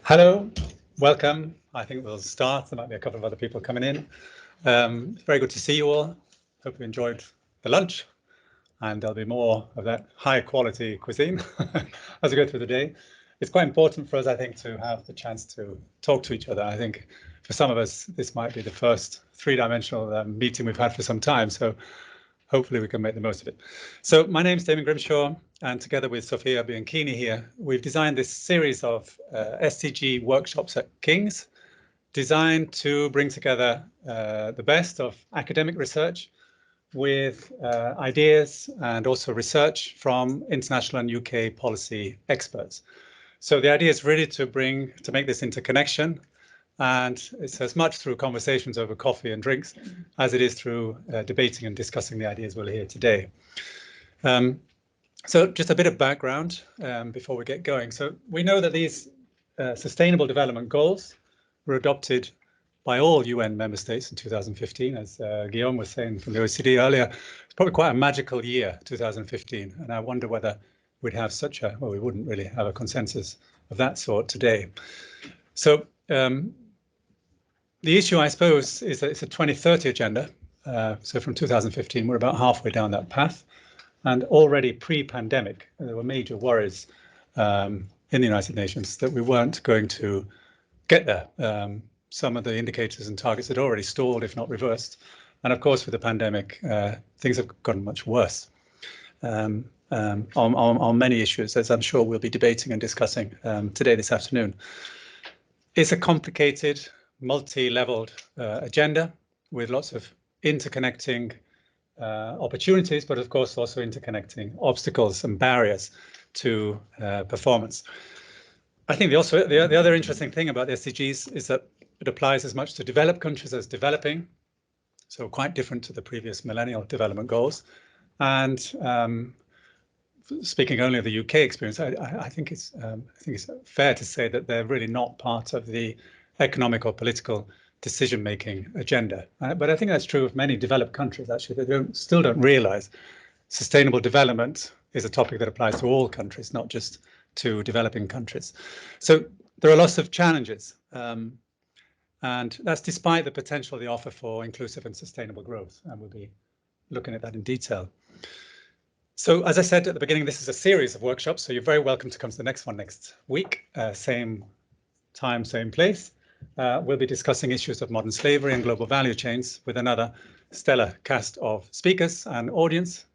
Hello, welcome. I think we'll start. There might be a couple of other people coming in. It's very good to see you all. Hope you enjoyed the lunch, and there'll be more of that high quality cuisine as we go through the day. It's quite important for us, I think, to have the chance to talk to each other. I think for some of us, this might be the first three-dimensional meeting we've had for some time. So hopefully we can make the most of it. So my name's Damon Grimshaw, and together with Sophia Bianchini here, we've designed this series of SDG workshops at King's, designed to bring together the best of academic research with ideas and also research from international and UK policy experts. So the idea is really to make this interconnection, and it's as much through conversations over coffee and drinks as it is through debating and discussing the ideas we'll hear today. So just a bit of background before we get going. So we know that these Sustainable Development Goals were adopted by all UN member states in 2015, as Guillaume was saying from the OECD earlier. It's probably quite a magical year, 2015, and I wonder whether we'd have well, we wouldn't really have a consensus of that sort today. So the issue, I suppose, is that it's a 2030 agenda. So from 2015, we're about halfway down that path. And already pre-pandemic, there were major worries in the United Nations that we weren't going to get there. Some of the indicators and targets had already stalled, if not reversed. And of course, with the pandemic, things have gotten much worse on many issues, as I'm sure we'll be debating and discussing today, this afternoon. It's a complicated, multi-leveled agenda with lots of interconnecting opportunities, but of course also interconnecting obstacles and barriers to performance. I think the other interesting thing about the SDGs is that it applies as much to developed countries as developing, so quite different to the previous Millennial Development Goals. And speaking only of the UK experience, I think it's fair to say that they're really not part of the economic or political decision-making agenda. But I think that's true of many developed countries, actually. They still don't realize sustainable development is a topic that applies to all countries, not just to developing countries. So there are lots of challenges, and that's despite the potential they offer for inclusive and sustainable growth, and we'll be looking at that in detail. So as I said at the beginning, this is a series of workshops, so you're very welcome to come to the next one next week, same time, same place. We'll be discussing issues of modern slavery and global value chains with another stellar cast of speakers and audience.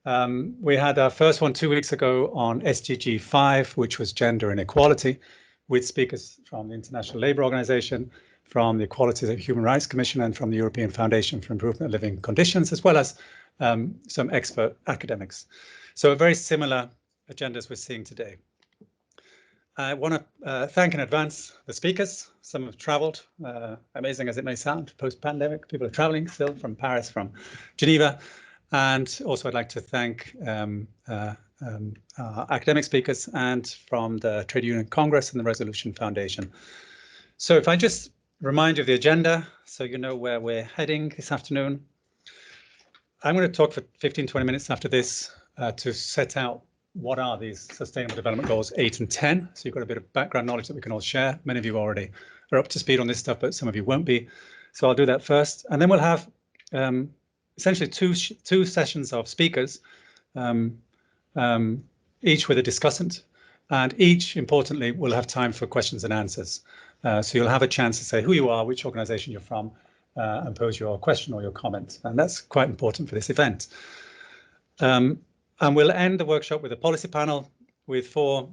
We had our first one 2 weeks ago on SDG 5, which was gender inequality, with speakers from the International Labour Organization, from the Equalities and Human Rights Commission, and from the European Foundation for Improvement of Living Conditions, as well as some expert academics. So a very similar agenda as we're seeing today. I want to thank in advance the speakers. Some have traveled, amazing as it may sound, post-pandemic. People are traveling still from Paris, from Geneva. And also I'd like to thank our academic speakers and from the Trade Union Congress and the Resolution Foundation. So if I just remind you of the agenda, so you know where we're heading this afternoon. I'm going to talk for 15-20 minutes after this to set out what are these Sustainable Development Goals 8 and 10. So you've got a bit of background knowledge that we can all share. Many of you already are up to speed on this stuff, but some of you won't be. So I'll do that first. And then we'll have essentially two sessions of speakers, each with a discussant, and each, importantly, will have time for questions and answers. So you'll have a chance to say who you are, which organization you're from, and pose your question or your comment. And that's quite important for this event. And we'll end the workshop with a policy panel with four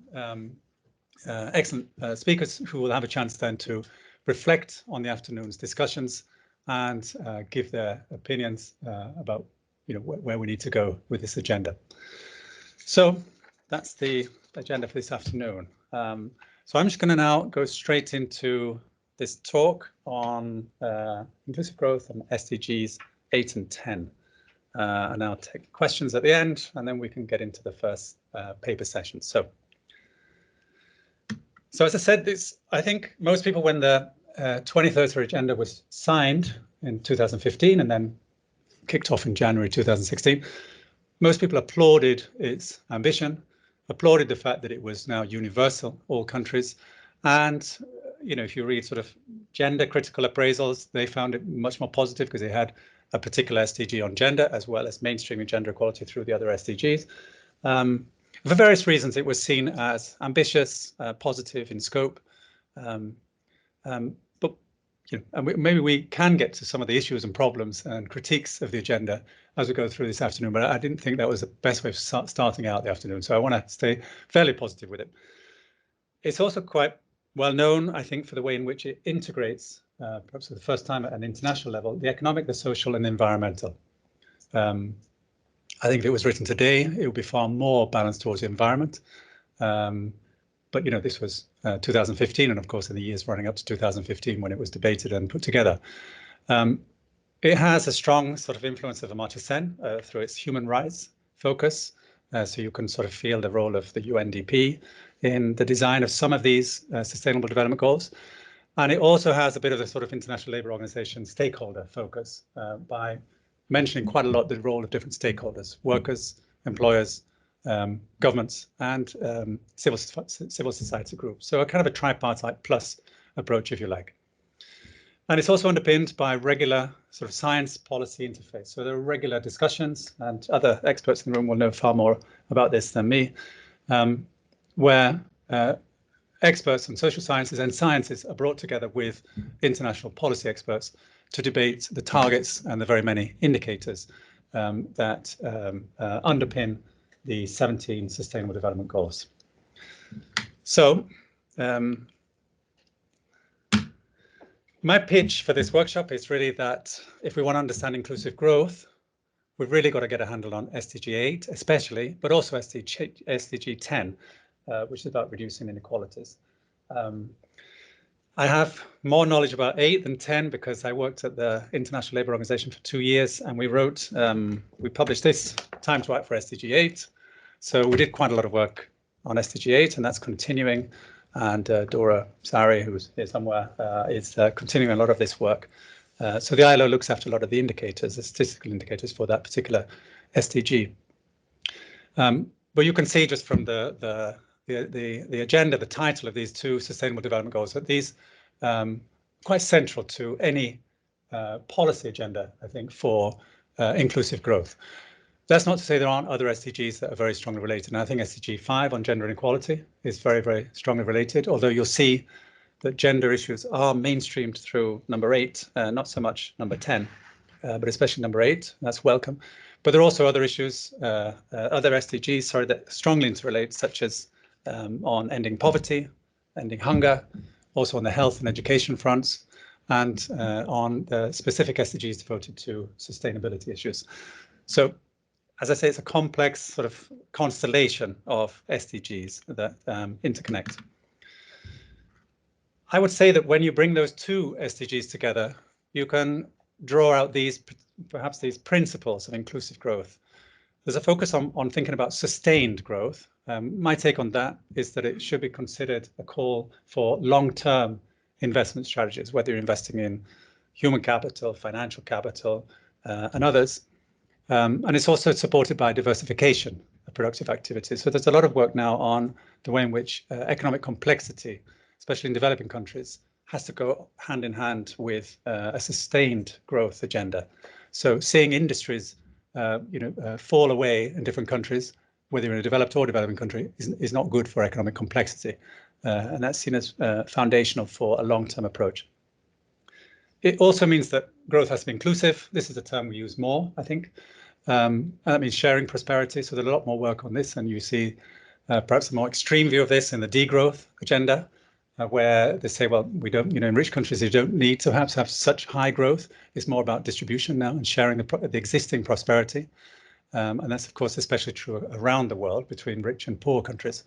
excellent speakers who will have a chance then to reflect on the afternoon's discussions and give their opinions about where we need to go with this agenda. So that's the agenda for this afternoon. So I'm just going to now go straight into this talk on inclusive growth and SDGs 8 and 10. And I'll take questions at the end, and then we can get into the first paper session. So as I said, I think most people, when the 2030 agenda was signed in 2015 and then kicked off in January 2016, most people applauded its ambition, applauded the fact that it was now universal, all countries, And if you read sort of gender critical appraisals, they found it much more positive because they had a particular SDG on gender as well as mainstreaming gender equality through the other SDGs. For various reasons, it was seen as ambitious, positive in scope. But maybe we can get to some of the issues and problems and critiques of the agenda as we go through this afternoon, but I didn't think that was the best way of starting out the afternoon. So I want to stay fairly positive with it. It's also quite well known, I think, for the way in which it integrates, perhaps for the first time at an international level, the economic, the social and the environmental. I think if it was written today, it would be far more balanced towards the environment. But this was 2015, and of course in the years running up to 2015 when it was debated and put together. It has a strong sort of influence of Amartya Sen through its human rights focus. So you can sort of feel the role of the UNDP in the design of some of these sustainable development goals. And it also has a bit of the sort of International Labour Organization stakeholder focus by mentioning quite a lot the role of different stakeholders, workers, employers, governments and civil society groups. So a kind of a tripartite plus approach, if you like. And it's also underpinned by regular sort of science policy interface. So there are regular discussions, and other experts in the room will know far more about this than me, where experts in social sciences and sciences are brought together with international policy experts to debate the targets and the very many indicators that underpin the 17 Sustainable Development Goals. So my pitch for this workshop is really that if we want to understand inclusive growth, we've really got to get a handle on SDG 8 especially, but also SDG 10, which is about reducing inequalities. I have more knowledge about 8 than 10 because I worked at the International Labour Organization for 2 years, and we published this Time to Act for SDG 8. So we did quite a lot of work on SDG 8, and that's continuing. And Dora Sari, who's here somewhere, is continuing a lot of this work. So the ILO looks after a lot of the indicators, the statistical indicators for that particular SDG. But you can see just from the agenda, the title of these 2 Sustainable Development Goals, that these quite central to any policy agenda, I think, for inclusive growth. That's not to say there aren't other SDGs that are very strongly related. And I think SDG 5 on gender inequality is very, very strongly related, although you'll see that gender issues are mainstreamed through number 8, not so much number 10, but especially number 8. That's welcome. But there are also other issues, other SDGs, that strongly interrelate, such as on ending poverty, ending hunger, also on the health and education fronts, and on the specific SDGs devoted to sustainability issues. So, as I say, it's a complex sort of constellation of SDGs that interconnect. I would say that when you bring those 2 SDGs together, you can draw out perhaps these principles of inclusive growth. There's a focus on thinking about sustained growth. My take on that is that it should be considered a call for long-term investment strategies, whether you're investing in human capital, financial capital, and others. And it's also supported by diversification of productive activities. So there's a lot of work now on the way in which economic complexity, especially in developing countries, has to go hand in hand with a sustained growth agenda. So seeing industries fall away in different countries, whether you're in a developed or developing country, is not good for economic complexity. And that's seen as foundational for a long-term approach. It also means that growth has to be inclusive. This is a term we use more, I think. And that means sharing prosperity. So there's a lot more work on this. And you see perhaps a more extreme view of this in the degrowth agenda, where they say, well, we don't, in rich countries, you don't need to perhaps have such high growth. It's more about distribution now and sharing the existing prosperity. And that's, of course, especially true around the world between rich and poor countries.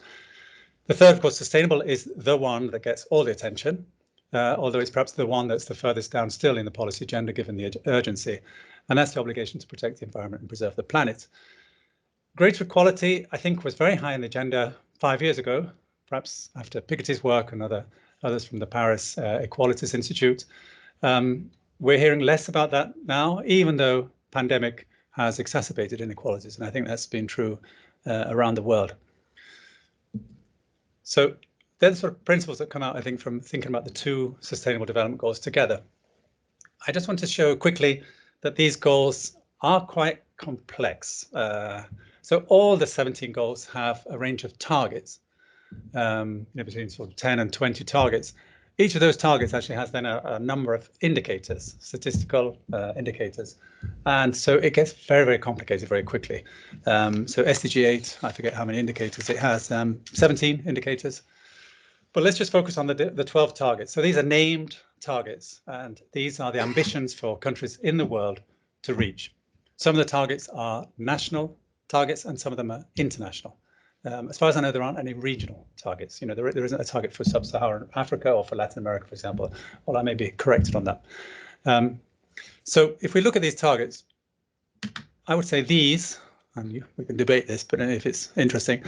The third, of course, sustainable is the one that gets all the attention, although it's perhaps the one that's the furthest down still in the policy agenda, given the urgency. And that's the obligation to protect the environment and preserve the planet. Greater equality, I think, was very high on the agenda 5 years ago, perhaps after Piketty's work and others from the Paris Equalities Institute. We're hearing less about that now, even though pandemic has exacerbated inequalities. And I think that's been true around the world. So they're the sort of principles that come out, I think, from thinking about the two Sustainable Development Goals together. I just want to show quickly that these goals are quite complex. So all the 17 goals have a range of targets, between sort of 10 and 20 targets. Each of those targets actually has then a number of indicators, statistical indicators. And so it gets very, very complicated very quickly. So SDG 8, I forget how many indicators it has, 17 indicators. But let's just focus on the 12 targets. So these are named targets, and these are the ambitions for countries in the world to reach. Some of the targets are national targets and some of them are international. As far as I know, there aren't any regional targets. There isn't a target for sub-Saharan Africa or for Latin America, for example. Well, I may be corrected on that. So if we look at these targets, I would say these, and we can debate this, but if it's interesting,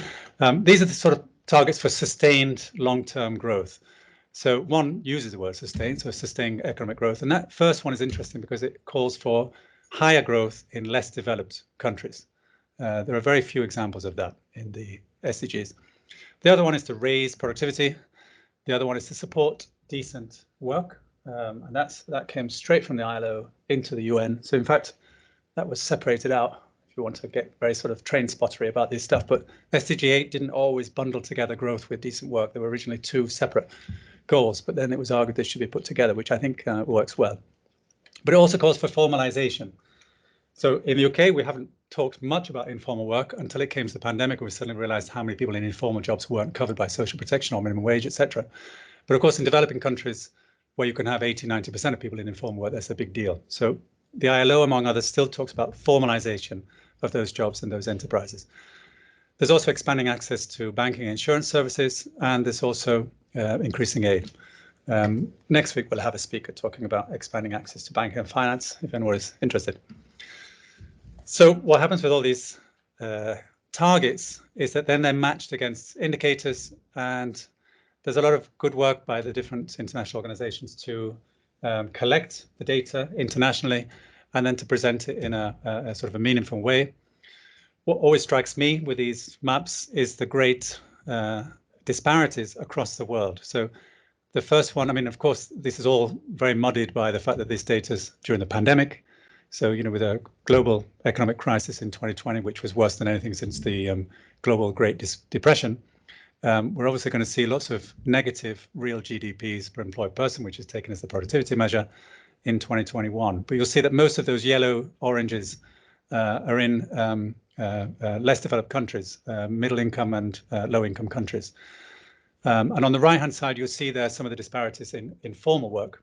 these are the sort of targets for sustained long-term growth. So one uses the word sustained, so sustained economic growth. And that first one is interesting because it calls for higher growth in less developed countries. There are very few examples of that in the SDGs. The other one is to raise productivity. The other one is to support decent work. And that came straight from the ILO into the UN. So in fact, that was separated out, if you want to get very sort of train spottery about this stuff. But SDG 8 didn't always bundle together growth with decent work. There were originally two separate goals, but then it was argued they should be put together, which I think works well. But it also calls for formalization. So in the UK, we haven't talked much about informal work until it came to the pandemic, and we suddenly realized how many people in informal jobs weren't covered by social protection or minimum wage, etc. But of course, in developing countries where you can have 80–90% of people in informal work, that's a big deal. So the ILO, among others, still talks about formalization of those jobs and those enterprises. There's also expanding access to banking and insurance services, and there's also increasing aid. Next week, we'll have a speaker talking about expanding access to banking and finance, if anyone is interested. So what happens with all these targets is that then they're matched against indicators, and there's a lot of good work by the different international organizations to collect the data internationally and then to present it in a sort of a meaningful way. What always strikes me with these maps is the great disparities across the world. So the first one, I mean, of course, this is all very muddied by the fact that this data is during the pandemic. So, with a global economic crisis in 2020, which was worse than anything since the global Great Depression, we're obviously going to see lots of negative real GDPs per employed person, which is taken as the productivity measure in 2021. But you'll see that most of those yellow oranges are in less developed countries, middle income and low income countries. And on the right hand side, you'll see there some of the disparities in informal work.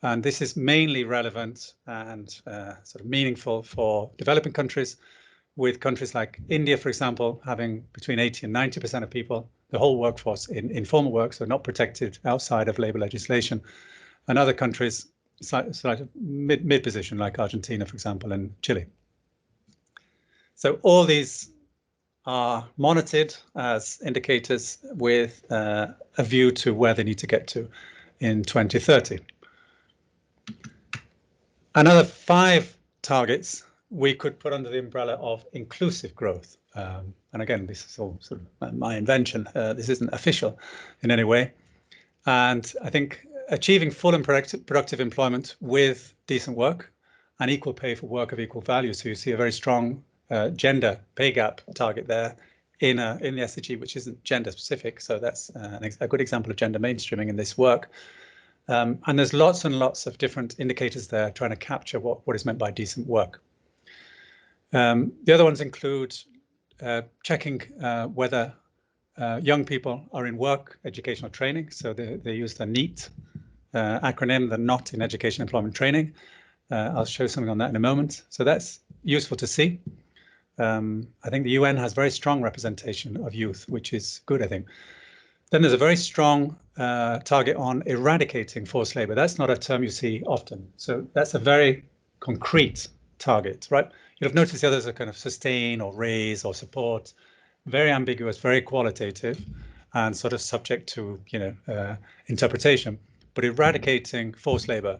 And this is mainly relevant and sort of meaningful for developing countries, with countries like India, for example, having between 80 and 90% of people, the whole workforce in informal work, so not protected outside of labor legislation, and other countries slightly mid-position like Argentina, for example, and Chile. So all these are monitored as indicators with a view to where they need to get to in 2030. Another 5 targets we could put under the umbrella of inclusive growth. And again, this is all sort of my invention. This isn't official in any way. And I think achieving full and productive employment with decent work and equal pay for work of equal value. So you see a very strong gender pay gap target there in the SDG, which isn't gender specific. So that's a good example of gender mainstreaming in this work. And there's lots and lots of different indicators there trying to capture what is meant by decent work. The other ones include checking whether young people are in work, educational training. So they use the NEET acronym, the Not in Education, Employment, Training. I'll show something on that in a moment. So that's useful to see. I think the UN has very strong representation of youth, which is good, I think. Then there's a very strong target on eradicating forced labor. That's not a term you see often. So that's a very concrete target, right? You'll have noticed the others are kind of sustain or raise or support, very ambiguous, very qualitative, and sort of subject to interpretation. But eradicating forced labor,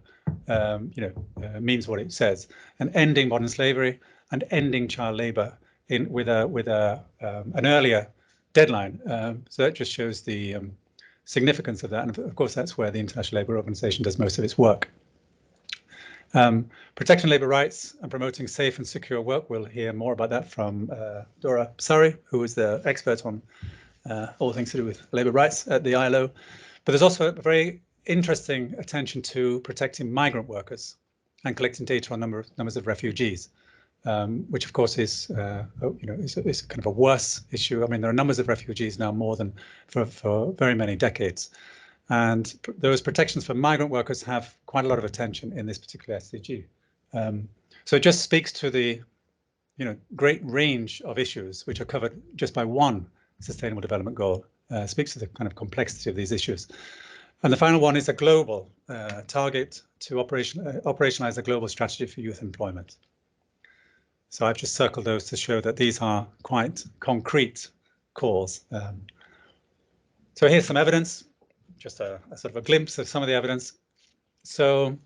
means what it says, and ending modern slavery and ending child labor with an earlier deadline. So that just shows the significance of that. And of course, that's where the International Labour Organization does most of its work. Protecting labour rights and promoting safe and secure work. We'll hear more about that from Dora Surrey, who is the expert on all things to do with labour rights at the ILO. But there's also a very interesting attention to protecting migrant workers and collecting data on numbers of refugees, which of course is is kind of a worse issue. I mean, there are numbers of refugees now more than for very many decades. And those protections for migrant workers have quite a lot of attention in this particular SDG. So it just speaks to the great range of issues which are covered just by one Sustainable Development Goal. Speaks to the kind of complexity of these issues. And the final one is a global target to operationalize a global strategy for youth employment. So I've just circled those to show that these are quite concrete calls. So here's some evidence. Just a sort of a glimpse of some of the evidence. So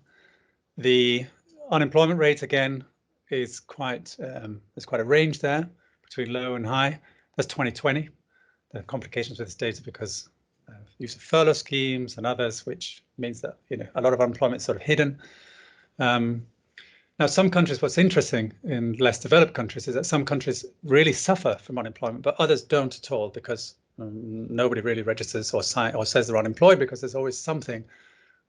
the unemployment rate, again, is quite, there's quite a range there between low and high. That's 2020. There are complications with this data because use of furlough schemes and others, which means that a lot of unemployment is sort of hidden. Now, some countries, what's interesting in less developed countries is that some countries really suffer from unemployment, but others don't at all because nobody really registers or says they're unemployed because there's always something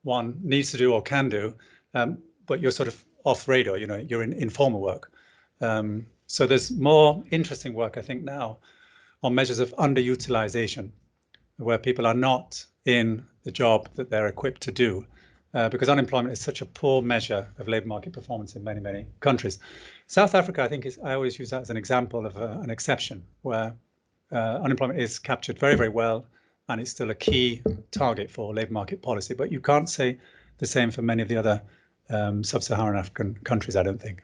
one needs to do or can do, but you're sort of off radar, you're in informal work. So there's more interesting work, I think, now on measures of underutilization, where people are not in the job that they're equipped to do, because unemployment is such a poor measure of labour market performance in many, many countries. South Africa, I think, I always use that as an example of an exception where unemployment is captured very, very well, and it's still a key target for labour market policy. But you can't say the same for many of the other sub-Saharan African countries, I don't think.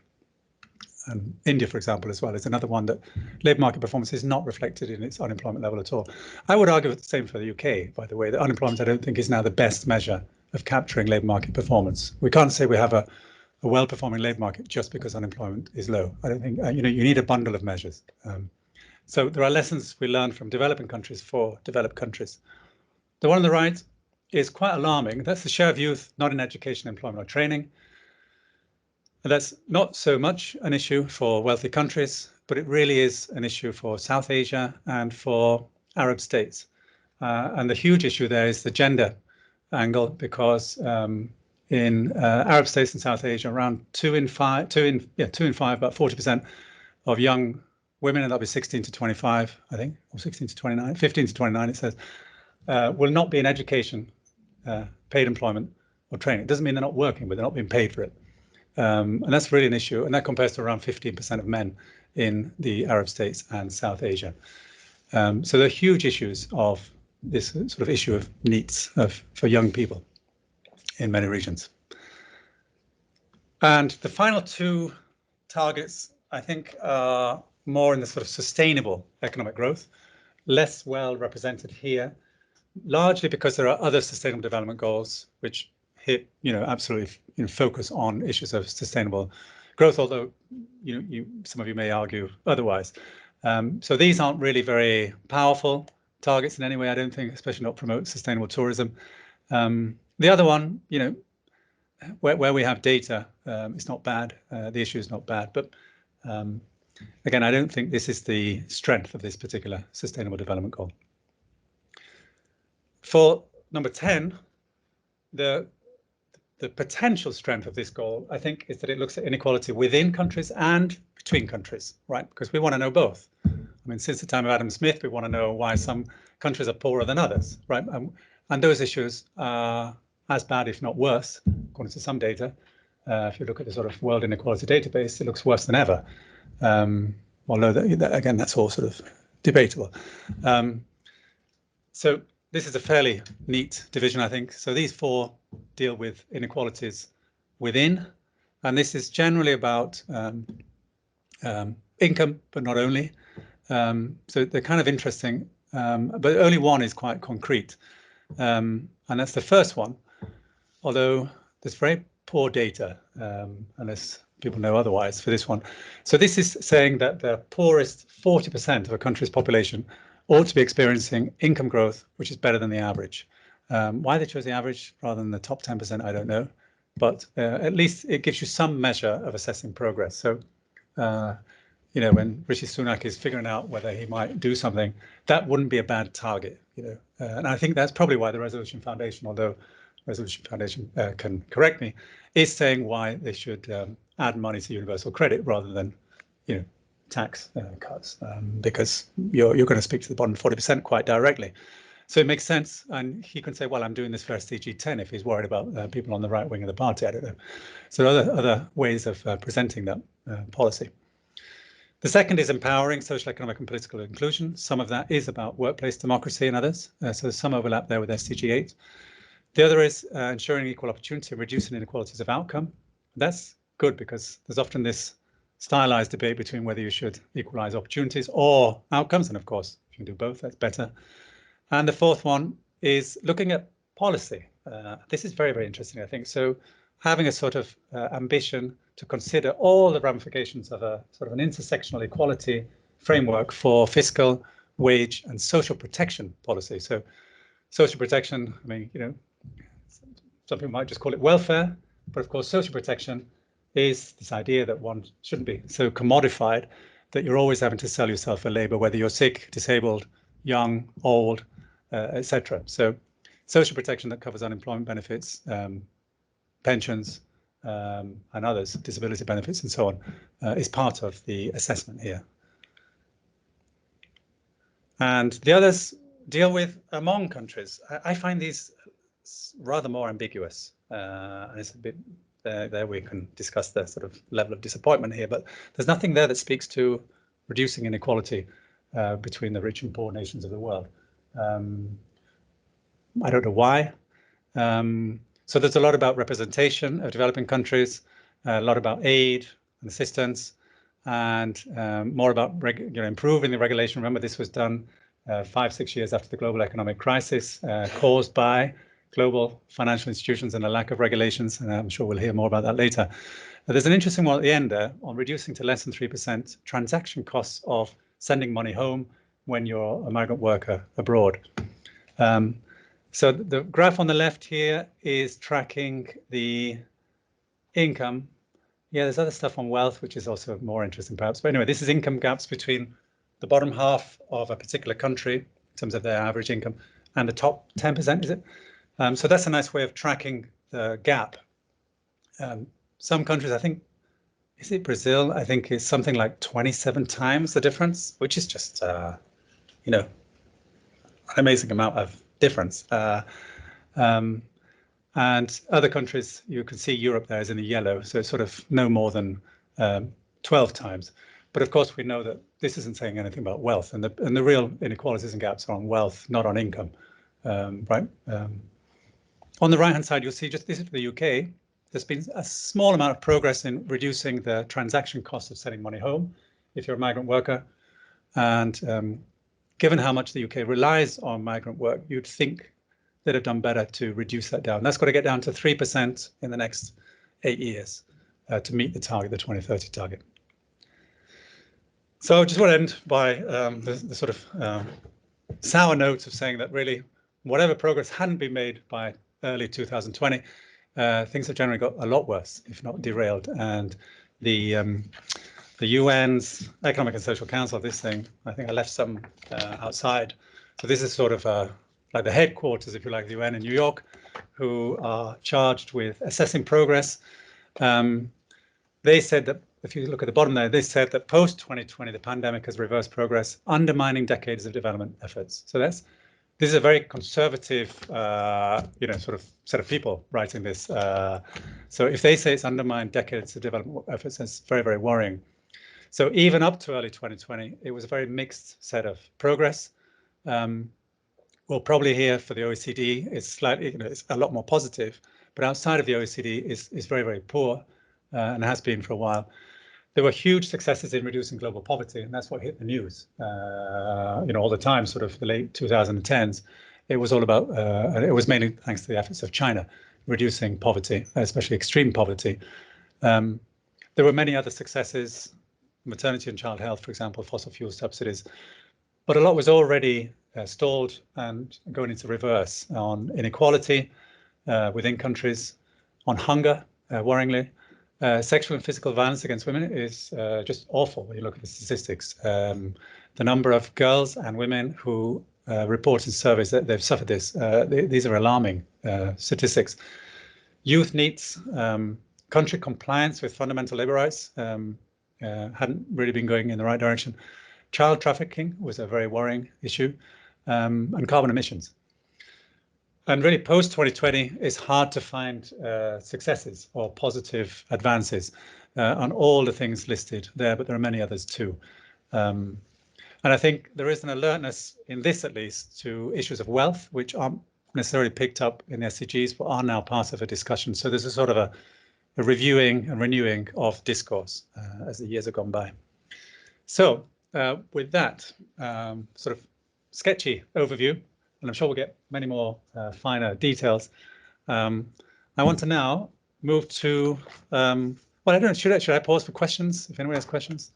And India, for example, as well, is another one that labour market performance is not reflected in its unemployment level at all. I would argue the same for the UK, by the way. That unemployment, I don't think, is now the best measure of capturing labour market performance. We can't say we have a well-performing labour market just because unemployment is low. I don't think, you need a bundle of measures. So there are lessons we learn from developing countries for developed countries. The one on the right is quite alarming. That's the share of youth not in education, employment, or training. And that's not so much an issue for wealthy countries, but it really is an issue for South Asia and for Arab states. And the huge issue there is the gender angle, because in Arab states in South Asia, around 2 in 5, about 40% of young women, and that'll be 16 to 25, I think, or 16 to 29, 15 to 29, it says, will not be in education, paid employment, or training. It doesn't mean they're not working, but they're not being paid for it. And that's really an issue, and that compares to around 15% of men in the Arab states and South Asia. So there are huge issues of this sort of issue of needs for young people in many regions. And the final two targets, I think, are more in the sort of sustainable economic growth, less well represented here, largely because there are other sustainable development goals which hit, absolutely, focus on issues of sustainable growth, although, some of you may argue otherwise. So these aren't really very powerful targets in any way, I don't think, especially not promote sustainable tourism. The other one, where we have data, it's not bad. The issue is not bad, but again, I don't think this is the strength of this particular sustainable development goal. For number 10, the potential strength of this goal, I think, is that it looks at inequality within countries and between countries, right? Because we want to know both. I mean, since the time of Adam Smith, we want to know why some countries are poorer than others, right? And those issues are as bad, if not worse, according to some data. If you look at the sort of World Inequality Database, it looks worse than ever. Although, again, that's all sort of debatable. So this is a fairly neat division, I think. So these four deal with inequalities within, and this is generally about income, but not only. So they're kind of interesting, but only one is quite concrete, and that's the first one, although there's very poor data, unless people know otherwise for this one. So this is saying that the poorest 40% of a country's population ought to be experiencing income growth, which is better than the average. Why they chose the average rather than the top 10%, I don't know. But at least it gives you some measure of assessing progress. So, you know, when Rishi Sunak is figuring out whether he might do something, that wouldn't be a bad target, you know. And I think that's probably why the Resolution Foundation, although Resolution Foundation can correct me, is saying why they should add money to universal credit rather than, you know, tax cuts, because you're going to speak to the bottom 40% quite directly. So it makes sense, and he can say, well, I'm doing this for SDG 10 if he's worried about people on the right wing of the party, I don't know. So other ways of presenting that policy. The second is empowering social, economic and political inclusion. Some of that is about workplace democracy and others, so there's some overlap there with SDG 8. The other is ensuring equal opportunity and reducing inequalities of outcome. That's good because there's often this stylized debate between whether you should equalize opportunities or outcomes, and of course, if you can do both, that's better. And the fourth one is looking at policy. This is very, very interesting, I think. So having a sort of ambition to consider all the ramifications of a sort of an intersectional equality framework for fiscal, wage, and social protection policy. So social protection, I mean, you know, some people might just call it welfare, but of course, social protection is this idea that one shouldn't be so commodified that you're always having to sell yourself for labor, whether you're sick, disabled, young, old, etc. So social protection that covers unemployment benefits, pensions, and others, disability benefits and so on, is part of the assessment here. And the others deal with among countries. I find these rather more ambiguous. And it's a bit, there we can discuss the sort of level of disappointment here, but there's nothing there that speaks to reducing inequality between the rich and poor nations of the world. I don't know why. So there's a lot about representation of developing countries, a lot about aid and assistance, and more about improving the regulation. Remember, this was done 5-6 years after the global economic crisis caused by global financial institutions and a lack of regulations, and I'm sure we'll hear more about that later. There's an interesting one at the end there on reducing to less than 3% transaction costs of sending money home when you're a migrant worker abroad. So the graph on the left here is tracking the income. Yeah, there's other stuff on wealth, which is also more interesting perhaps. But anyway, this is income gaps between the bottom half of a particular country in terms of their average income and the top 10%, is it? So that's a nice way of tracking the gap. Some countries, I think, is it Brazil? I think is something like 27 times the difference, which is just, you know, an amazing amount of difference. And other countries, you can see Europe there is in the yellow, so it's sort of no more than 12 times. But of course, we know that this isn't saying anything about wealth, and the real inequalities and gaps are on wealth, not on income, right? On the right-hand side, you'll see just this is for the UK. There's been a small amount of progress in reducing the transaction cost of sending money home if you're a migrant worker. And given how much the UK relies on migrant work, you'd think they'd have done better to reduce that down. That's got to get down to 3% in the next 8 years to meet the target, the 2030 target. So I just want to end by the sort of sour notes of saying that really, whatever progress hadn't been made by early 2020, things have generally got a lot worse, if not derailed. And the UN's Economic and Social Council, this thing, I think I left some outside. So this is sort of like the headquarters, if you like, the UN in New York, who are charged with assessing progress. They said that, if you look at the bottom there, they said that post-2020, the pandemic has reversed progress, undermining decades of development efforts. So this is a very conservative, you know, sort of set of people writing this. So if they say it's undermined decades of development efforts, that's very, very worrying. So even up to early 2020, it was a very mixed set of progress. We'll probably hear for the OECD, it's slightly, you know, it's a lot more positive, but outside of the OECD is very, very poor and has been for a while. There were huge successes in reducing global poverty, and that's what hit the news, you know, all the time, sort of the late 2010s. It was all about, it was mainly thanks to the efforts of China, reducing poverty, especially extreme poverty. There were many other successes, maternity and child health, for example, fossil fuel subsidies, but a lot was already stalled and going into reverse on inequality within countries, on hunger, worryingly. Sexual and physical violence against women is just awful when you look at the statistics. The number of girls and women who report in surveys that they've suffered this, these are alarming statistics. Youth needs, country compliance with fundamental labour rights hadn't really been going in the right direction. Child trafficking was a very worrying issue, and carbon emissions. And really, post-2020, it's hard to find successes or positive advances on all the things listed there, but there are many others too. And I think there is an alertness in this, at least, to issues of wealth, which aren't necessarily picked up in the SDGs, but are now part of a discussion. So there's a sort of a reviewing and renewing of discourse as the years have gone by. So with that sort of sketchy overview, and I'm sure we'll get many more finer details, I want to now move to, well, I don't know, should I pause for questions, if anyone has questions?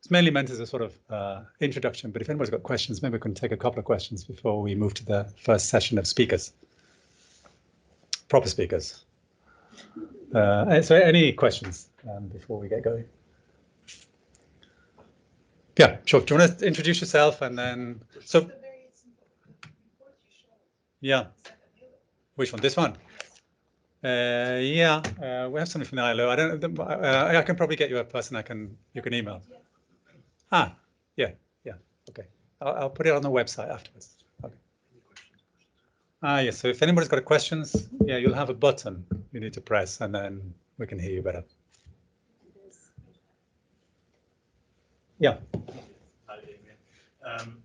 It's mainly meant as a sort of introduction, but if anybody's got questions, maybe we can take a couple of questions before we move to the first session of speakers, proper speakers. So any questions before we get going? Yeah, sure. Do you want to introduce yourself and then, so, yeah, which one? This one? Yeah, we have something from the ILO. I don't. I can probably get you a person you can email. Ah, yeah, okay. I'll put it on the website afterwards. Okay. Ah, yes. So if anybody's got questions, yeah, you'll have a button you need to press, and then we can hear you better. Yeah. Hi, Damien.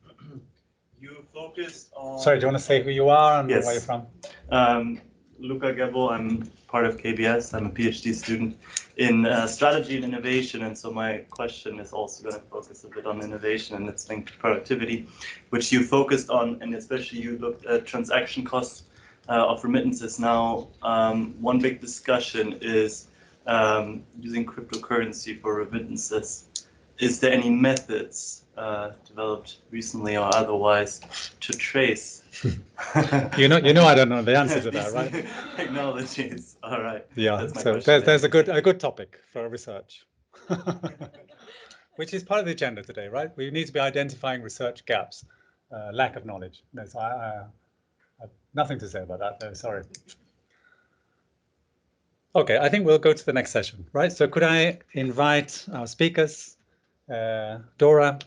You focused on. Sorry, do you want to say who you are and yes. where you're from? Luca Gebel, I'm part of KBS. I'm a PhD student in strategy and innovation, and so my question is also going to focus a bit on innovation and its linked to productivity, which you focused on, and especially you looked at transaction costs of remittances. Now, one big discussion is using cryptocurrency for remittances. Is there any methods developed recently or otherwise to trace? you know, I don't know the answer to that, right? Technologies. All right. Yeah. So there's a good topic for research, which is part of the agenda today, right? We need to be identifying research gaps, lack of knowledge. No, so I have nothing to say about that. No, sorry. Okay, I think we'll go to the next session, right? So could I invite our speakers, Dora,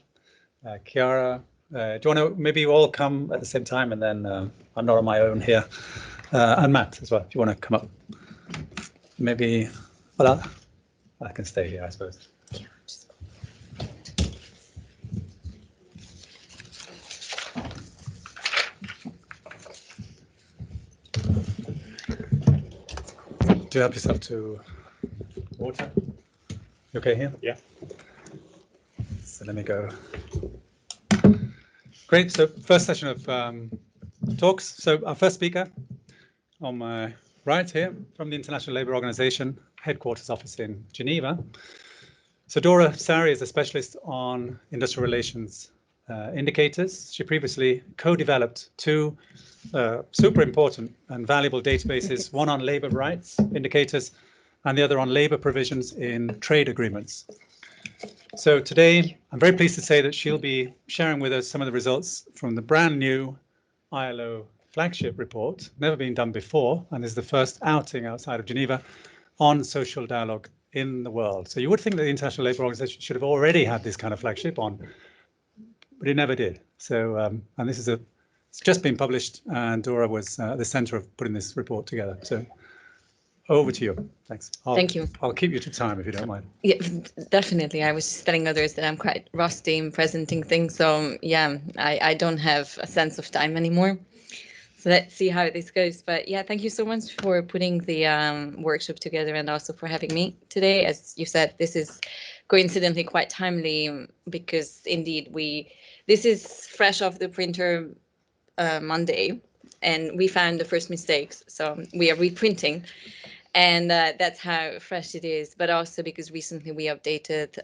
Chiara, do you want to maybe you all come at the same time, and then I'm not on my own here, and Matt as well, if you want to come up. Maybe, well, I can stay here, I suppose. Do you help yourself to water? You okay here? Yeah. So let me go. Great. So first session of talks. So our first speaker on my right here from the International Labour Organization headquarters office in Geneva. So Dora Sari is a specialist on industrial relations indicators. She previously co-developed two super important and valuable databases, one on labour rights indicators and the other on labour provisions in trade agreements. So today, I'm very pleased to say that she'll be sharing with us some of the results from the brand new ILO flagship report, never been done before, and is the first outing outside of Geneva on social dialogue in the world. So you would think that the International Labour Organization should have already had this kind of flagship on, but it never did. So, and this is it's just been published, and Dora was at the center of putting this report together. So over to you. Thanks. Thank you. I'll keep you to time if you don't mind. Yeah, definitely. I was telling others that I'm quite rusty in presenting things. So yeah, I don't have a sense of time anymore. So let's see how this goes. But yeah, thank you so much for putting the workshop together and also for having me today. As you said, this is coincidentally quite timely because indeed this is fresh off the printer Monday, and we found the first mistakes. So we are reprinting. And that's how fresh it is, but also because recently we updated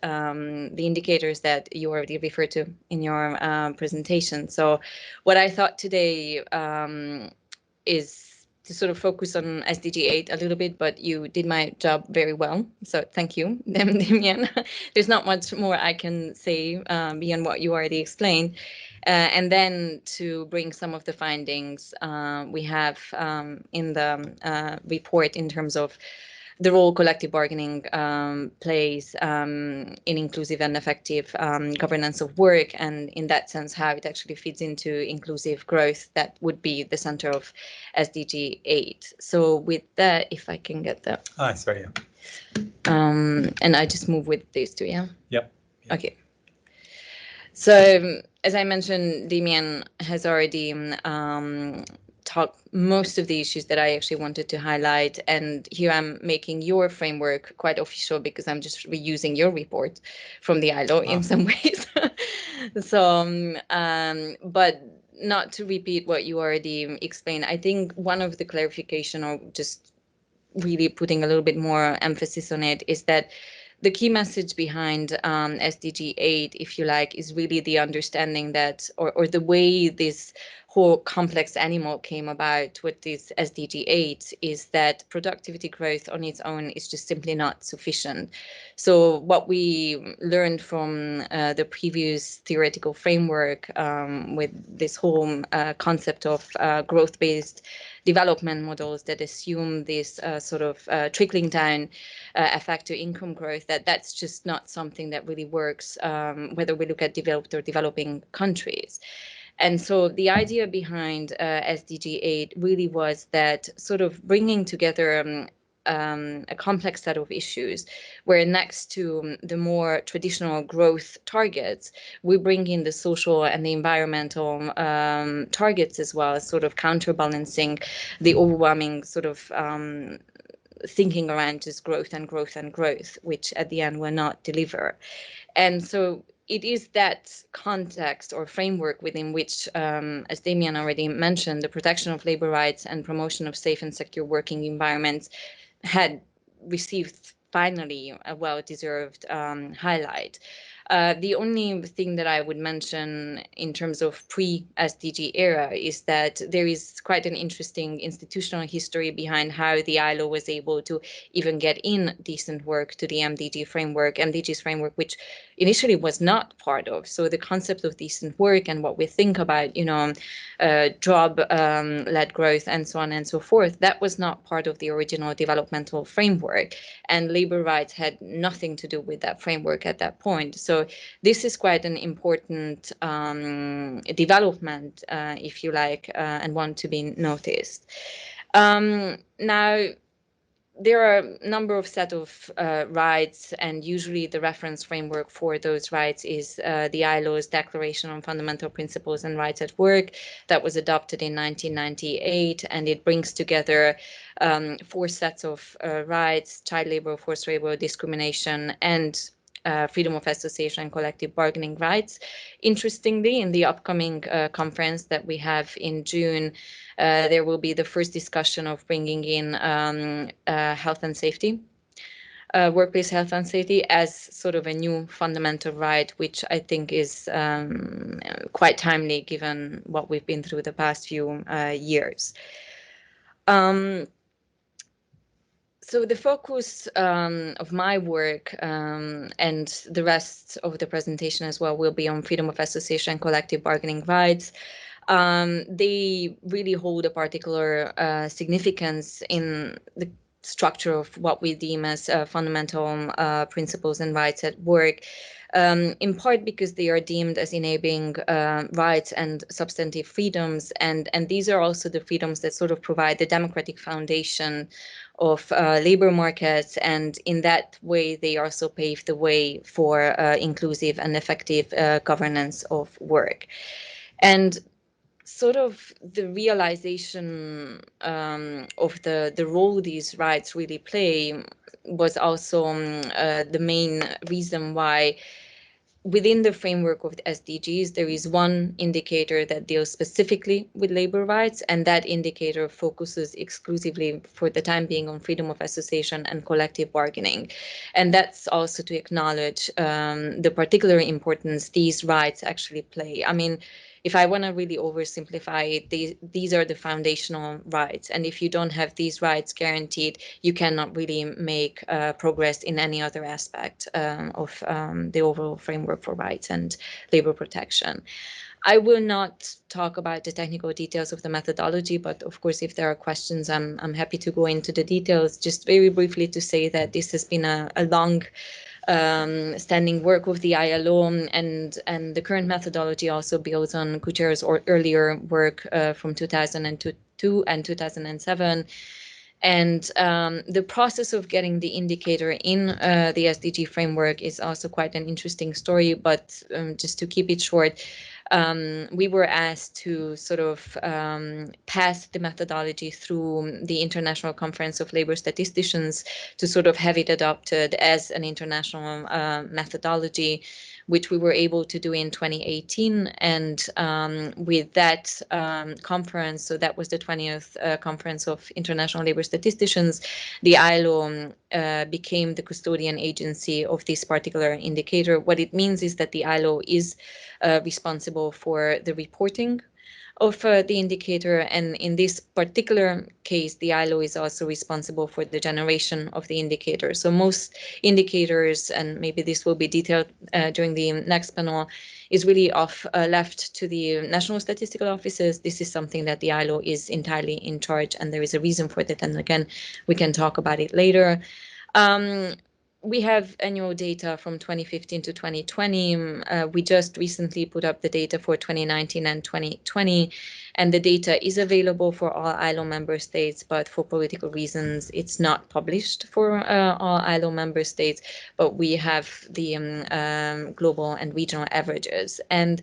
the indicators that you already referred to in your presentation. So what I thought today is to sort of focus on SDG 8 a little bit, but you did my job very well. So thank you, Damian. There's not much more I can say beyond what you already explained. And then to bring some of the findings we have in the report in terms of the role collective bargaining plays in inclusive and effective governance of work, and in that sense, how it actually fits into inclusive growth that would be the center of SDG 8. So with that, if I can get that. Ah, sorry, yeah. And I just move with these two, yeah? Yep. Okay. So as I mentioned, Damian has already talked most of the issues that I actually wanted to highlight. And here I'm making your framework quite official because I'm just reusing your report from the ILO in some ways. So, but not to repeat what you already explained, I think one of the clarification, or just really putting a little bit more emphasis on it, is that the key message behind SDG 8, if you like, is really the understanding that, or the way this whole complex animal came about with this SDG 8, is that productivity growth on its own is just simply not sufficient. So what we learned from the previous theoretical framework with this whole concept of growth-based development models that assume this sort of trickling down effect to income growth, that's just not something that really works, whether we look at developed or developing countries. And so the idea behind SDG 8 really was that sort of bringing together a complex set of issues, where next to the more traditional growth targets, we bring in the social and the environmental targets as well, as sort of counterbalancing the overwhelming sort of thinking around just growth and growth and growth, which at the end will not deliver. And so it is that context or framework within which, as Damian already mentioned, the protection of labor rights and promotion of safe and secure working environments had received finally a well-deserved highlight. The only thing that I would mention in terms of pre-SDG era is that there is quite an interesting institutional history behind how the ILO was able to even get in decent work to the MDGs framework, which initially was not part of. So the concept of decent work and what we think about, job-led growth and so on and so forth, that was not part of the original developmental framework. And labor rights had nothing to do with that framework at that point. So this is quite an important development, if you like, and one to be noticed. Now, there are a number of set of rights, and usually the reference framework for those rights is the ILO's Declaration on Fundamental Principles and Rights at Work that was adopted in 1998, and it brings together 4 sets of rights: child labor, forced labor, discrimination, and freedom of association and collective bargaining rights. Interestingly, in the upcoming conference that we have in June, there will be the first discussion of bringing in health and safety, workplace health and safety, as sort of a new fundamental right, which I think is quite timely given what we've been through the past few years. So the focus of my work and the rest of the presentation as well will be on freedom of association and collective bargaining rights. They really hold a particular significance in the structure of what we deem as fundamental principles and rights at work, in part because they are deemed as enabling rights and substantive freedoms, and these are also the freedoms that sort of provide the democratic foundation of labor markets, and in that way they also pave the way for inclusive and effective governance of work. And sort of the realization of the role these rights really play was also the main reason why within the framework of the SDGs, there is one indicator that deals specifically with labor rights, and that indicator focuses exclusively for the time being on freedom of association and collective bargaining. And that's also to acknowledge the particular importance these rights actually play. I mean, if I want to really oversimplify it, these are the foundational rights. And if you don't have these rights guaranteed, you cannot really make progress in any other aspect of the overall framework for rights and labor protection. I will not talk about the technical details of the methodology, but of course, if there are questions, I'm happy to go into the details. Just very briefly to say that this has been a long standing work of the ILO, and the current methodology also builds on Kucher's earlier work from 2002 and 2007. And the process of getting the indicator in the SDG framework is also quite an interesting story, but just to keep it short, we were asked to sort of pass the methodology through the International Conference of Labor Statisticians to sort of have it adopted as an international methodology, which we were able to do in 2018. And with that conference, so that was the 20th Conference of International Labor Statisticians, the ILO became the custodian agency of this particular indicator. What it means is that the ILO is responsible for the reporting of the indicator, and in this particular case, the ILO is also responsible for the generation of the indicator. So most indicators, and maybe this will be detailed during the next panel, is really left to the national statistical offices. This is something that the ILO is entirely in charge, and there is a reason for that. And again, we can talk about it later. We have annual data from 2015 to 2020. We just recently put up the data for 2019 and 2020, and the data is available for all ILO member states, but for political reasons, it's not published for all ILO member states, but we have the global and regional averages. And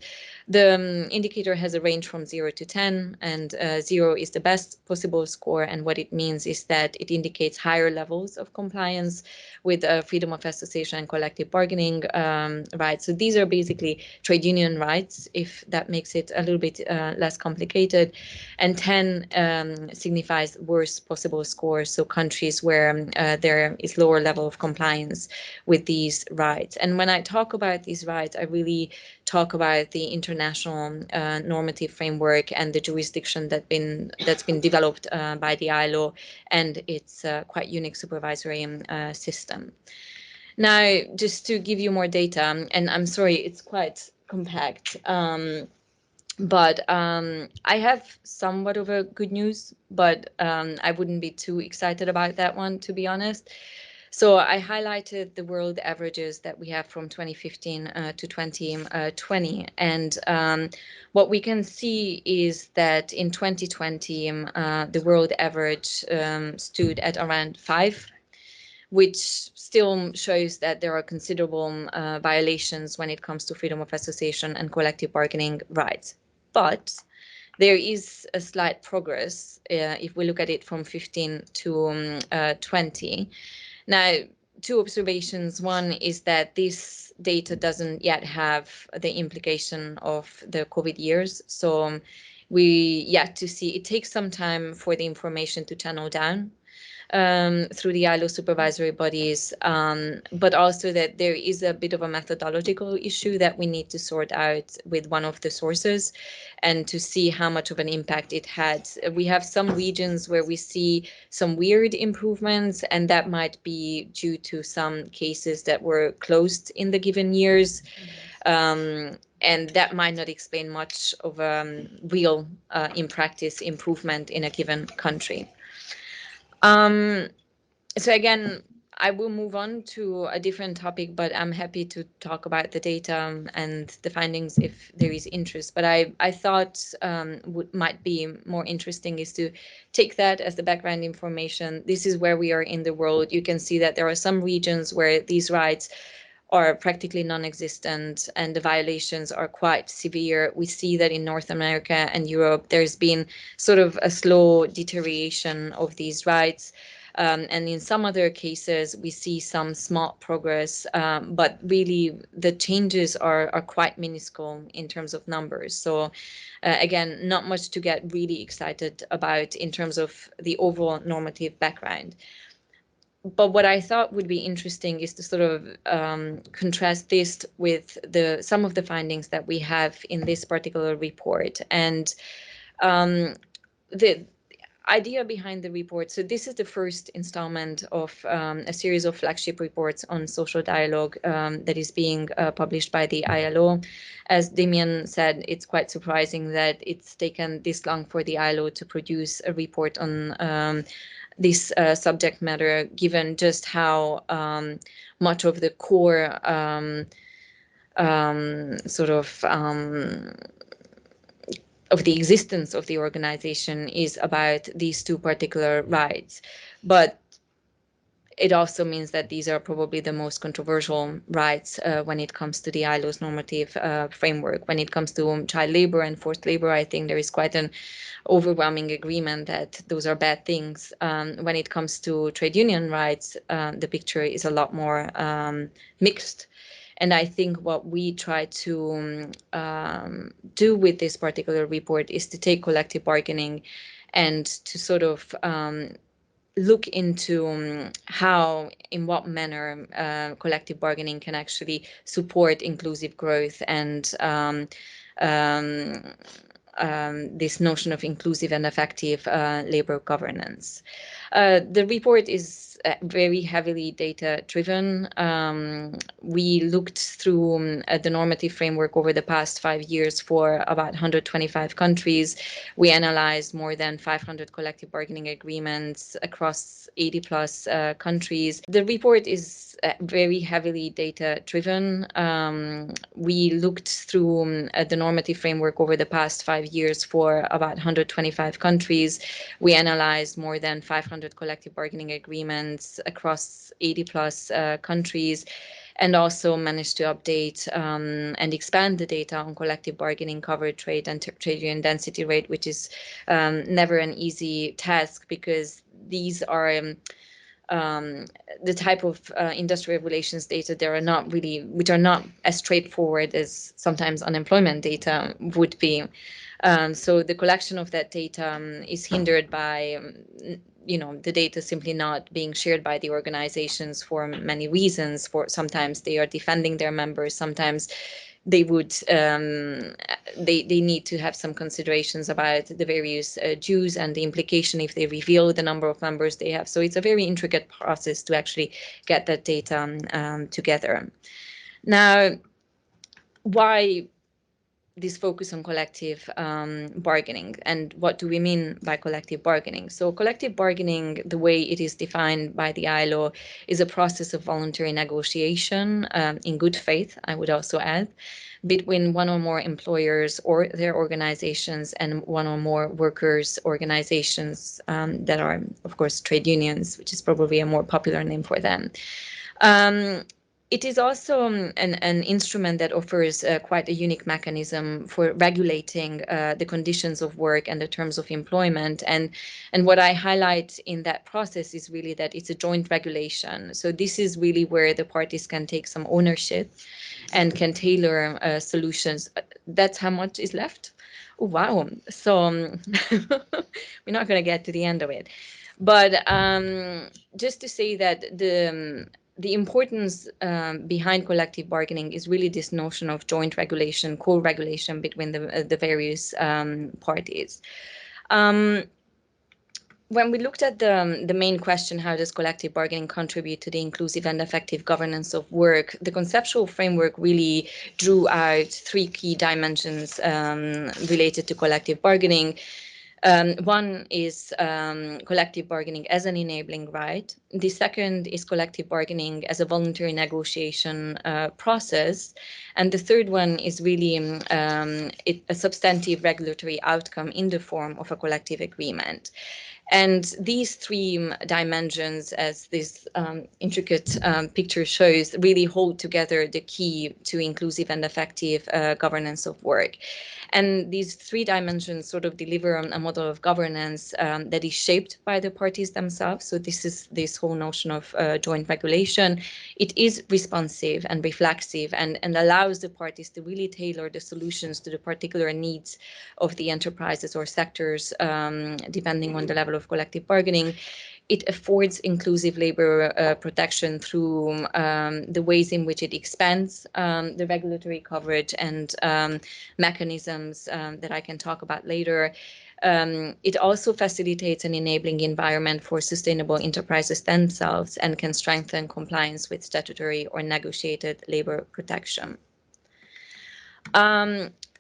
the indicator has a range from 0 to 10, and 0 is the best possible score. And what it means is that it indicates higher levels of compliance with freedom of association and collective bargaining rights. So these are basically trade union rights, if that makes it a little bit less complicated. And 10 signifies worst possible score, so countries where there is lower level of compliance with these rights. And when I talk about these rights, I really talk about the international normative framework and the jurisdiction that's been developed by the ILO and its quite unique supervisory system. Now, just to give you more data, and I'm sorry, it's quite compact, but I have somewhat of a good news, but I wouldn't be too excited about that one, to be honest. So I highlighted the world averages that we have from 2015 to 2020. And what we can see is that in 2020, the world average stood at around 5, which still shows that there are considerable violations when it comes to freedom of association and collective bargaining rights. But there is a slight progress if we look at it from 15 to 20. Now, 2 observations. One is that this data doesn't yet have the implication of the COVID years. So we yet to see, it takes some time for the information to channel down through the ILO supervisory bodies, but also that there is a bit of a methodological issue that we need to sort out with one of the sources and to see how much of an impact it had. We have some regions where we see some weird improvements, and that might be due to some cases that were closed in the given years. And that might not explain much of a real, in practice, improvement in a given country. So again, I will move on to a different topic, but I'm happy to talk about the data and the findings if there is interest. But I thought what might be more interesting is to take that as the background information. This is where we are in the world. You can see that there are some regions where these rights are practically non-existent and the violations are quite severe. We see that in North America and Europe, there's been sort of a slow deterioration of these rights. And in some other cases, we see some small progress, but really the changes are quite minuscule in terms of numbers. So again, not much to get really excited about in terms of the overall normative background. But what I thought would be interesting is to sort of contrast this with some of the findings that we have in this particular report. And the idea behind the report, so this is the first installment of a series of flagship reports on social dialogue that is being published by the ILO. As Damien said, it's quite surprising that it's taken this long for the ILO to produce a report on this subject matter, given just how much of the core of the existence of the organization is about these two particular rights. But it also means that these are probably the most controversial rights when it comes to the ILO's normative framework. When it comes to child labor and forced labor, I think there is quite an overwhelming agreement that those are bad things. When it comes to trade union rights, the picture is a lot more mixed. And I think what we try to do with this particular report is to take collective bargaining and to sort of look into how, in what manner collective bargaining can actually support inclusive growth and this notion of inclusive and effective labor governance. The report is very heavily data-driven. We looked through the normative framework over the past 5 years for about 125 countries. We analyzed more than 500 collective bargaining agreements across 80 plus countries. The report is very heavily data-driven. We looked through the normative framework over the past 5 years for about 125 countries. We analyzed more than 500 collective bargaining agreements across 80 plus countries, and also managed to update and expand the data on collective bargaining covered trade and trade union density rate, which is never an easy task, because these are the type of industrial relations data which are not as straightforward as sometimes unemployment data would be. So the collection of that data is hindered by the data simply not being shared by the organizations for many reasons. For sometimes they are defending their members, sometimes they would they need to have some considerations about the various dues and the implication if they reveal the number of members they have. So it's a very intricate process to actually get that data together. Now, why this focus on collective bargaining, and what do we mean by collective bargaining? So collective bargaining, the way it is defined by the ILO, is a process of voluntary negotiation in good faith, I would also add, between one or more employers or their organizations and one or more workers' organizations that are, of course, trade unions, which is probably a more popular name for them. It is also an instrument that offers quite a unique mechanism for regulating the conditions of work and the terms of employment. And what I highlight in that process is really that it's a joint regulation. So this is really where the parties can take some ownership and can tailor solutions. That's how much is left? Oh, wow. So we're not going to get to the end of it. But just to say that the importance behind collective bargaining is really this notion of joint regulation, co-regulation between the various parties. When we looked at the main question, how does collective bargaining contribute to the inclusive and effective governance of work, the conceptual framework really drew out 3 key dimensions related to collective bargaining. One is collective bargaining as an enabling right. The second is collective bargaining as a voluntary negotiation process. And the third one is really a substantive regulatory outcome in the form of a collective agreement. And these three dimensions, as this intricate picture shows, really hold together the key to inclusive and effective governance of work. And these three dimensions sort of deliver a model of governance that is shaped by the parties themselves. So this is this whole notion of joint regulation. It is responsive and reflexive and allows the parties to really tailor the solutions to the particular needs of the enterprises or sectors, depending on the level of collective bargaining. It affords inclusive labor protection through the ways in which it expands the regulatory coverage and mechanisms that I can talk about later. It also facilitates an enabling environment for sustainable enterprises themselves and can strengthen compliance with statutory or negotiated labor protection.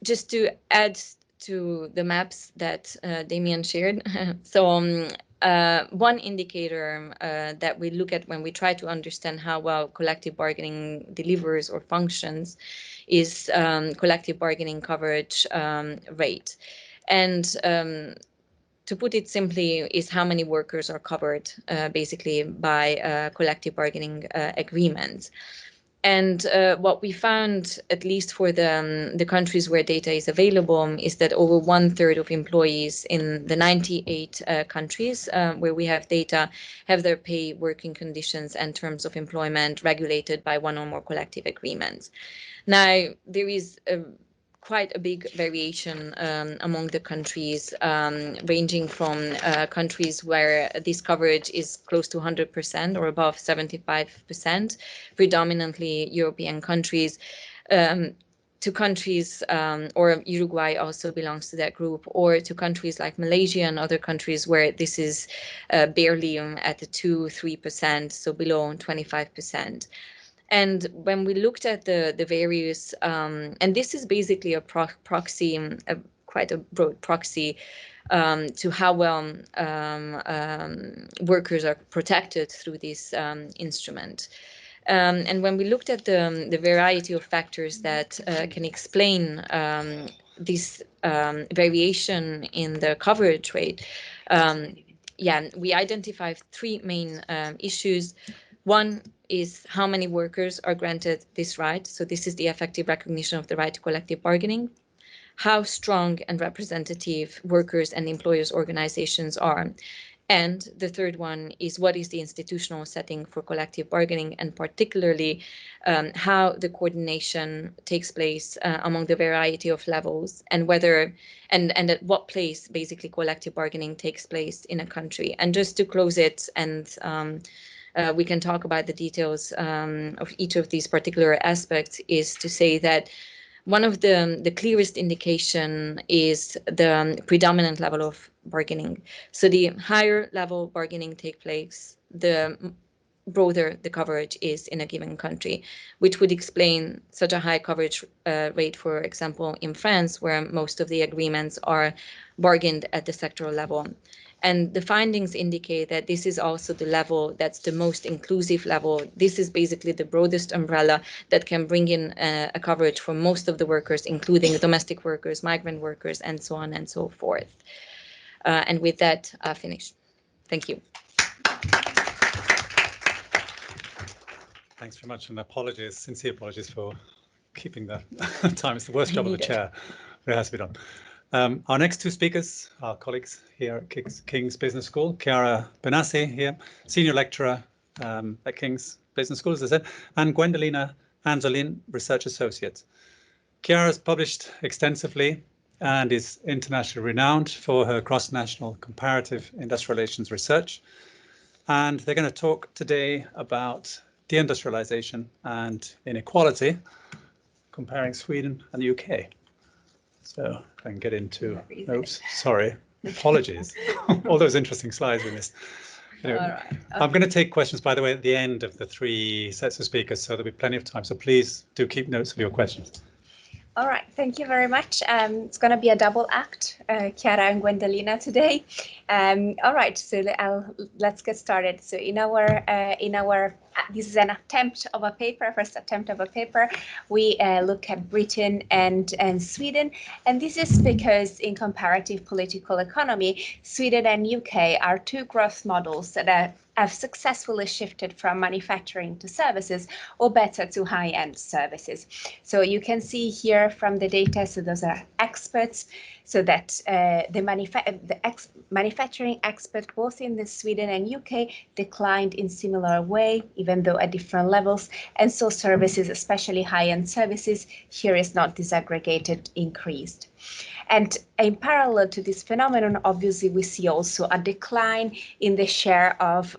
Just to add to the maps that Damien shared, so one indicator that we look at when we try to understand how well collective bargaining delivers or functions is collective bargaining coverage rate. And to put it simply, is how many workers are covered basically by collective bargaining agreements. And what we found, at least for the countries where data is available, is that over 1/3 of employees in the 98 countries where we have data have their pay, working conditions, and terms of employment regulated by one or more collective agreements. Now, there is quite a big variation among the countries, ranging from countries where this coverage is close to 100% or above 75%, predominantly European countries, to countries, or Uruguay also belongs to that group, or to countries like Malaysia and other countries where this is barely at the 2-3%, so below 25%. And when we looked at the various, and this is basically a proxy, quite a broad proxy to how well workers are protected through this instrument. And when we looked at the variety of factors that can explain this variation in the coverage rate, we identified three main issues. One is how many workers are granted this right. So this is the effective recognition of the right to collective bargaining. How strong and representative workers and employers organizations are. And the third one is what is the institutional setting for collective bargaining, and particularly how the coordination takes place among the variety of levels, and whether and at what place basically collective bargaining takes place in a country. And just to close it, and we can talk about the details of each of these particular aspects, is to say that one of the clearest indication is the predominant level of bargaining. So the higher level bargaining take place, the broader the coverage is in a given country, which would explain such a high coverage rate, for example, in France, where most of the agreements are bargained at the sectoral level. And the findings indicate that this is also the level that's the most inclusive level. This is basically the broadest umbrella that can bring in a coverage for most of the workers, including domestic workers, migrant workers, and so on and so forth. And with that, I'll finish. Thank you. Thanks very much, and apologies, sincere apologies for keeping the time. It's the worst job of a chair, but it has to be done. Our next two speakers are colleagues here at King's Business School. Chiara Benassi here, Senior Lecturer at King's Business School, as I said, and Gwendolina Anzolin, Research Associate. Chiara has published extensively and is internationally renowned for her cross-national comparative industrial relations research. And they're going to talk today about deindustrialization and inequality, comparing Sweden and the UK. So if I can get into, oops, sorry, apologies. All those interesting slides we missed. Anyway, all right. Okay. I'm going to take questions, by the way, at the end of the three sets of speakers, so there'll be plenty of time. So please do keep notes of your questions. All right, thank you very much. It's going to be a double act, Chiara and Gwendolina today. All right, so let's get started. So this is an attempt of a paper, first attempt of a paper. We look at Britain and Sweden, and this is because in comparative political economy, Sweden and UK are two growth models that have successfully shifted from manufacturing to services, or better, to high-end services. So you can see here from the data, so those are experts, so that the manufacturing expert both in the Sweden and UK declined in similar way, even though at different levels, and so services, especially high-end services, here is not disaggregated, increased. And in parallel to this phenomenon, obviously, we see also a decline in the share of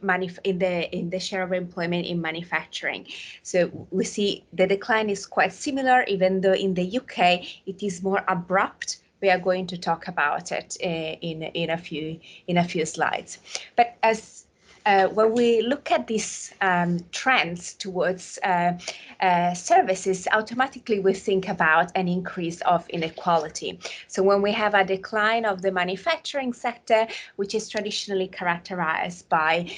share of employment in manufacturing. So we see the decline is quite similar, even though in the UK it is more abrupt. We are going to talk about it in a few slides. But as when we look at these trends towards services, automatically we think about an increase of inequality. So when we have a decline of the manufacturing sector, which is traditionally characterized by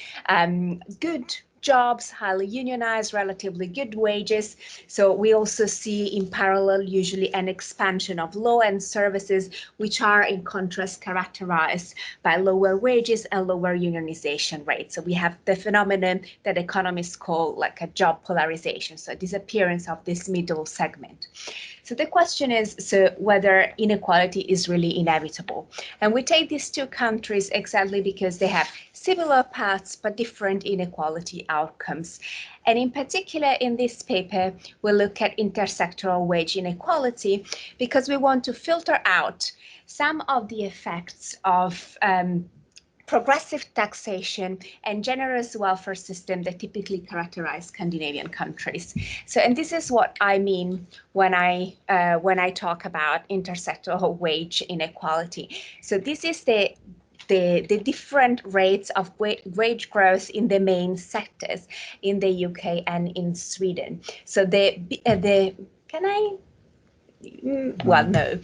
good jobs, highly unionized, relatively good wages. So we also see in parallel usually an expansion of low-end services, which are in contrast characterized by lower wages and lower unionization rates. So we have the phenomenon that economists call like a job polarization, so disappearance of this middle segment. So the question is whether inequality is really inevitable. And we take these two countries exactly because they have similar paths but different inequality outcomes. And in particular, in this paper, we look at intersectoral wage inequality because we want to filter out some of the effects of progressive taxation and generous welfare system that typically characterize Scandinavian countries. So, and this is what I mean when I talk about intersectoral wage inequality. So this is the different rates of wage growth in the main sectors in the UK and in Sweden. So well, no,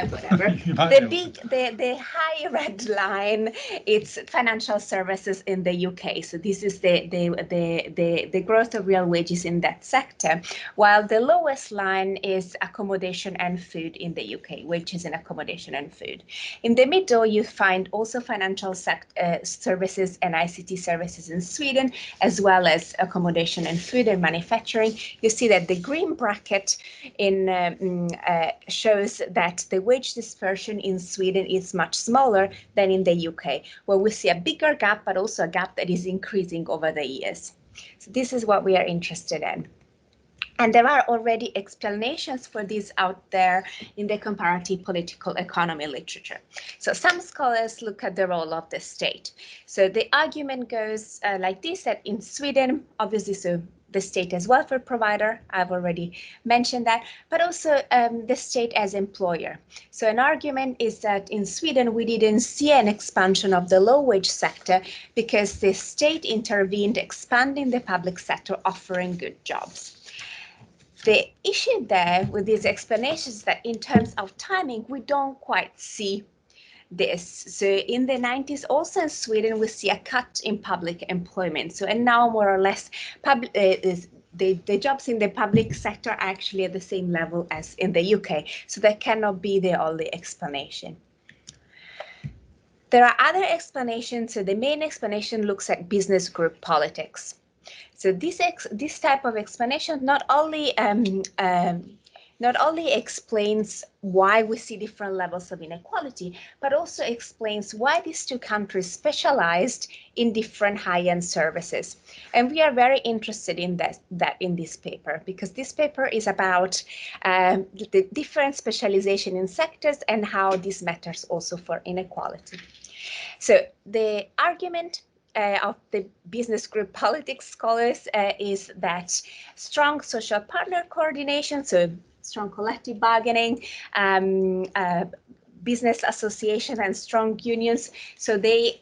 whatever. The high red line, it's financial services in the UK. So this is the growth of real wages in that sector, while the lowest line is accommodation and food in the UK, wages in accommodation and food. In the middle, you find also financial services and ICT services in Sweden, as well as accommodation and food and manufacturing. You see that the green bracket shows that the wage dispersion in Sweden is much smaller than in the UK, where we see a bigger gap, but also a gap that is increasing over the years. So this is what we are interested in. And there are already explanations for this out there in the comparative political economy literature. So some scholars look at the role of the state. So the argument goes like this, that in Sweden, obviously, so the state as welfare provider, I've already mentioned that, but also the state as employer. So an argument is that in Sweden, we didn't see an expansion of the low wage sector because the state intervened, expanding the public sector, offering good jobs. The issue there with these explanations is that in terms of timing, we don't quite see this. So in the 90s, also in Sweden, we see a cut in public employment. So, and now more or less the jobs in the public sector are actually at the same level as in the UK. So that cannot be the only explanation. There are other explanations. So the main explanation looks at business group politics. So this type of explanation not only explains why we see different levels of inequality, but also explains why these two countries specialized in different high-end services. And we are very interested in that in this paper, because this paper is about the different specialization in sectors and how this matters also for inequality. So the argument of the business group politics scholars is that strong social partner coordination, so strong collective bargaining, business association and strong unions, so they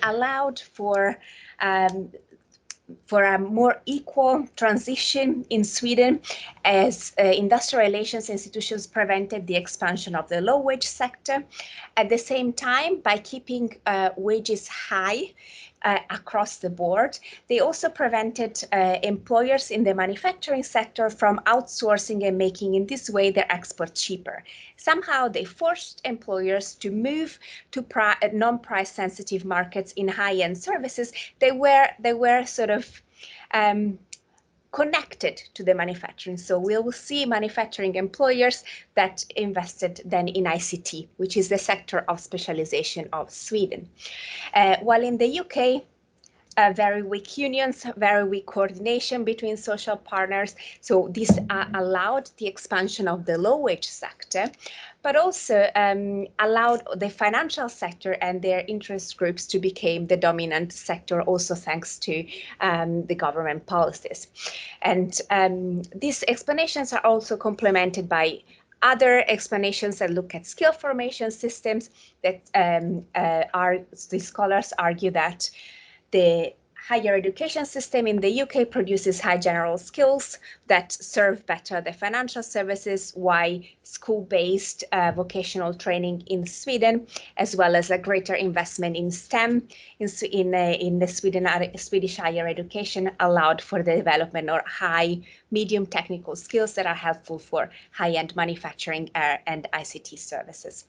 allowed for for a more equal transition in Sweden as industrial relations institutions prevented the expansion of the low-wage sector. At the same time, by keeping wages high across the board, they also prevented employers in the manufacturing sector from outsourcing and making in this way their exports cheaper. Somehow they forced employers to move to non-price sensitive markets in high-end services. They were sort of connected to the manufacturing. So we will see manufacturing employers that invested then in ICT, which is the sector of specialization of Sweden. While in the UK, very weak unions, very weak coordination between social partners. So this allowed the expansion of the low-wage sector, but also allowed the financial sector and their interest groups to become the dominant sector, also thanks to the government policies. And these explanations are also complemented by other explanations that look at skill formation systems that the scholars argue that the higher education system in the UK produces high general skills that serve better the financial services, while school-based vocational training in Sweden, as well as a greater investment in STEM in the Swedish higher education, allowed for the development of high, medium technical skills that are helpful for high-end manufacturing and ICT services.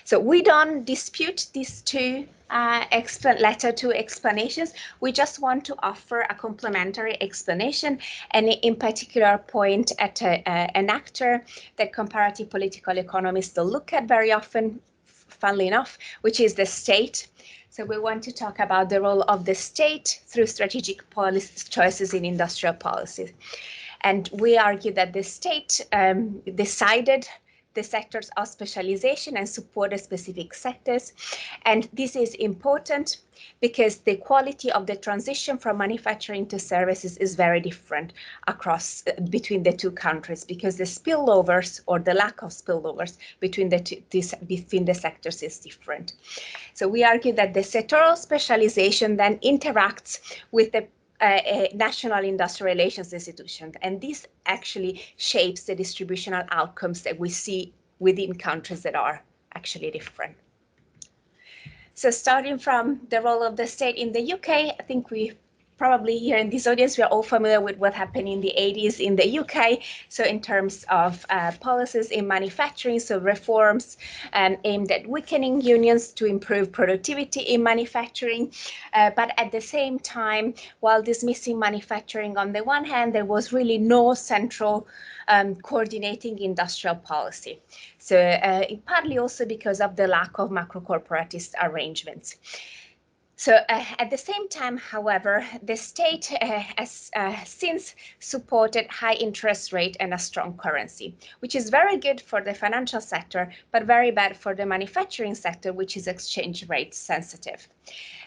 So we don't dispute these two explanations. We just want to offer a complementary explanation, and in particular point at an actor that comparative political economists don't look at very often, funnily enough, which is the state. So we want to talk about the role of the state through strategic policy choices in industrial policy. And we argue that the state decided the sectors of specialization and supported specific sectors. And this is important because the quality of the transition from manufacturing to services is very different across between the two countries, because the spillovers or the lack of spillovers between the sectors is different. So we argue that the sectoral specialization then interacts with the national industrial relations institution, and this actually shapes the distributional outcomes that we see within countries that are actually different. So starting from the role of the state in the UK, I think we probably here in this audience, we are all familiar with what happened in the 80s in the UK. So in terms of policies in manufacturing, so reforms aimed at weakening unions to improve productivity in manufacturing. But at the same time, while dismissing manufacturing on the one hand, there was really no central coordinating industrial policy. So partly also because of the lack of macro-corporatist arrangements. So at the same time, however, the state has since supported high interest rate and a strong currency, which is very good for the financial sector, but very bad for the manufacturing sector, which is exchange rate sensitive.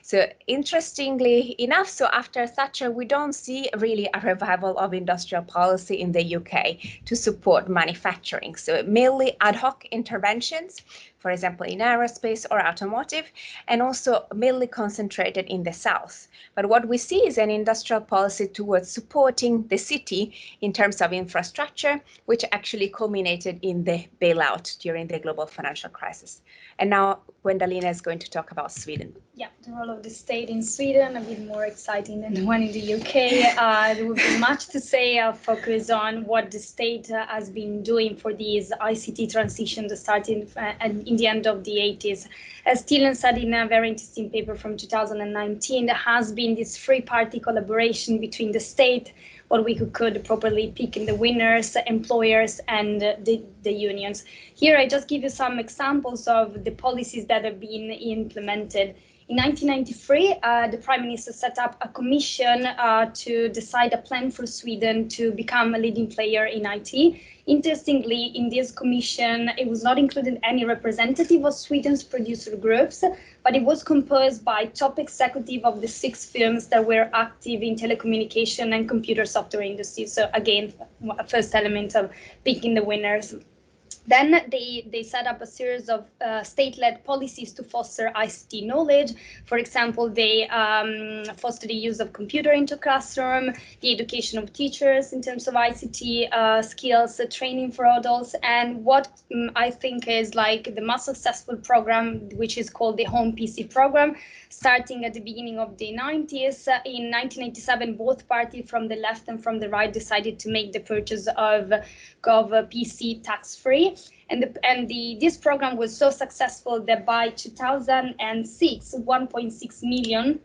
So interestingly enough, so after Thatcher, we don't see really a revival of industrial policy in the UK to support manufacturing. So mainly ad hoc interventions, for example, in aerospace or automotive, and also mainly concentrated in the south. But what we see is an industrial policy towards supporting the city in terms of infrastructure, which actually culminated in the bailout during the global financial crisis. And now Gwendalina is going to talk about Sweden. Yeah, the role of the state in Sweden, a bit more exciting than the one in the UK. There would be much to say. I'll focus on what the state has been doing for these ICT transitions starting in the end of the 80s. As Dylan said in a very interesting paper from 2019, there has been this three-party collaboration between the state, what we could properly pick in the winners, employers, and the unions. Here, I just give you some examples of the policies that have been implemented. In 1993, the Prime Minister set up a commission to decide a plan for Sweden to become a leading player in IT. Interestingly, in this commission, it was not included any representative of Sweden's producer groups, but it was composed by top executives of the 6 firms that were active in telecommunication and computer software industry. So again, a first element of picking the winners. Then they set up a series of state-led policies to foster ICT knowledge. For example, they foster the use of computer into classroom, the education of teachers in terms of ICT skills, training for adults, and what I think is like the most successful program, which is called the Home PC program, starting at the beginning of the 90s. In 1987, both parties from the left and from the right decided to make the purchase of PC tax-free. And this program was so successful that by 2006, 1.6 million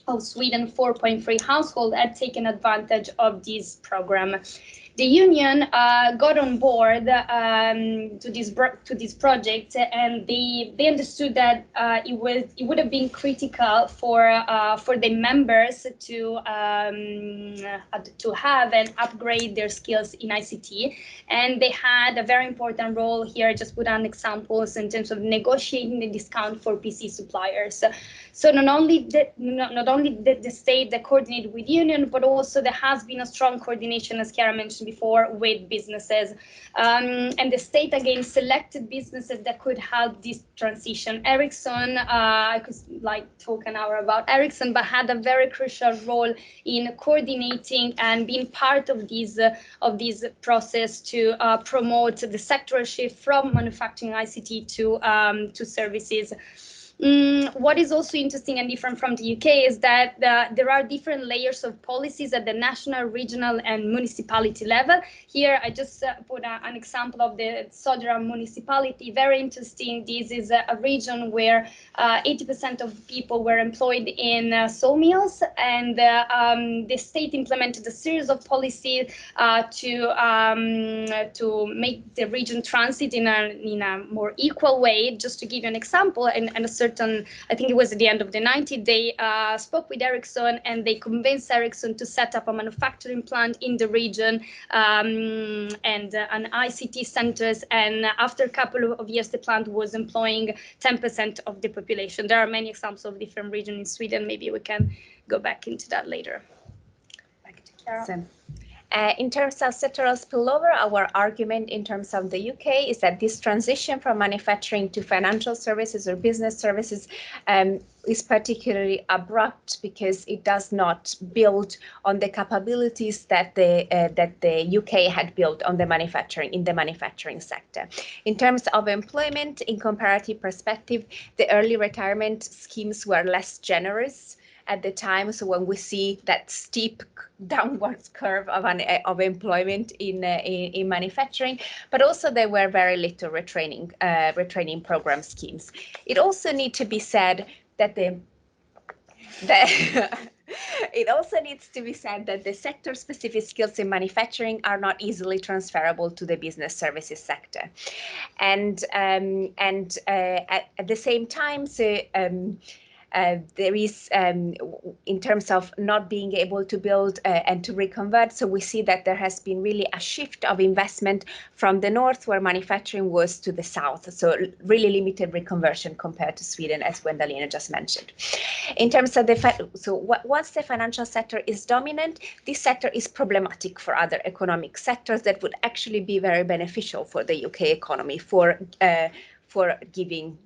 of Sweden 4.3 households had taken advantage of this program. The union got on board to this project, and they understood that it would have been critical for the members to have and upgrade their skills in ICT, and they had a very important role here. Just put on examples in terms of negotiating the discount for PC suppliers. So not only the state that coordinated with union, but also there has been a strong coordination, as Chiara mentioned before, with businesses, and the state again selected businesses that could help this transition. Ericsson, I could like talk an hour about Ericsson, but had a very crucial role in coordinating and being part of this process to promote the sectoral shift from manufacturing ICT to services. What is also interesting and different from the UK is that there are different layers of policies at the national, regional, and municipality level. Here, I just put an example of the Sodra municipality. Very interesting. This is a region where 80% of people were employed in sawmills, and the state implemented a series of policies to make the region transit in a more equal way. Just to give you an example, and a certain, I think it was at the end of the 90s, they spoke with Ericsson, and they convinced Ericsson to set up a manufacturing plant in the region and an ICT centers. And after a couple of years, the plant was employing 10% of the population. There are many examples of different regions in Sweden. Maybe we can go back into that later. Back to Chiara. In terms of sectoral spillover, our argument in terms of the UK is that this transition from manufacturing to financial services or business services is particularly abrupt because it does not build on the capabilities that the UK had built on the manufacturing sector. In terms of employment, in comparative perspective, the early retirement schemes were less generous at the time. So when we see that steep downwards curve of employment in manufacturing, but also there were very little retraining program schemes. It also needs to be said that it also needs to be said that the sector-specific skills in manufacturing are not easily transferable to the business services sector, and at the same time, so. There is, in terms of not being able to build and to reconvert, so we see that there has been really a shift of investment from the north, where manufacturing was, to the south. So really limited reconversion compared to Sweden, as Gwendalina just mentioned. In terms of once the financial sector is dominant, this sector is problematic for other economic sectors that would actually be very beneficial for the UK economy, for giving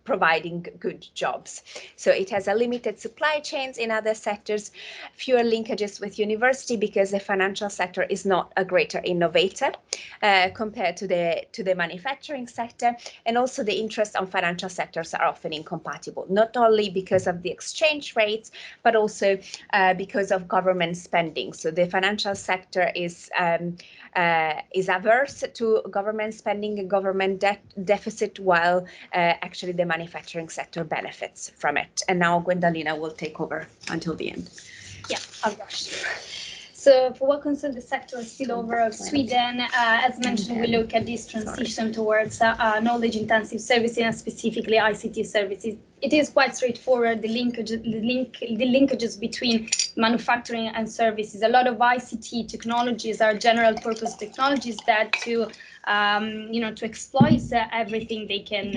providing good jobs. So it has a limited supply chains in other sectors, fewer linkages with university, because the financial sector is not a greater innovator compared to the manufacturing sector. And also the interests on financial sectors are often incompatible, not only because of the exchange rates, but also because of government spending. So the financial sector is averse to government spending and government deficit, while actually the manufacturing sector benefits from it. And now Gwendalina will take over until the end. Yeah, I'll rush. So for what concerns the sector spillover of Sweden, as mentioned, we look at this transition towards knowledge-intensive services, and specifically ICT services. It is quite straightforward, the linkages between manufacturing and services. A lot of ICT technologies are general purpose technologies that to to exploit everything they can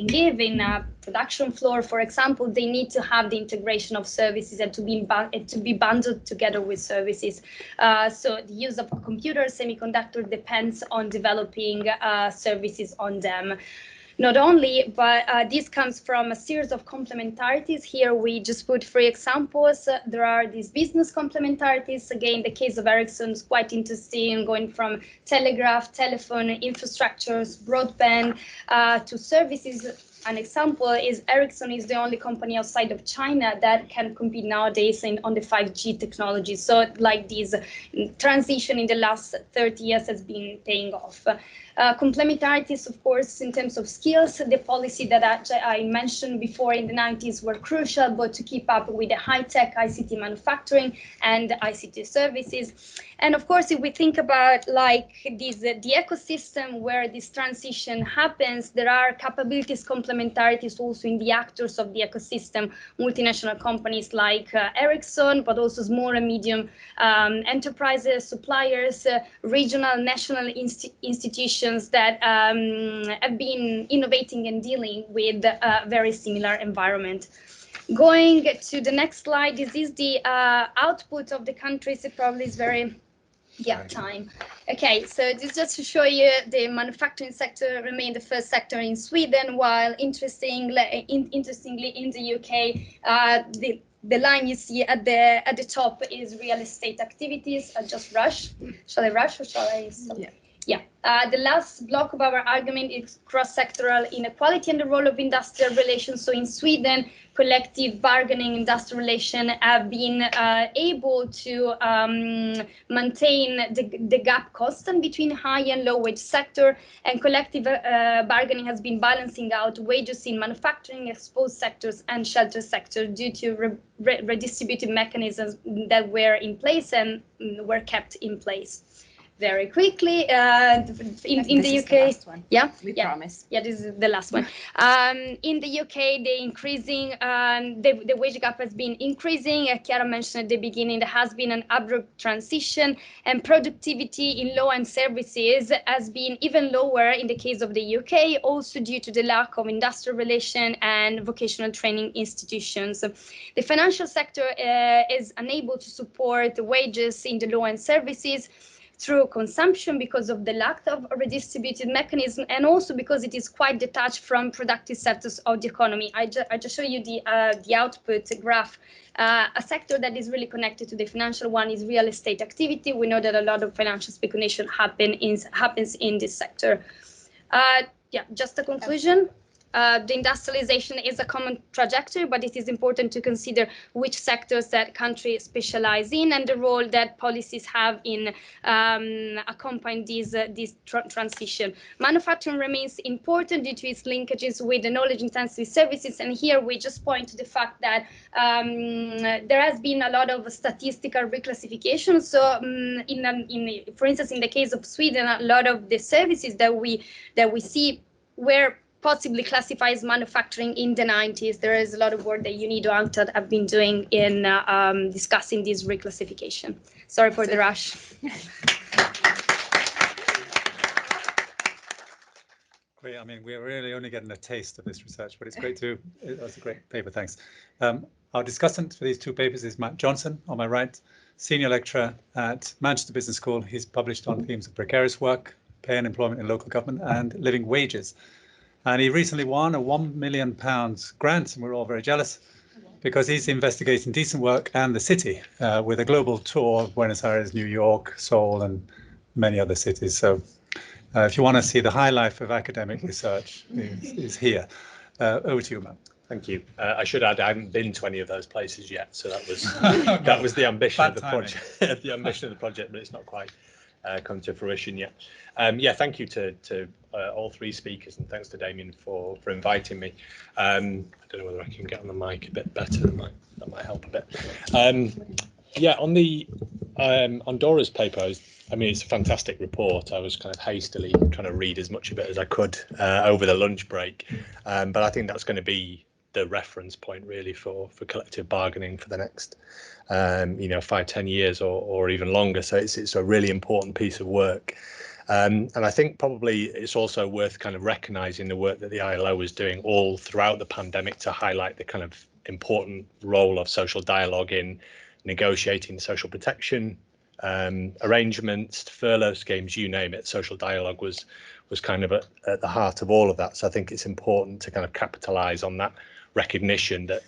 give in a production floor. For example, they need to have the integration of services and to be bundled together with services. So the use of computers, semiconductor depends on developing services on them. Not only, but this comes from a series of complementarities. Here we just put 3 examples. There are these business complementarities. Again, the case of Ericsson is quite interesting, going from telegraph, telephone, infrastructures, broadband to services. An example is Ericsson is the only company outside of China that can compete nowadays on the 5G technology. So like this transition in the last 30 years has been paying off. Complementarities, of course, in terms of skills, the policy that I mentioned before in the 90s were crucial, but to keep up with the high-tech ICT manufacturing and ICT services. And of course, if we think about like the ecosystem where this transition happens, there are capabilities complementarities also in the actors of the ecosystem, multinational companies like Ericsson, but also small and medium enterprises, suppliers, regional, national institutions that have been innovating and dealing with a very similar environment. Going to the next slide, this is the output of the countries. It probably is very, time. Okay, so this is just to show you the manufacturing sector remained the first sector in Sweden, while interestingly in the UK, the line you see at the top is real estate activities. I just rush. Shall I rush or shall I stop? Yeah. The last block of our argument is cross-sectoral inequality and the role of industrial relations. So in Sweden, collective bargaining, industrial relations have been able to maintain the gap constant between high and low wage sector, and collective bargaining has been balancing out wages in manufacturing, exposed sectors and shelter sector due to redistributive mechanisms that were in place and were kept in place. Very quickly, in the UK, We promise. Yeah, this is the last one. In the UK, the wage gap has been increasing. Chiara mentioned at the beginning, there has been an abrupt transition, and productivity in law-end services has been even lower in the case of the UK, also due to the lack of industrial relation and vocational training institutions. The financial sector is unable to support the wages in the law-end services through consumption because of the lack of a redistributed mechanism, and also because it is quite detached from productive sectors of the economy. I just show you the output graph. A sector that is really connected to the financial one is real estate activity. We know that a lot of financial speculation happens in this sector. Just a conclusion. The industrialization is a common trajectory, but it is important to consider which sectors that countries specialize in and the role that policies have in accompanying this transition. Manufacturing remains important due to its linkages with the knowledge-intensive services, and here we just point to the fact that there has been a lot of statistical reclassification. So, for instance, in the case of Sweden, a lot of the services that we see were possibly classified as manufacturing in the 90s. There is a lot of work that UNIDO UNCTAD have been doing in discussing this reclassification. Sorry for the rush. Great. I mean, we're really only getting a taste of this research, but it's great to. That's a great paper. Thanks. Our discussant for these 2 papers is Matt Johnson, on my right, senior lecturer at Manchester Business School. He's published on themes of precarious work, pay and employment in local government, and living wages. And he recently won a £1 million grant, and we're all very jealous, because he's investigating decent work and the city with a global tour of Buenos Aires, New York, Seoul, and many other cities. So if you want to see the high life of academic research, is here. Over to you, Matt. Thank you. I should add, I haven't been to any of those places yet, so that was that was the ambition of the project. The ambition of the project, but it's not quite come to fruition yet. Thank you to all 3 speakers, and thanks to Damien for inviting me. I don't know whether I can get on the mic a bit better. That might help a bit. On Dora's paper, it's a fantastic report. I was kind of hastily trying to read as much of it as I could over the lunch break, but I think that's going to be the reference point really for collective bargaining for the next 5-10 years or even longer. So it's a really important piece of work. And I think probably it's also worth kind of recognizing the work that the ILO was doing all throughout the pandemic to highlight the kind of important role of social dialogue in negotiating social protection arrangements, furlough schemes, you name it. Social dialogue was kind of at the heart of all of that. So I think it's important to kind of capitalize on that recognition that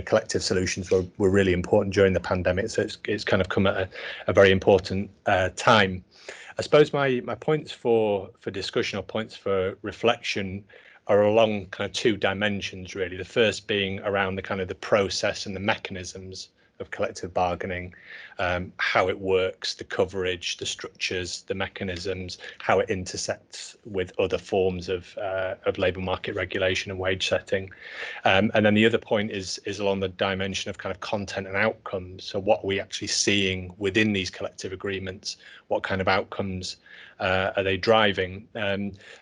collective solutions were really important during the pandemic. So it's kind of come at a very important time. I suppose my points for discussion or points for reflection are along kind of two dimensions, really. The first being around the kind of the process and the mechanisms of collective bargaining, how it works, the coverage, the structures, the mechanisms, how it intersects with other forms of labour market regulation and wage setting. And then the other point is along the dimension of kind of content and outcomes. So what are we actually seeing within these collective agreements? What kind of outcomes are they driving?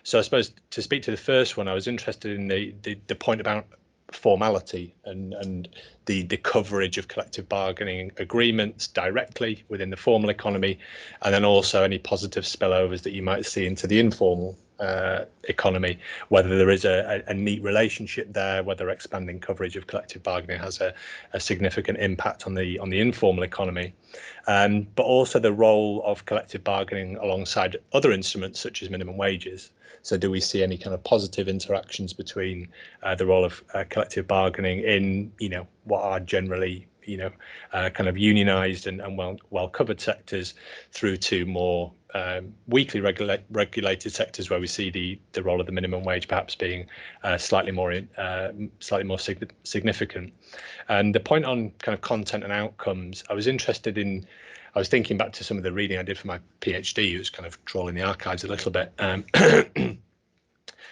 So I suppose to speak to the first one, I was interested in the point about formality and the coverage of collective bargaining agreements directly within the formal economy, and then also any positive spillovers that you might see into the informal economy, whether there is a neat relationship there, whether expanding coverage of collective bargaining has a significant impact on the informal economy, but also the role of collective bargaining alongside other instruments such as minimum wages. So do we see any kind of positive interactions between the role of collective bargaining in, what are generally, kind of unionised and well covered sectors through to more weakly regulated sectors where we see the role of the minimum wage perhaps being slightly more significant. And the point on kind of content and outcomes, I was thinking back to some of the reading I did for my PhD, who's kind of trawling the archives a little bit. I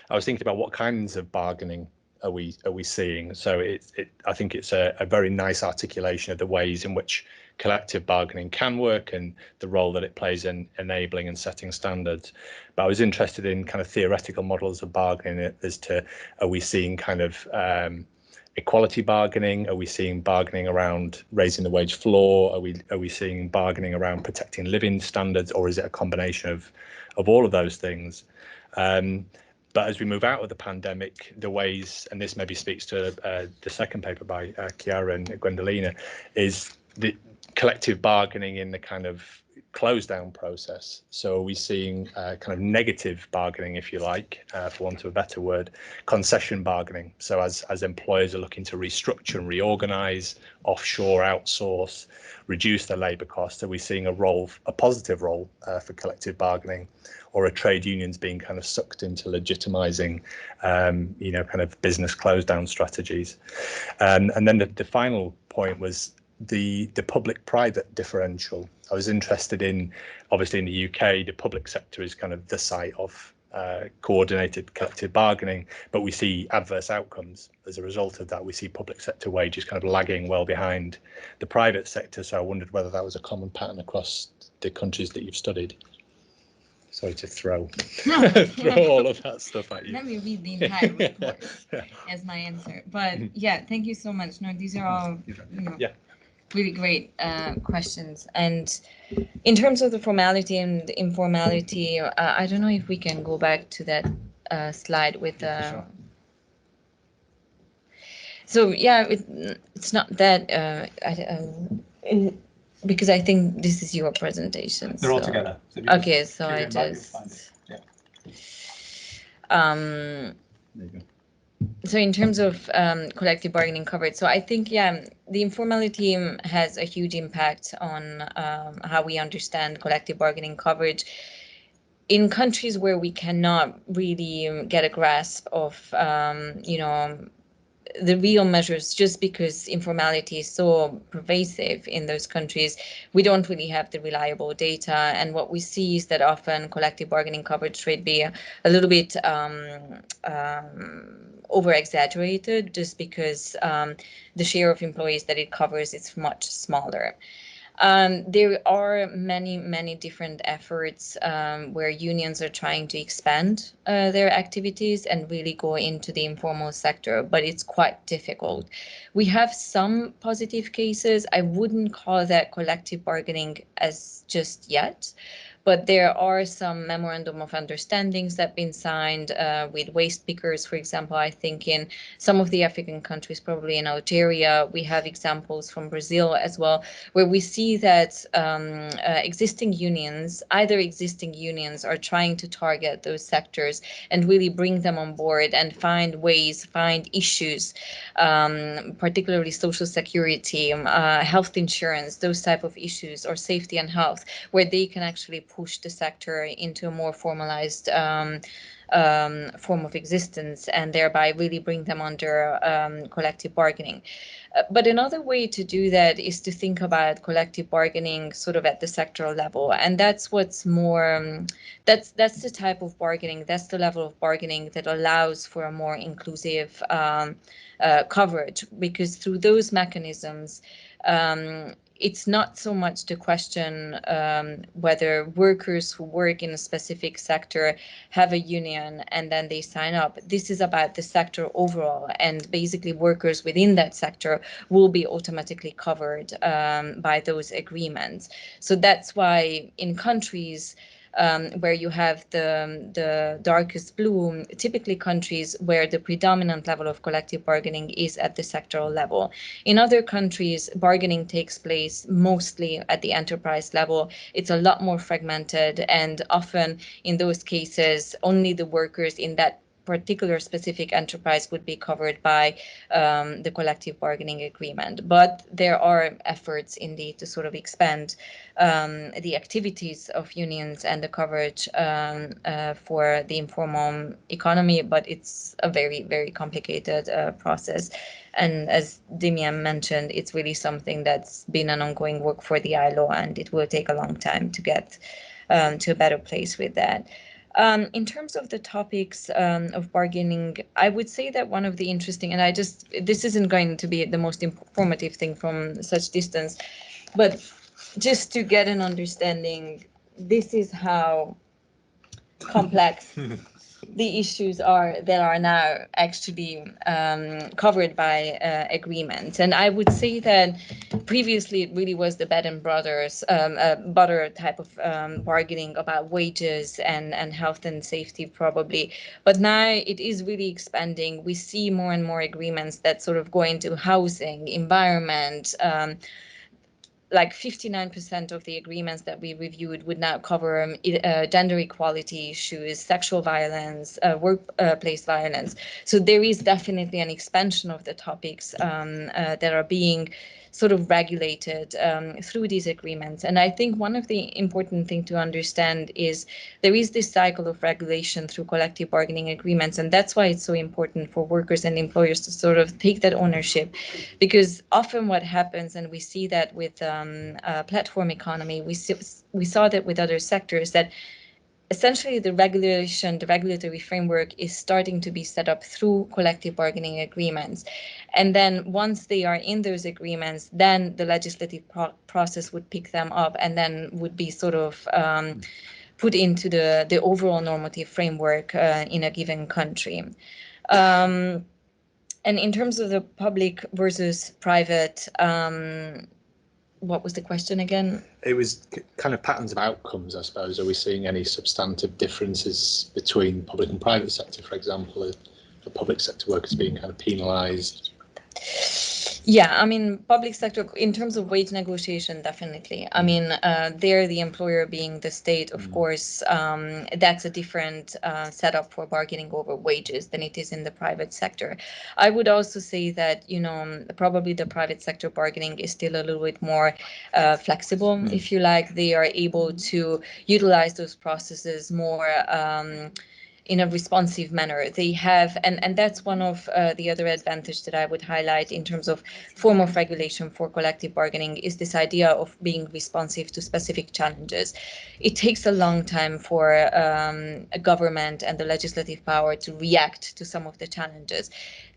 was thinking about what kinds of bargaining are we seeing. So I think it's a very nice articulation of the ways in which collective bargaining can work and the role that it plays in enabling and setting standards. But I was interested in kind of theoretical models of bargaining as to, are we seeing kind of equality bargaining? Are we seeing bargaining around raising the wage floor? Are we seeing bargaining around protecting living standards, or is it a combination of all of those things? But as we move out of the pandemic, the ways, and this maybe speaks to the second paper by Chiara and Gwendolina, is the collective bargaining in the kind of close down process. So are we seeing kind of negative bargaining, if you like, for want of a better word, concession bargaining? So as employers are looking to restructure and reorganize, offshore, outsource, reduce their labor costs, are we seeing a positive role for collective bargaining, or are trade unions being kind of sucked into legitimizing, kind of business close down strategies? And then the final point was the public-private differential. I was interested in, obviously in the UK, the public sector is kind of the site of coordinated collective bargaining, but we see adverse outcomes as a result of that. We see public sector wages kind of lagging well behind the private sector. So I wondered whether that was a common pattern across the countries that you've studied. Sorry to throw all of that stuff at you. Let me read the entire report as my answer. But yeah, thank you so much. No, these are all really great questions. And in terms of the formality and the informality, I don't know if we can go back to that slide with Sure. So yeah, it's not that because I think this is your presentation. They're all together. So okay, so I just there you go. So in terms of collective bargaining coverage, so I think, the informality has a huge impact on how we understand collective bargaining coverage in countries where we cannot really get a grasp of, the real measures, just because informality is so pervasive in those countries. We don't really have the reliable data, and what we see is that often collective bargaining coverage should be a little bit over exaggerated, just because the share of employees that it covers is much smaller. There are many different efforts where unions are trying to expand their activities and really go into the informal sector, but it's quite difficult. We have some positive cases. I wouldn't call that collective bargaining as just yet, but there are some memorandum of understandings that have been signed with waste pickers, for example. I think in some of the African countries, probably in Algeria, we have examples from Brazil as well, where we see that existing unions are trying to target those sectors and really bring them on board and find ways, find issues, particularly social security, health insurance, those type of issues, or safety and health, where they can actually push the sector into a more formalized form of existence, and thereby really bring them under collective bargaining. But another way to do that is to think about collective bargaining sort of at the sectoral level, and that's what's more, that's the type of bargaining, that's the level of bargaining that allows for a more inclusive coverage, because through those mechanisms, it's not so much the question whether workers who work in a specific sector have a union and then they sign up. This is about the sector overall, and basically workers within that sector will be automatically covered by those agreements. So that's why in countries where you have the darkest blue, typically countries where the predominant level of collective bargaining is at the sectoral level. In other countries, bargaining takes place mostly at the enterprise level. It's a lot more fragmented, and often in those cases, only the workers in that particular specific enterprise would be covered by the collective bargaining agreement. But there are efforts indeed to sort of expand the activities of unions and the coverage for the informal economy, but it's a very, very complicated process. And as Dimian mentioned, it's really something that's been an ongoing work for the ILO, and it will take a long time to get to a better place with that. In terms of the topics of bargaining, I would say that one of the interesting, and this isn't going to be the most informative thing from such distance, but just to get an understanding, this is how complex the issues are that are now actually covered by agreements. And I would say that previously it really was the bed and butter type of bargaining about wages and health and safety probably. But now it is really expanding. We see more and more agreements that sort of go into housing, environment, like 59% of the agreements that we reviewed would now cover gender equality issues, sexual violence, workplace violence. So there is definitely an expansion of the topics that are being sort of regulated through these agreements. And I think one of the important things to understand is there is this cycle of regulation through collective bargaining agreements. And that's why it's so important for workers and employers to sort of take that ownership, because often what happens, and we see that with platform economy, we saw that with other sectors, that essentially the regulatory framework is starting to be set up through collective bargaining agreements. And then once they are in those agreements, then the legislative process would pick them up and then would be sort of put into the overall normative framework in a given country. And in terms of the public versus private, what was the question again? It was kind of patterns of outcomes, I suppose. Are we seeing any substantive differences between public and private sector, for example, are public sector workers being kind of penalised? Yeah, I mean, public sector, in terms of wage negotiation, definitely. I mean, there, the employer being the state, of course, that's a different setup for bargaining over wages than it is in the private sector. I would also say that, you know, probably the private sector bargaining is still a little bit more flexible, if you like. They are able to utilize those processes more in a responsive manner. They have, and that's one of the other advantage that I would highlight in terms of form of regulation for collective bargaining is this idea of being responsive to specific challenges. It takes a long time for a government and the legislative power to react to some of the challenges.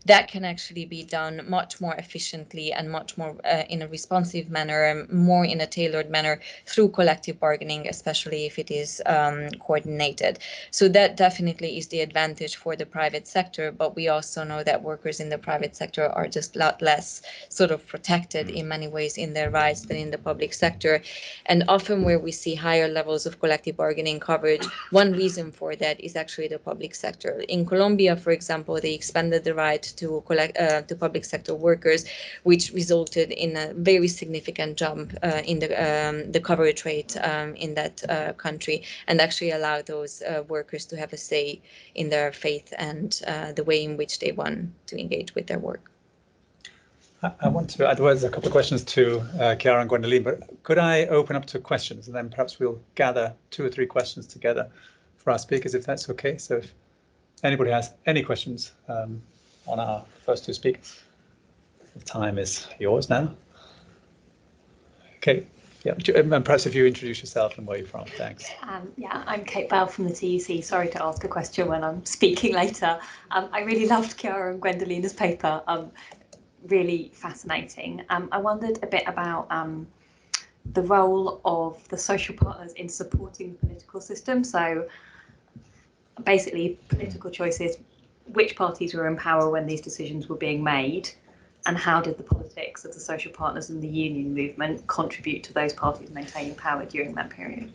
That can actually be done much more efficiently and much more in a responsive manner, more in a tailored manner through collective bargaining, especially if it is coordinated. So that definitely definitely is the advantage for the private sector, but we also know that workers in the private sector are just a lot less sort of protected in many ways in their rights than in the public sector. And often where we see higher levels of collective bargaining coverage, one reason for that is actually the public sector. In Colombia, for example, they expanded the right to public sector workers, which resulted in a very significant jump in the coverage rate in that country, and actually allowed those workers to have a say in their faith and the way in which they want to engage with their work. I want to add a couple of questions to Chiara and Gwendoline, but could I open up to questions, and then perhaps we'll gather 2 or 3 questions together for our speakers, if that's okay. So if anybody has any questions on our first 2 speakers, the time is yours now. Okay, yeah, and perhaps if you introduce yourself and where you're from, thanks. Yeah, I'm Kate Bell from the TUC. Sorry to ask a question when I'm speaking later. I really loved Chiara and Gwendolina's paper. Really fascinating. I wondered a bit about the role of the social partners in supporting the political system. So basically political choices, which parties were in power when these decisions were being made, and how did the politics of the social partners and the union movement contribute to those parties maintaining power during that period?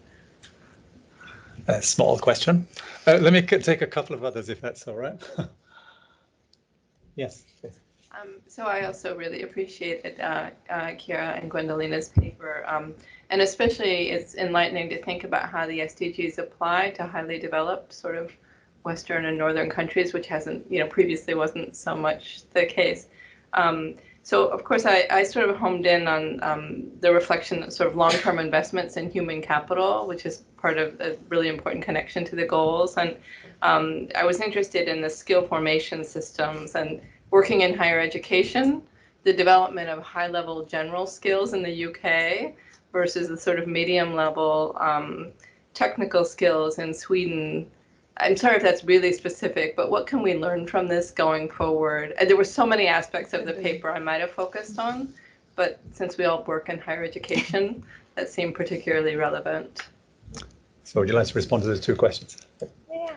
A small question. Let me take a couple of others, if that's all right. Yes, please. So I also really appreciated Chiara and Gwendolina's paper, and especially it's enlightening to think about how the SDGs apply to highly developed sort of Western and Northern countries, which hasn't, previously wasn't so much the case. So of course I sort of homed in on the reflection of sort of long-term investments in human capital, which is part of a really important connection to the goals. And I was interested in the skill formation systems and working in higher education, the development of high-level general skills in the UK versus the sort of medium-level technical skills in Sweden. I'm sorry if that's really specific, but what can we learn from this going forward? There were so many aspects of the paper I might have focused on, but since we all work in higher education, that seemed particularly relevant. So would you like to respond to those 2 questions? Yeah.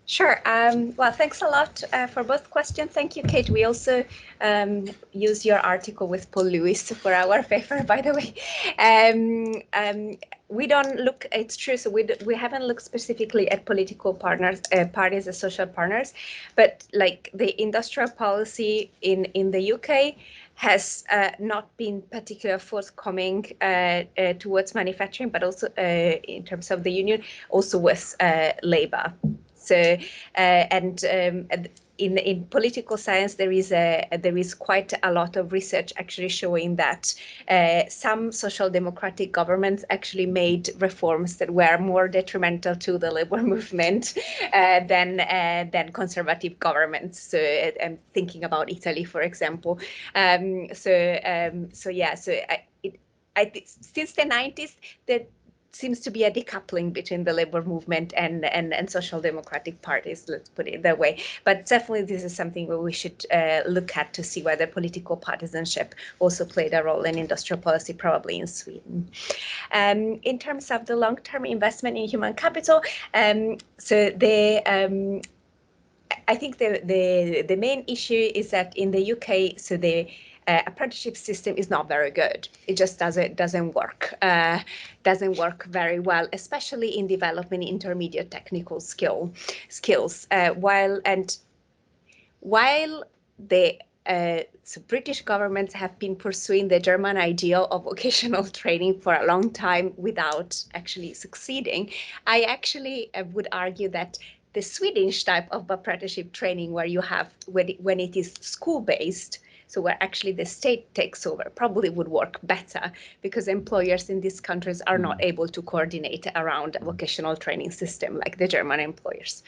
Sure. Well, thanks a lot for both questions. Thank you, Kate. We also use your article with Paul Lewis for our paper, by the way. We don't look, it's true, so we haven't looked specifically at political partners, parties as social partners, but like the industrial policy in the UK has not been particularly forthcoming towards manufacturing, but also in terms of the union, also with labour. So, in political science, there is quite a lot of research actually showing that some social democratic governments actually made reforms that were more detrimental to the labor movement than conservative governments. So I'm thinking about Italy, for example. Since the 90s, seems to be a decoupling between the labor movement and social democratic parties, let's put it that way. But definitely this is something where we should look at to see whether political partisanship also played a role in industrial policy, probably in Sweden. In terms of the long-term investment in human capital, I think the main issue is that in the UK, so the apprenticeship system is not very good. It just doesn't work very well, especially in developing intermediate technical skills. While the British governments have been pursuing the German ideal of vocational training for a long time without actually succeeding, I actually would argue that the Swedish type of apprenticeship training, where you have when it is school-based, so where actually the state takes over, probably would work better, because employers in these countries are not able to coordinate around a vocational training system like the German employers.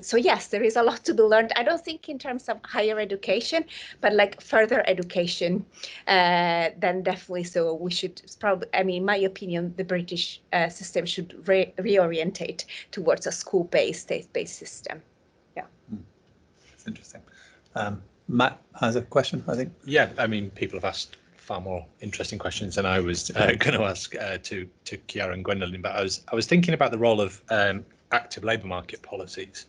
So yes, there is a lot to be learned. I don't think in terms of higher education, but like further education, then definitely. So we should probably, I mean, in my opinion, the British system should reorientate towards a school-based, state-based system. Yeah. That's interesting. Matt has a question, I think. Yeah, I mean, people have asked far more interesting questions than I was going to ask to Chiara and Gwendolyn, but I was thinking about the role of active labour market policies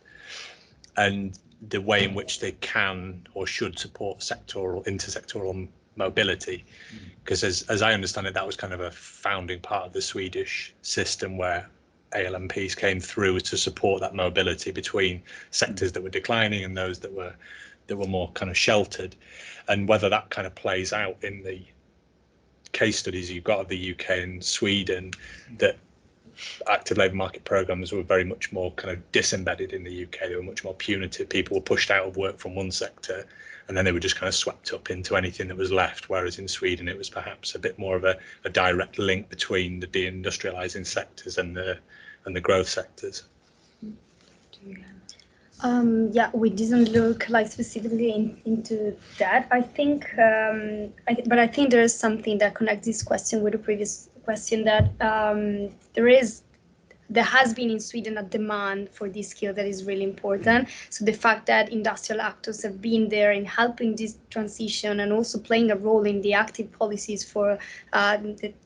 and the way in which they can or should support sectoral, intersectoral mobility. Because as I understand it, that was kind of a founding part of the Swedish system where ALMPs came through to support that mobility between sectors that were declining and those that were more kind of sheltered, and whether that kind of plays out in the case studies you've got of the UK and Sweden, that active labour market programmes were very much more kind of disembedded in the UK. They were much more punitive. People were pushed out of work from one sector and then they were just kind of swept up into anything that was left, whereas in Sweden it was perhaps a bit more of a direct link between the deindustrialising sectors and the growth sectors. Yeah, we didn't look like specifically into that. I think, but I think there is something that connects this question with the previous question, that there has been in Sweden a demand for this skill that is really important. So the fact that industrial actors have been there in helping this transition and also playing a role in the active policies for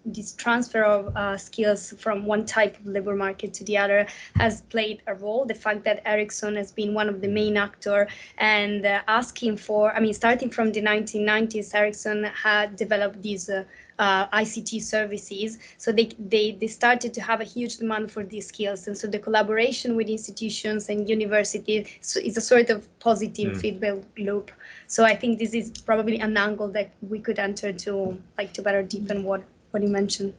this transfer of skills from one type of labor market to the other has played a role. The fact that Ericsson has been one of the main actors and asking for, I mean, starting from the 1990s, Ericsson had developed these ICT services. So they started to have a huge demand for these skills. And so the collaboration with institutions and universities is a sort of positive feedback loop. So I think this is probably an angle that we could enter to better deepen what you mentioned.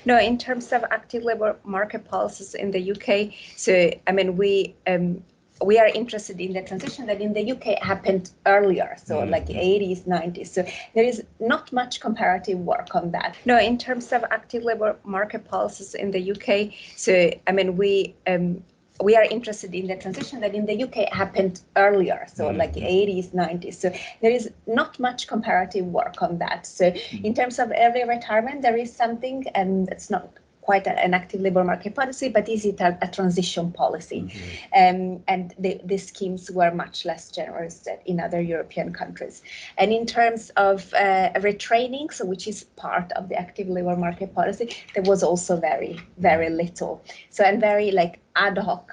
No, in terms of active labor market policies in the UK, so I mean, we are interested in the transition that in the UK happened earlier, so like 80s, 90s. So there is not much comparative work on that. No, in terms of active labor market policies in the UK, so I mean, we are interested in the transition that in the UK happened earlier, so like 80s, 90s. So there is not much comparative work on that. So in terms of early retirement, there is something, and it's not quite an active labor market policy, but is it a transition policy? And the schemes were much less generous than in other European countries. And in terms of retraining, so which is part of the active labor market policy, there was also very, very little. So, and very like ad hoc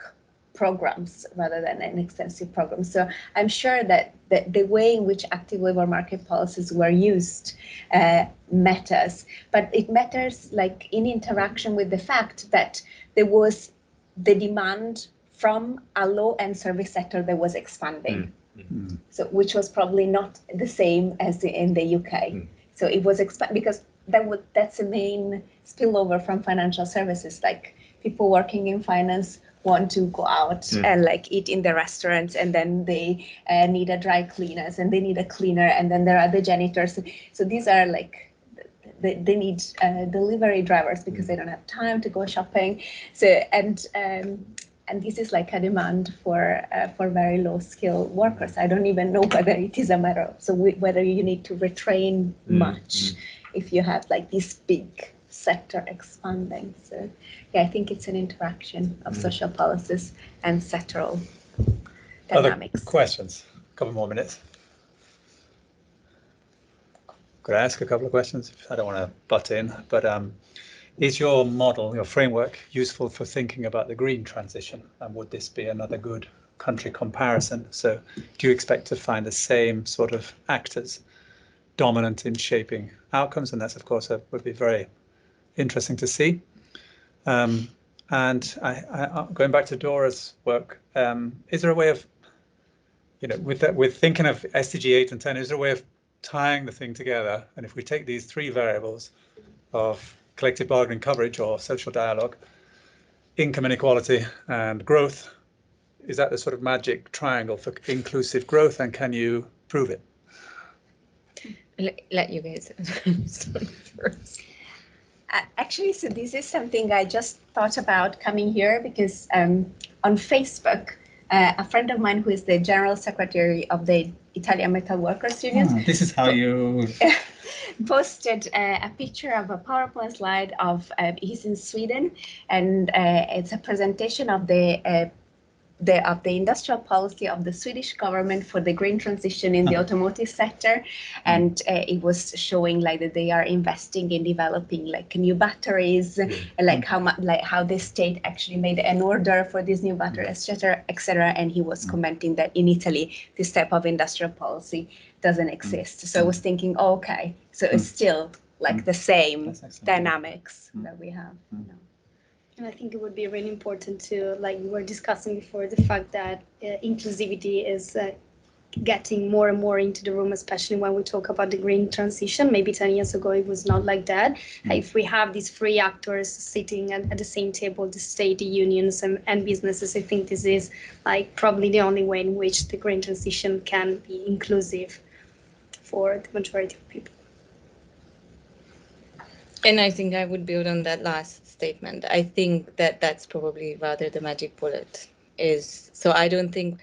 programs rather than an extensive program. So I'm sure that the way in which active labor market policies were used matters, but it matters like in interaction with the fact that there was the demand from a low-end service sector that was expanding, so which was probably not the same as in the UK. So it was because that's the main spillover from financial services, like people working in finance want to go out and like eat in the restaurants, and then they need a dry cleaners and they need a cleaner, and then there are the janitors. So these are like they need delivery drivers because they don't have time to go shopping. So and this is like a demand for very low skill workers. I don't even know whether it is a matter of whether you need to retrain much if you have like this big sector expanding. So yeah, I think it's an interaction of social policies and sectoral dynamics. Other questions? A couple more minutes. Could I ask a couple of questions? I don't want to butt in, but is your model, your framework, useful for thinking about the green transition? And would this be another good country comparison? So do you expect to find the same sort of actors dominant in shaping outcomes? And that's, of course, would be very interesting to see. And I going back to Dora's work, is there a way of, with thinking of SDG 8 and 10, is there a way of tying the thing together? And if we take these three variables of collective bargaining coverage or social dialogue, income inequality and growth, is that the sort of magic triangle for inclusive growth, and can you prove it? Let you guys start first. Actually, so this is something I just thought about coming here because on Facebook, a friend of mine who is the general secretary of the Italian Metal Workers Union. This is how you posted a picture of a PowerPoint slide of he's in Sweden, and it's a presentation of the the industrial policy of the Swedish government for the green transition in the automotive sector, and it was showing like that they are investing in developing like new batteries, like how much, like how the state actually made an order for these new batteries, etc., etc. And he was commenting that in Italy this type of industrial policy doesn't exist. So I was thinking, oh, okay, so it's still like the same dynamics that we have. You know. And I think it would be really important to, like we were discussing before, the fact that inclusivity is getting more and more into the room, especially when we talk about the green transition. Maybe 10 years ago, it was not like that. If we have these three actors sitting at the same table, the state, the unions, and businesses, I think this is like probably the only way in which the green transition can be inclusive for the majority of people. And I think I would build on that last statement. I think that that's probably rather the magic bullet is. So I don't think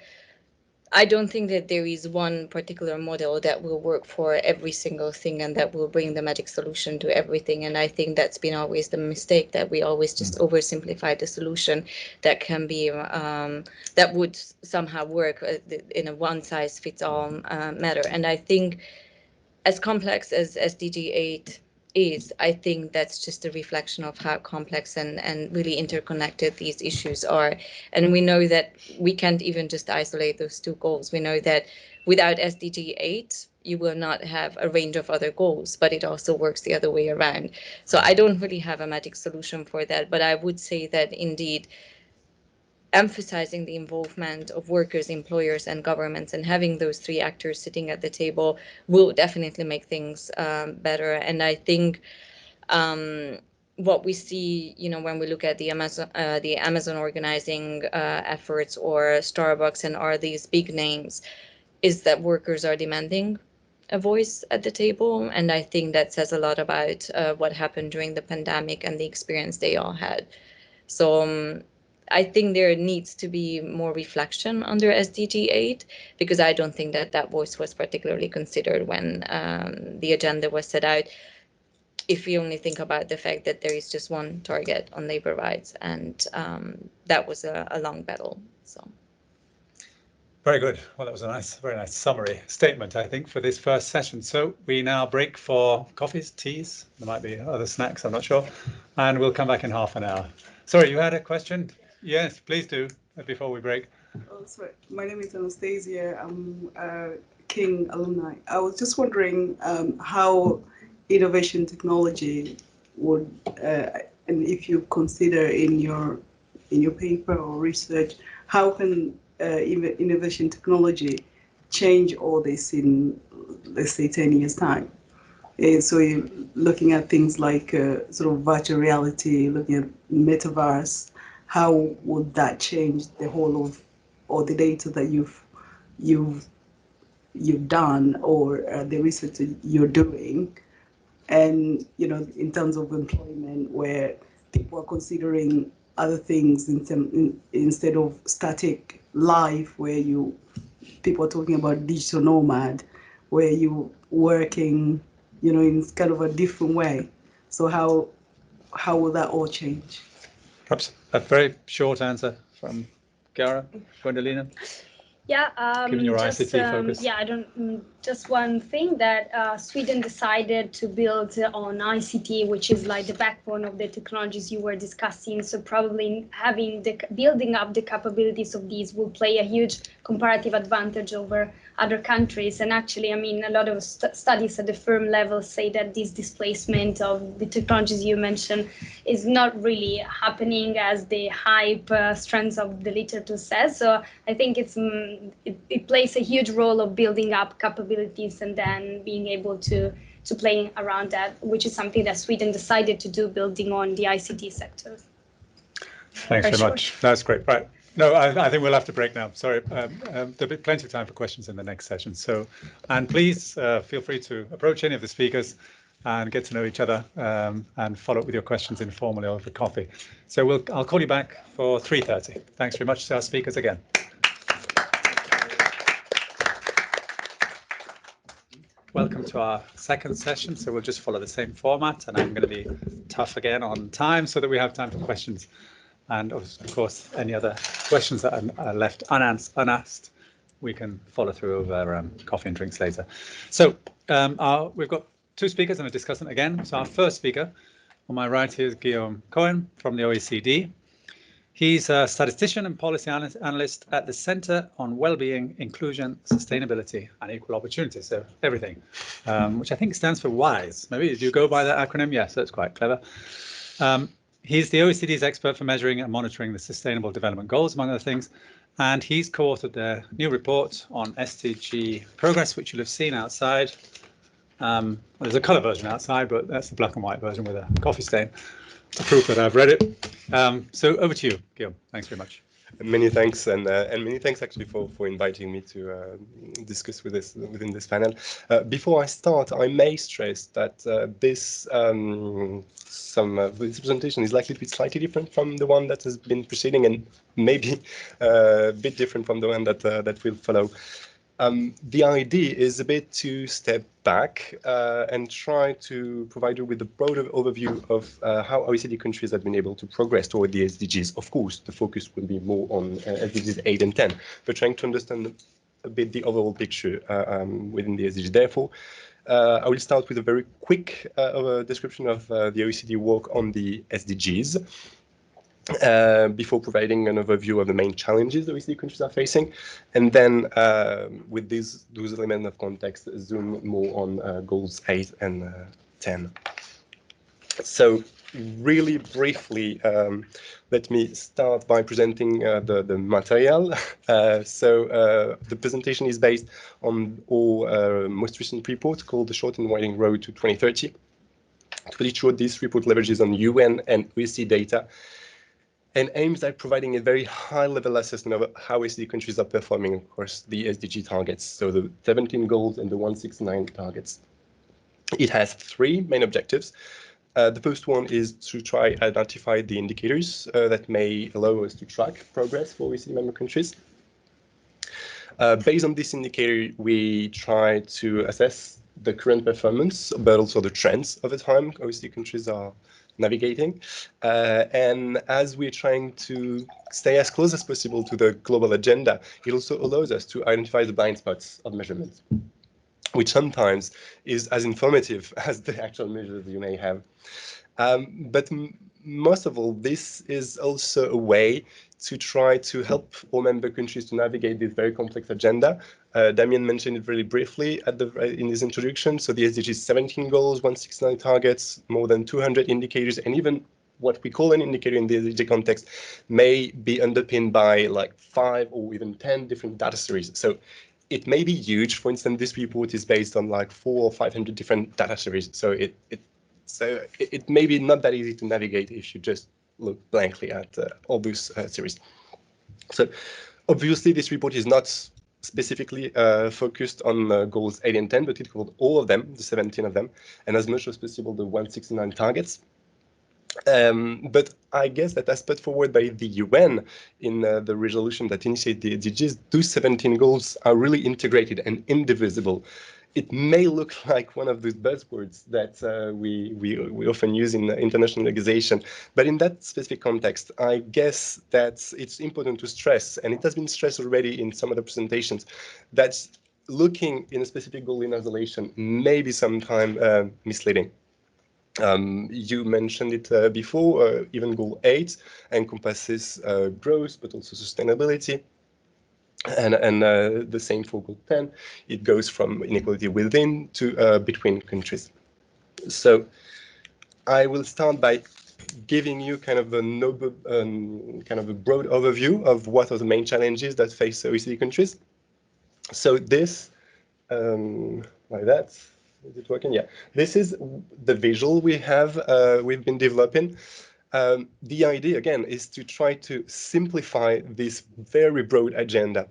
that there is one particular model that will work for every single thing and that will bring the magic solution to everything. And I think that's been always the mistake, that we always just oversimplify the solution that can be that would somehow work in a one-size-fits-all matter. And I think as complex as SDG 8 is, I think that's just a reflection of how complex and really interconnected these issues are. And we know that we can't even just isolate those two goals. We know that without SDG 8, you will not have a range of other goals, but it also works the other way around. So I don't really have a magic solution for that, but I would say that indeed, emphasizing the involvement of workers, employers, and governments, and having those three actors sitting at the table will definitely make things better. And I think what we see, you know, when we look at the Amazon organizing efforts or Starbucks and are these big names, is that workers are demanding a voice at the table. And I think that says a lot about what happened during the pandemic and the experience they all had. So I think there needs to be more reflection under SDG 8, because I don't think that that voice was particularly considered when the agenda was set out. If we only think about the fact that there is just one target on labor rights, and that was a long battle. So. Very good. Well, that was a very nice summary statement, I think, for this first session. So we now break for coffees, teas. There might be other snacks, I'm not sure. And we'll come back in half an hour. Sorry, you had a question? Yes, please do, before we break. Oh, sorry. My name is Anastasia. I'm a King alumni. I was just wondering how innovation technology would, and if you consider in your paper or research, how can innovation technology change all this in, let's say, 10 years time? So you're looking at things like sort of virtual reality, looking at metaverse. How would that change the whole of, or the data that you've done, or the research that you're doing? And, you know, in terms of employment, where people are considering other things instead of static life, where people are talking about digital nomad, where you're working, you know, in kind of a different way. So how will that all change? Perhaps a very short answer from Chiara, Gwendolina. Yeah, given your ICT focus. Yeah, just one thing that Sweden decided to build on ICT, which is like the backbone of the technologies you were discussing. So probably building up the capabilities of these will play a huge comparative advantage over other countries. And actually, I mean, a lot of studies at the firm level say that this displacement of the technologies you mentioned is not really happening as the hype strands of the literature says. So I think it plays a huge role of building up capabilities and then being able to play around that, which is something that Sweden decided to do, building on the ICT sector. Thanks very much. That's great. Right. No, I think we'll have to break now. Sorry. There'll be plenty of time for questions in the next session. So, and please feel free to approach any of the speakers and get to know each other and follow up with your questions informally over coffee. So I'll call you back for 3:30. Thanks very much to our speakers again. Welcome to our second session. So we'll just follow the same format, and I'm going to be tough again on time so that we have time for questions And of course, any other questions that are left unasked, we can follow through over coffee and drinks later. So we've got two speakers and we'll discuss them again. So our first speaker on my right here is Guillaume Cohen from the OECD. He's a statistician and policy analyst at the Center on Wellbeing, Inclusion, Sustainability and Equal Opportunity. So everything, which I think stands for WISE. Maybe do you go by that acronym? Yes, that's quite clever. He's the OECD's expert for measuring and monitoring the Sustainable Development Goals, among other things. And he's co-authored their new report on SDG progress, which you'll have seen outside. There's a colour version outside, but that's the black and white version with a coffee stain to prove that I've read it. So over to you, Guillaume. Thanks very much. Many thanks, and many thanks actually for inviting me to discuss within this panel. Before I start, I may stress that this presentation is likely to be slightly different from the one that has been preceding, and maybe a bit different from the one that will follow. The idea is a bit to step back and try to provide you with a broader overview of how OECD countries have been able to progress toward the SDGs. Of course, the focus will be more on SDGs 8 and 10, but trying to understand a bit the overall picture within the SDGs. Therefore, I will start with a very quick description of the OECD work on the SDGs. Before providing an overview of the main challenges that OECD countries are facing, and then with those elements of context, zoom more on goals 8 and 10. So really briefly, let me start by presenting the material. The presentation is based on our most recent report called The Short and Winding Road to 2030. To put it short, this report leverages on UN and OECD data and aims at providing a very high-level assessment of how OECD countries are performing across the SDG targets, so the 17 goals and the 169 targets. It has 3 main objectives. The first one is to try to identify the indicators that may allow us to track progress for OECD member countries. Based on this indicator, we try to assess the current performance, but also the trends over time OECD countries are navigating. And as we're trying to stay as close as possible to the global agenda, it also allows us to identify the blind spots of measurement, which sometimes is as informative as the actual measures you may have. But most of all, this is also a way to try to help all member countries to navigate this very complex agenda. Damien mentioned it really briefly in his introduction. So the SDGs 17 goals, 169 targets, more than 200 indicators, and even what we call an indicator in the SDG context may be underpinned by like 5 or even 10 different data series. So it may be huge. For instance, this report is based on like 400 or 500 different data series. So it may be not that easy to navigate if you just look blankly at all those series. So obviously, this report is not specifically focused on goals 8 and 10, but it covered all of them, the 17 of them, and as much as possible, the 169 targets. But I guess that as put forward by the UN in the resolution that initiated the SDGs, those 17 goals are really integrated and indivisible. It may look like one of those buzzwords that we often use in international organization, but in that specific context, I guess that it's important to stress, and it has been stressed already in some of the presentations, that looking in a specific goal in isolation may be sometimes misleading. You mentioned it before, even goal 8 encompasses growth, but also sustainability. And the same for goal 10, it goes from inequality within to between countries. So I will start by giving you kind of a broad overview of what are the main challenges that face OECD countries. So this, like that, is it working? Yeah, this is the visual we've been developing. The idea, again, is to try to simplify this very broad agenda.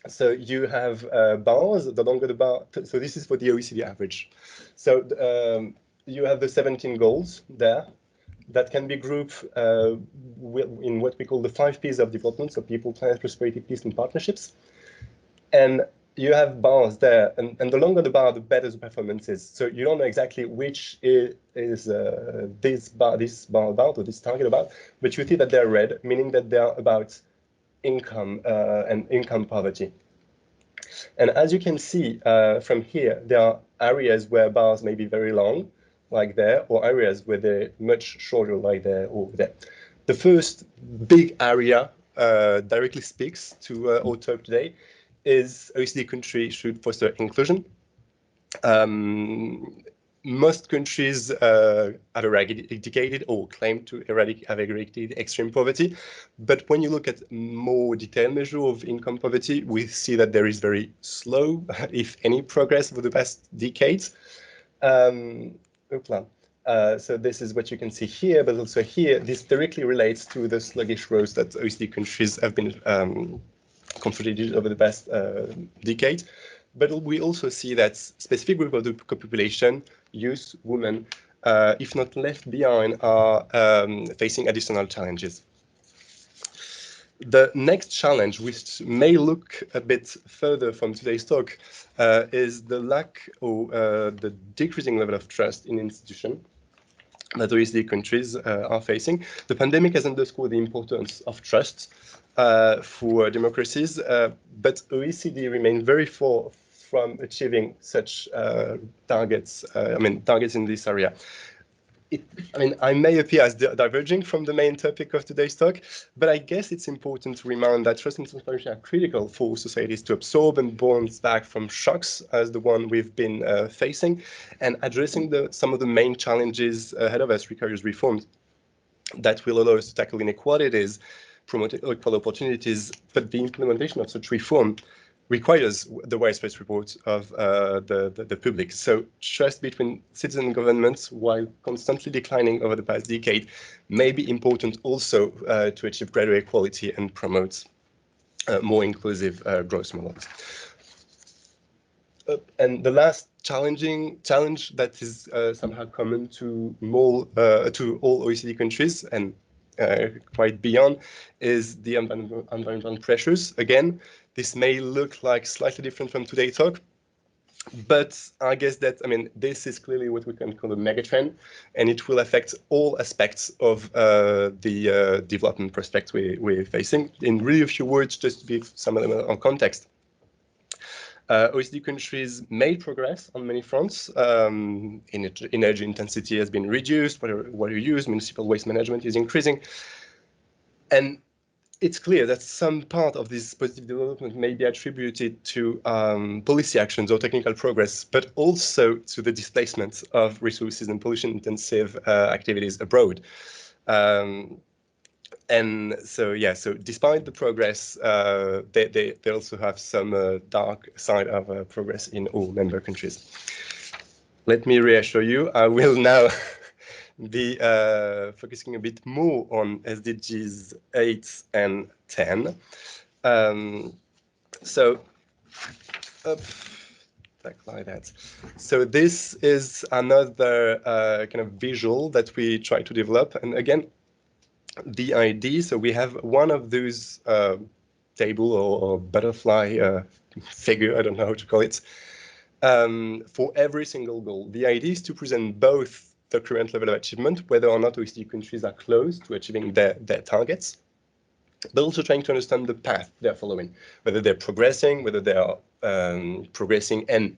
So you have bars, the longer the bar, so this is for the OECD average. So you have the 17 goals there that can be grouped in what we call the 5 P's of development, so people, planet, prosperity, peace, and partnerships. And you have bars there, and the longer the bar, the better the performance is. So you don't know exactly which is this bar about, or this target about, but you see that they're red, meaning that they are about income and income poverty. And as you can see from here, there are areas where bars may be very long, like there, or areas where they're much shorter, like there or there. The first big area directly speaks to our talk today is OECD countries should foster inclusion. Most countries have eradicated or claim to have eradicated extreme poverty. But when you look at more detailed measure of income poverty, we see that there is very slow, if any, progress over the past decades. So this is what you can see here, but also here, this directly relates to the sluggish growth that OECD countries have been confronted over the past decade. But we also see that specific group of the population, youth, women, if not left behind, are facing additional challenges. The next challenge, which may look a bit further from today's talk, is the lack or the decreasing level of trust in institutions that OECD countries are facing. The pandemic has underscored the importance of trust for democracies, but OECD remain very far from achieving such targets. Targets in this area. I may appear as diverging from the main topic of today's talk, but I guess it's important to remind that trust and transparency are critical for societies to absorb and bounce back from shocks as the one we've been facing, and addressing some of the main challenges ahead of us requires reforms that will allow us to tackle inequalities, promote equal opportunities, but the implementation of such reform requires the widespread support of the public. So trust between citizen and governments, while constantly declining over the past decade, may be important also to achieve greater equality and promote more inclusive growth models. And the last challenge that is somehow common to all OECD countries and quite beyond is the environmental pressures. Again, this may look like slightly different from today's talk, but I guess that, this is clearly what we can call a megatrend, and it will affect all aspects of the development prospects we're facing. In really a few words, just to give some element of context. OECD countries made progress on many fronts. Energy intensity has been reduced, water use, municipal waste management is increasing. And it's clear that some part of this positive development may be attributed to policy actions or technical progress, but also to the displacement of resources and pollution-intensive activities abroad. And so despite the progress, they also have some dark side of progress in all member countries. Let me reassure you, I will now be focusing a bit more on SDGs 8 and 10. Like that. So this is another kind of visual that we try to develop. And again, the idea, so we have one of those table or butterfly figure, I don't know how to call it, for every single goal. The idea is to present both the current level of achievement, whether or not OECD countries are close to achieving their targets, but also trying to understand the path they're following, whether they're progressing, whether they are progressing and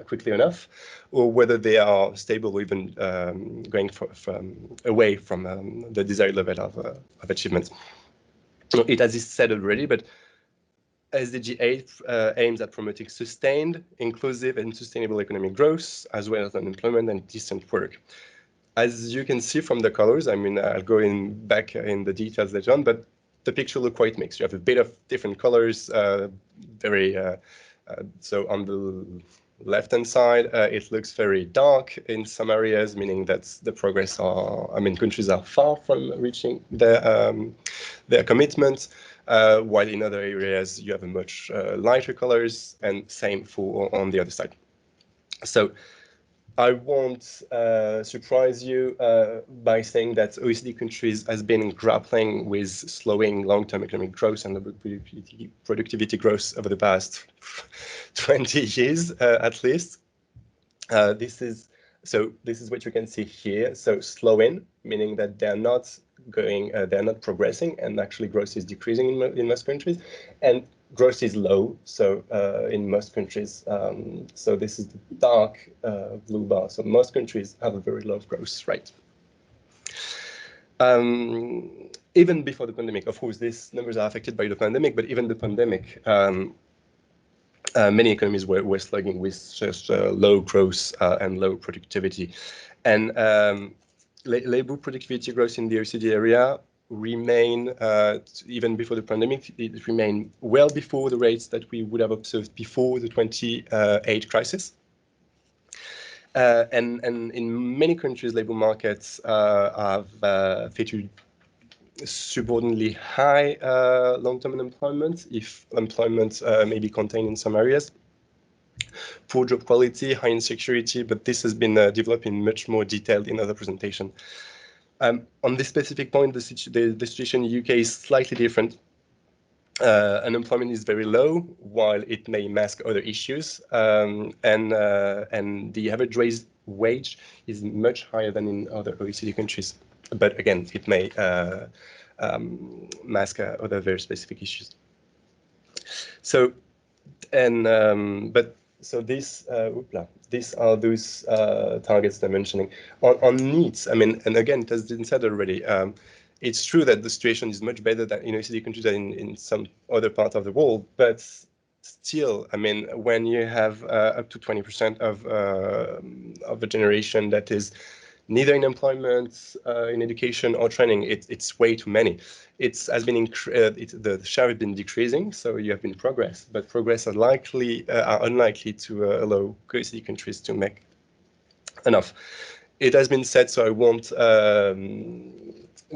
quickly enough, or whether they are stable or even going away from the desired level of achievement. It has been said already, but SDG 8 aims at promoting sustained, inclusive, and sustainable economic growth, as well as unemployment and decent work. As you can see from the colors, I'll go back in the details later on, but the picture looks quite mixed. You have a bit of different colors, so on the left-hand side, it looks very dark in some areas, meaning that the progress countries are far from reaching their commitments, while in other areas you have a much lighter colors, and same for on the other side. So I won't surprise you by saying that OECD countries has been grappling with slowing long-term economic growth and productivity growth over the past 20 years at least. This is what you can see here. So slowing, meaning that they're not progressing, and actually growth is decreasing in most countries, and growth is low, so in most countries. So this is the dark blue bar. So most countries have a very low growth rate. Even before the pandemic, of course, these numbers are affected by the pandemic, but even the pandemic, many economies were slugging with just low growth and low productivity. And labor productivity growth in the OECD area remain, even before the pandemic, it remained well before the rates that we would have observed before the 2008 crisis. And in many countries, labor markets have featured subordinately high long-term unemployment, if employment may be contained in some areas. Poor job quality, high insecurity, but this has been developed in much more detail in other presentation. On this specific point, the situation in the UK is slightly different. Unemployment is very low, while it may mask other issues, and the average wage is much higher than in other OECD countries. But again, it may mask other very specific issues. So, so these are those targets I'm mentioning. On needs, I mean, and again, it has been said already, it's true that the situation is much better than in OECD countries than in some other part of the world, but still, I mean, when you have up to 20% of a generation that is neither in employment, in education or training, it's way too many. The share has been decreasing, so you have been progress, but progress are unlikely to allow OECD countries to make enough. It has been said, so I won't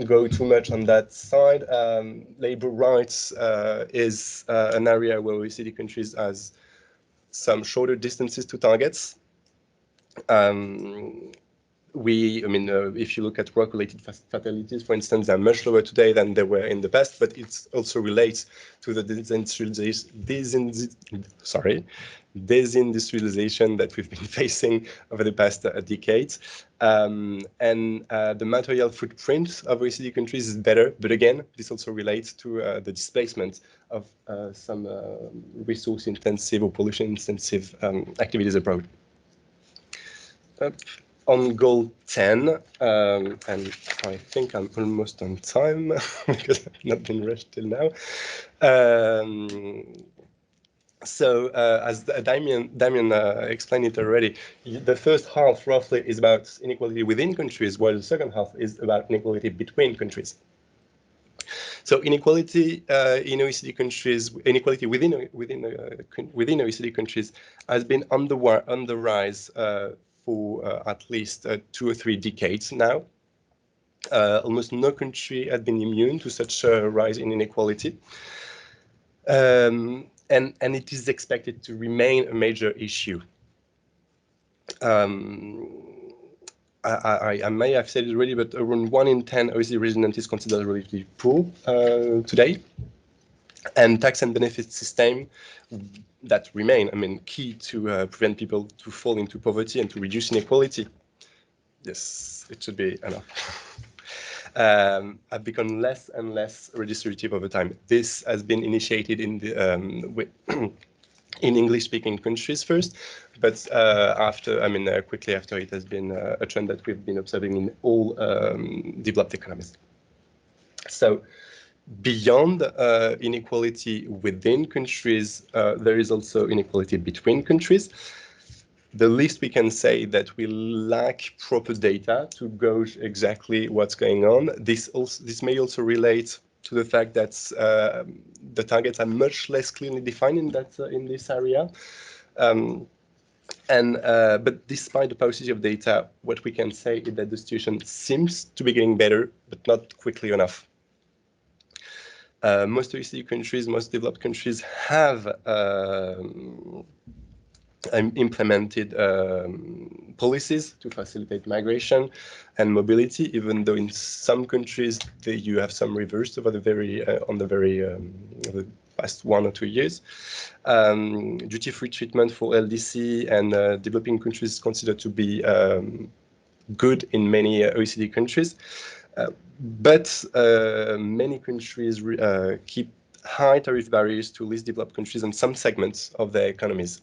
go too much on that side. Labor rights is an area where OECD countries has some shorter distances to targets. If you look at work-related fatalities, for instance, they're much lower today than they were in the past, but it also relates to the desindustrialization that we've been facing over the past decades. And the material footprint of OECD countries is better, but again, this also relates to the displacement of some resource-intensive or pollution-intensive activities abroad. On goal 10, and I think I'm almost on time because I've not been rushed till now. As Damien explained it already, the first half roughly is about inequality within countries, while the second half is about inequality between countries. So inequality in OECD countries, inequality within OECD countries has been on the rise for at least 2 or 3 decades now. Almost no country has been immune to such a rise in inequality. And it is expected to remain a major issue. I may have said it already, but around 1 in 10 OECD residents is considered relatively poor today. And tax and benefit system that remain, I mean, key to prevent people to fall into poverty and to reduce inequality. Yes, it should be enough. Have become less and less redistributive over time. This has been initiated in the in English-speaking countries first, but quickly after, it has been a trend that we've been observing in all developed economies. So, beyond inequality within countries, there is also inequality between countries. The least we can say that we lack proper data to gauge exactly what's going on. This may also relate to the fact that the targets are much less clearly defined in this area. But despite the paucity of data, what we can say is that the situation seems to be getting better, but not quickly enough. Most OECD countries, most developed countries have implemented policies to facilitate migration and mobility, even though in some countries you have some reversed over the the past 1 or 2 years. Duty-free treatment for LDC and developing countries considered to be good in many OECD countries. But many countries keep high tariff barriers to least developed countries and some segments of their economies.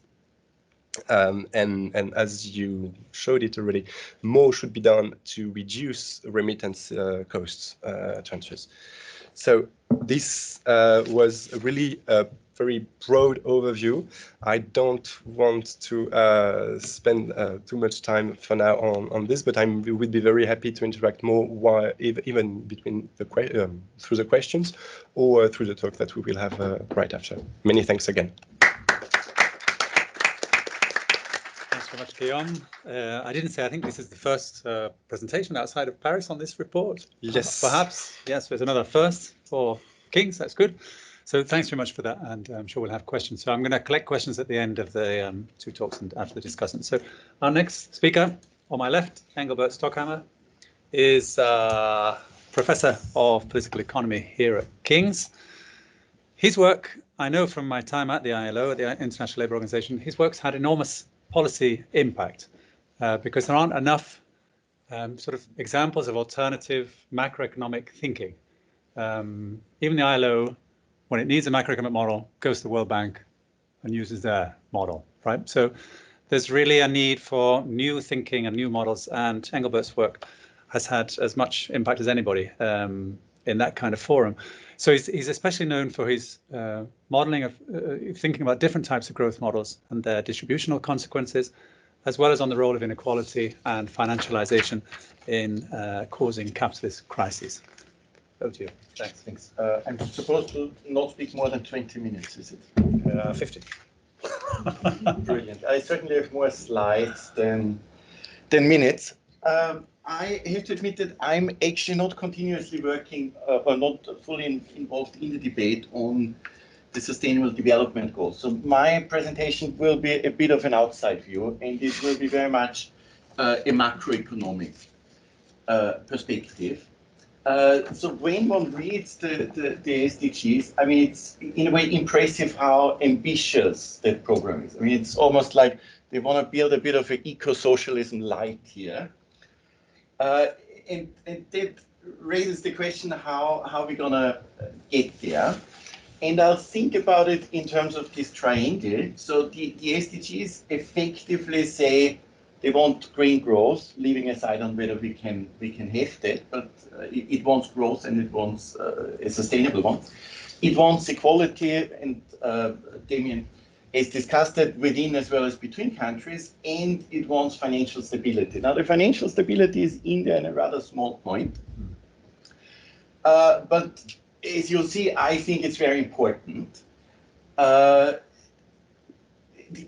And as you showed it already, more should be done to reduce remittance costs transfers. So this was really a very broad overview. I don't want to spend too much time for now on this, but I would be very happy to interact more even between through the questions or through the talk that we will have right after. Many thanks again. Thanks very much, Guillaume. I didn't say, I think this is the first presentation outside of Paris on this report. Yes. Perhaps, yes, there's another first for King's, that's good. So thanks very much for that, and I'm sure we'll have questions. So I'm going to collect questions at the end of the 2 talks and after the discussion. So our next speaker on my left, Engelbert Stockhammer, is Professor of Political Economy here at King's. His work, I know from my time at the ILO, at the International Labour Organization, his work's had enormous policy impact because there aren't enough sort of examples of alternative macroeconomic thinking. Even the ILO, when it needs a macroeconomic model, goes to the World Bank and uses their model, right? So there's really a need for new thinking and new models, and Engelbert's work has had as much impact as anybody in that kind of forum. So he's especially known for his modeling of thinking about different types of growth models and their distributional consequences, as well as on the role of inequality and financialization in causing capitalist crises. Over to you. Thanks. I'm supposed to not speak more than 20 minutes, is it? 50. Brilliant. I certainly have more slides than minutes. I have to admit that I'm actually not continuously working or not fully involved in the debate on the Sustainable Development Goals. So my presentation will be a bit of an outside view, and it will be very much a macroeconomic perspective. So when one reads the SDGs, I mean, it's in a way impressive how ambitious that program is. I mean, it's almost like they want to build a bit of an eco-socialism light here. And that raises the question how we're going to get there. And I'll think about it in terms of this triangle. So the SDGs effectively say they want green growth, leaving aside on whether we can have that, but it wants growth and it wants a sustainable one. It wants equality, and Damien has discussed it within as well as between countries, and it wants financial stability. Now, the financial stability is in there in a rather small point, but as you'll see, I think it's very important.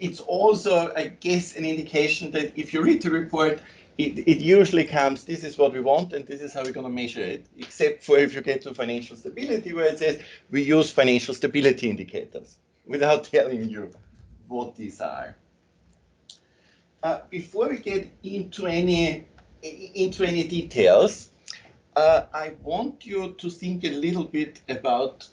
It's also, I guess, an indication that if you read the report, it usually comes, this is what we want and this is how we're going to measure it, except for if you get to financial stability, where it says we use financial stability indicators without telling you what these are. Before we get into any details, I want you to think a little bit about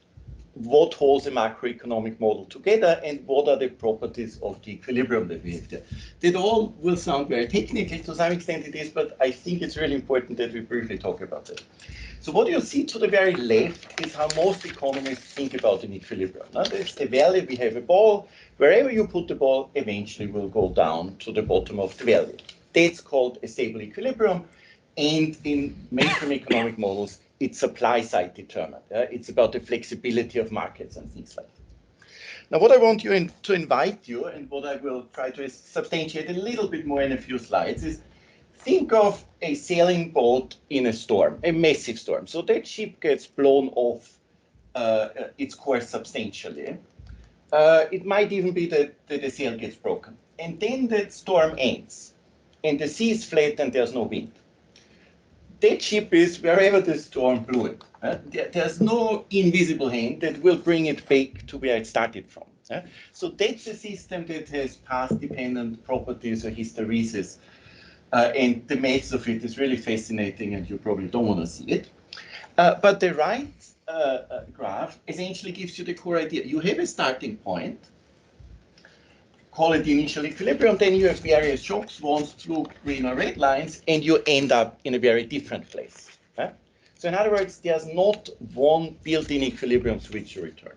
what holds a macroeconomic model together and what are the properties of the equilibrium that we have there. That all will sound very technical, to some extent it is, but I think it's really important that we briefly talk about it. So what you see to the very left is how most economists think about an equilibrium. Now, that's the valley, we have a ball. Wherever you put the ball, eventually will go down to the bottom of the valley. That's called a stable equilibrium. And in mainstream economic models, it's supply side determined. It's about the flexibility of markets and things like that. Now, what I want you to invite you, and what I will try to substantiate a little bit more in a few slides, is think of a sailing boat in a storm, a massive storm. So that ship gets blown off its course substantially. It might even be that the sail gets broken. And then that storm ends, and the sea is flat and there's no wind. That ship is wherever the storm blew it. There's no invisible hand that will bring it back to where it started from. So that's a system that has path-dependent properties or hysteresis, and the maths of it is really fascinating, and you probably don't want to see it. But the right graph essentially gives you the core idea. You have a starting point, call it the initial equilibrium, then you have various shocks, ones, blue, green, or red lines, and you end up in a very different place. So in other words, there's not one built-in equilibrium to which you return.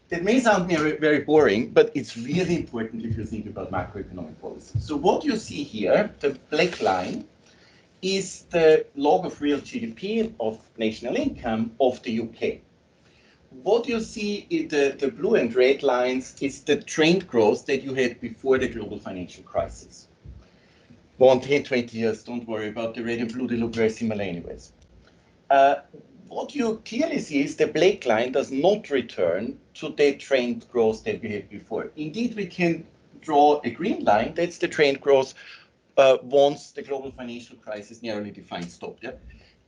That may sound very boring, but it's really important if you think about macroeconomic policy. So what you see here, the black line, is the log of real GDP of national income of the UK. What you see in the blue and red lines is the trend growth that you had before the global financial crisis. 1, 10, 20 years, don't worry about the red and blue, they look very similar anyways. What you clearly see is the black line does not return to the trend growth that we had before. Indeed, we can draw a green line, that's the trend growth once the global financial crisis narrowly defined stopped.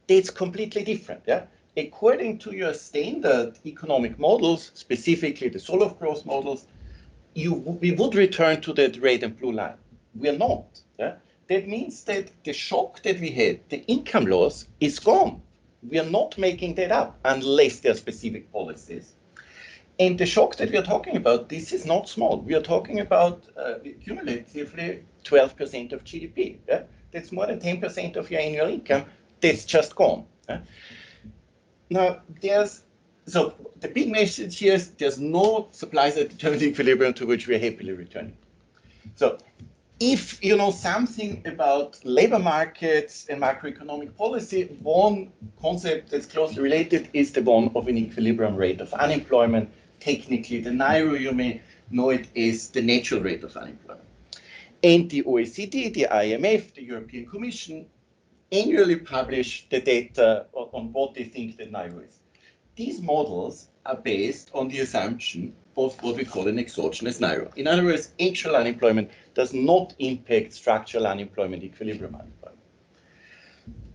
That's completely different. According to your standard economic models, specifically the Solow growth models, we would return to that red and blue line. We are not. That means that the shock that we had, the income loss, is gone. We are not making that up unless there are specific policies. And the shock that we are talking about, this is not small. We are talking about cumulatively 12% of GDP. That's more than 10% of your annual income. That's just gone. Now, so the big message here is there's no supply-side determined equilibrium to which we are happily returning. So if you know something about labor markets and macroeconomic policy, one concept that's closely related is the one of an equilibrium rate of unemployment. Technically, the NAIRO, you may know it as the natural rate of unemployment. And the OECD, the IMF, the European Commission annually publish the data on what they think the NAIRO is. These models are based on the assumption of what we call an exogenous NAIRO. In other words, actual unemployment does not impact structural unemployment, equilibrium unemployment.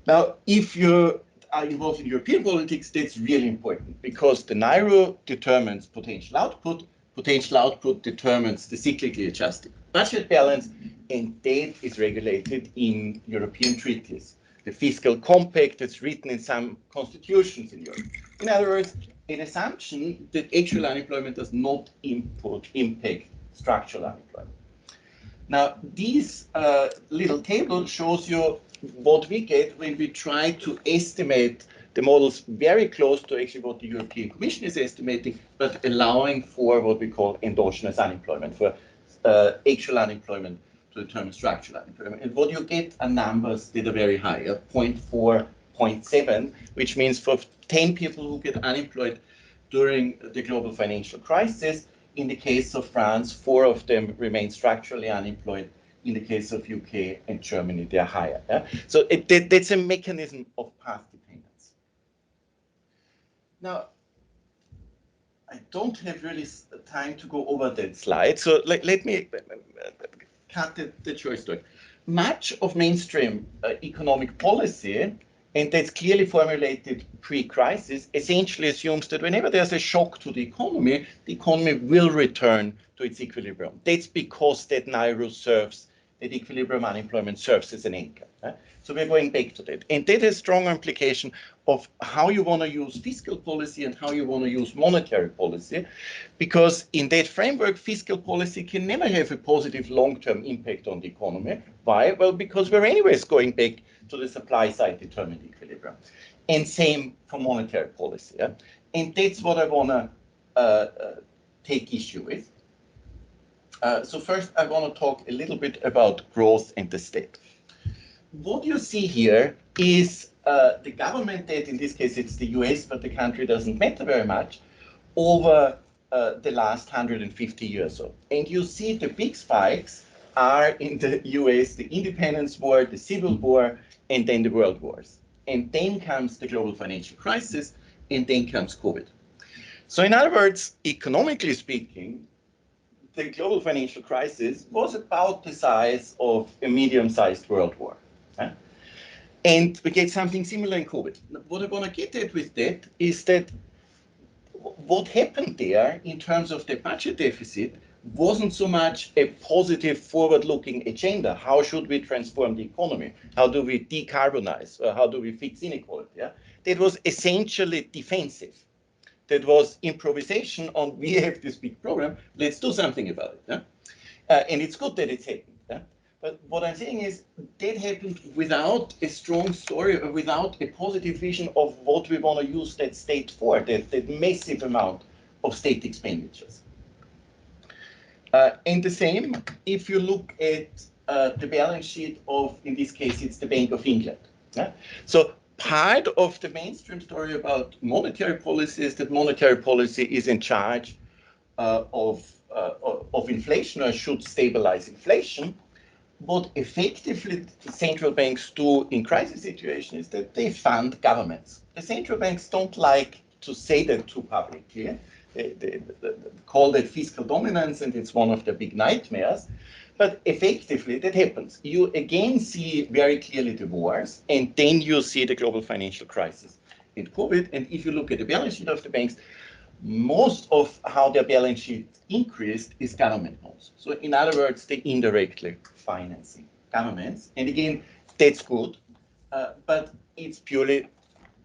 Now, if you are involved in European politics, that's really important because the NAIRO determines potential output determines the cyclically adjusted budget balance, and that is regulated in European treaties. The fiscal compact that's written in some constitutions in Europe. In other words, an assumption that actual unemployment does not impact structural unemployment. Now, this little table shows you what we get when we try to estimate the models very close to actually what the European Commission is estimating, but allowing for what we call endogenous unemployment, for actual unemployment to determine structural unemployment. And what you get are numbers that are very high, 0.4, 0.7, which means for 10 people who get unemployed during the global financial crisis, in the case of France, 4 of them remain structurally unemployed. In the case of UK and Germany, they are higher. So that's a mechanism of path dependence. Now, I don't have really time to go over that slide, so let me cut the short story. Much of mainstream economic policy, and that's clearly formulated pre-crisis, essentially assumes that whenever there's a shock to the economy will return to its equilibrium. That's because that NAIRO serves, that equilibrium unemployment serves as an anchor. So we're going back to that. And that has strong implication of how you want to use fiscal policy and how you want to use monetary policy, because in that framework, fiscal policy can never have a positive long-term impact on the economy. Why? Well, because we're anyways going back to the supply side determined equilibrium. And same for monetary policy. And that's what I want to take issue with. So first, I want to talk a little bit about growth and the state. What you see here is the government debt, in this case it's the US, but the country doesn't matter very much, over the last 150 years or so. And you see the big spikes are in the US, the Independence War, the Civil War, and then the World Wars. And then comes the global financial crisis, and then comes COVID. So in other words, economically speaking, the global financial crisis was about the size of a medium-sized world war. And we get something similar in COVID. What I want to get at with that is that what happened there in terms of the budget deficit wasn't so much a positive forward-looking agenda. How should we transform the economy? How do we decarbonize? How do we fix inequality? Yeah? That was essentially defensive. That was improvisation on, we have this big problem, let's do something about it. Yeah? And it's good that it's happened. Yeah? But what I'm saying is that happened without a strong story or without a positive vision of what we want to use that state for, that massive amount of state expenditures. And the same if you look at the balance sheet of, in this case, it's the Bank of England. Yeah? So part of the mainstream story about monetary policy is that monetary policy is in charge of inflation, or should stabilize inflation. What effectively the central banks do in crisis situations is that they fund governments. The central banks don't like to say that too publicly. They call that fiscal dominance, and it's one of their big nightmares. But effectively, that happens. You again see very clearly the wars, and then you see the global financial crisis in COVID. And if you look at the balance sheet of the banks, most of how their balance sheet increased is government loans. So in other words, they indirectly financing governments. And again, that's good, but it's purely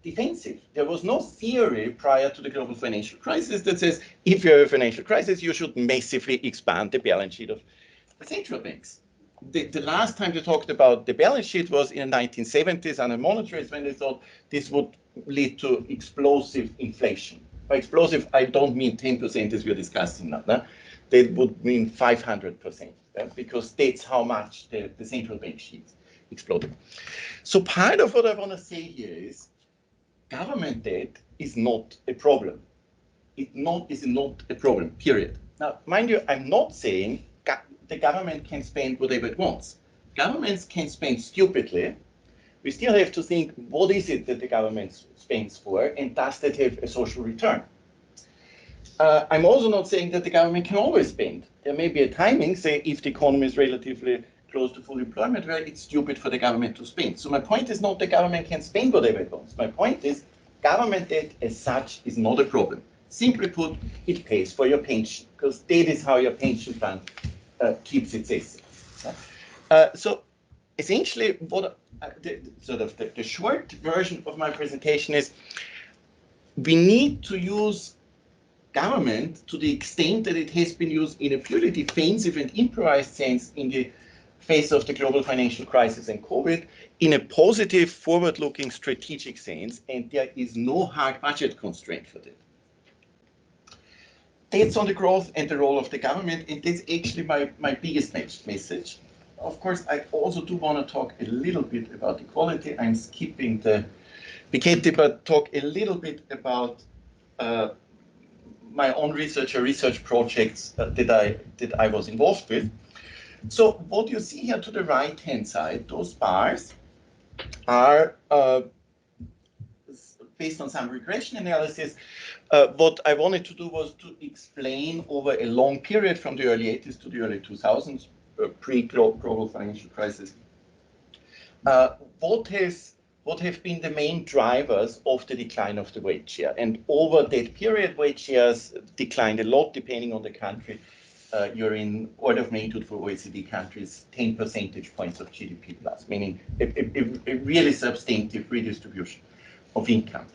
defensive. There was no theory prior to the global financial crisis that says if you have a financial crisis, you should massively expand the balance sheet of the central banks. The last time they talked about the balance sheet was in the 1970s under monetarism, when they thought this would lead to explosive inflation. By explosive, I don't mean 10% as we're discussing now. No? That would mean 500%, because that's how much the central bank sheets exploded. So part of what I want to say here is government debt is not a problem. It is not a problem, period. Now, mind you, I'm not saying the government can spend whatever it wants. Governments can spend stupidly. We still have to think, what is it that the government spends for, and does that have a social return? I'm also not saying that the government can always spend. There may be a timing, say, if the economy is relatively close to full employment, where it's stupid for the government to spend. So my point is not the government can spend whatever it wants. My point is government debt as such is not a problem. Simply put, it pays for your pension, because that is how your pension fund keeps its assets. So essentially, what the short version of my presentation is, we need to use government to the extent that it has been used in a purely defensive and improvised sense in the face of the global financial crisis and COVID, in a positive, forward-looking, strategic sense, and there is no hard budget constraint for that. That's on the growth and the role of the government, and that's actually my biggest message. Of course, I also do want to talk a little bit about equality. I'm skipping the Piketty, but talk a little bit about my own research projects that I was involved with. So what you see here to the right-hand side, those bars are based on some regression analysis. What I wanted to do was to explain over a long period from the early 80s to the early 2000s, pre-global financial crisis, what have been the main drivers of the decline of the wage share. And over that period, wage shares declined a lot, depending on the country. You're in order of magnitude for OECD countries, 10 percentage points of GDP plus, meaning a really substantive redistribution of income.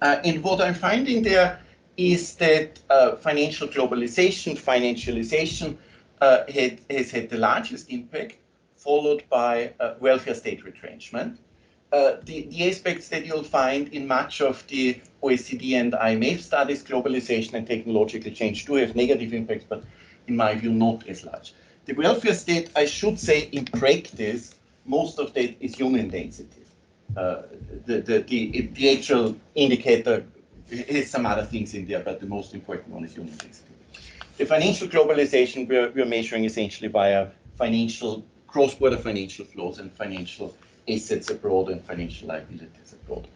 And what I'm finding there is that financial globalization, financialization has had the largest impact, followed by welfare state retrenchment. The aspects that you'll find in much of the OECD and IMF studies, globalization and technological change, do have negative impacts, but in my view, not as large. The welfare state, I should say, in practice, most of that is human density. The actual indicator has some other things in there, but the most important one is human density. The financial globalization we're measuring essentially via cross-border financial flows and financial assets abroad and financial liabilities abroad.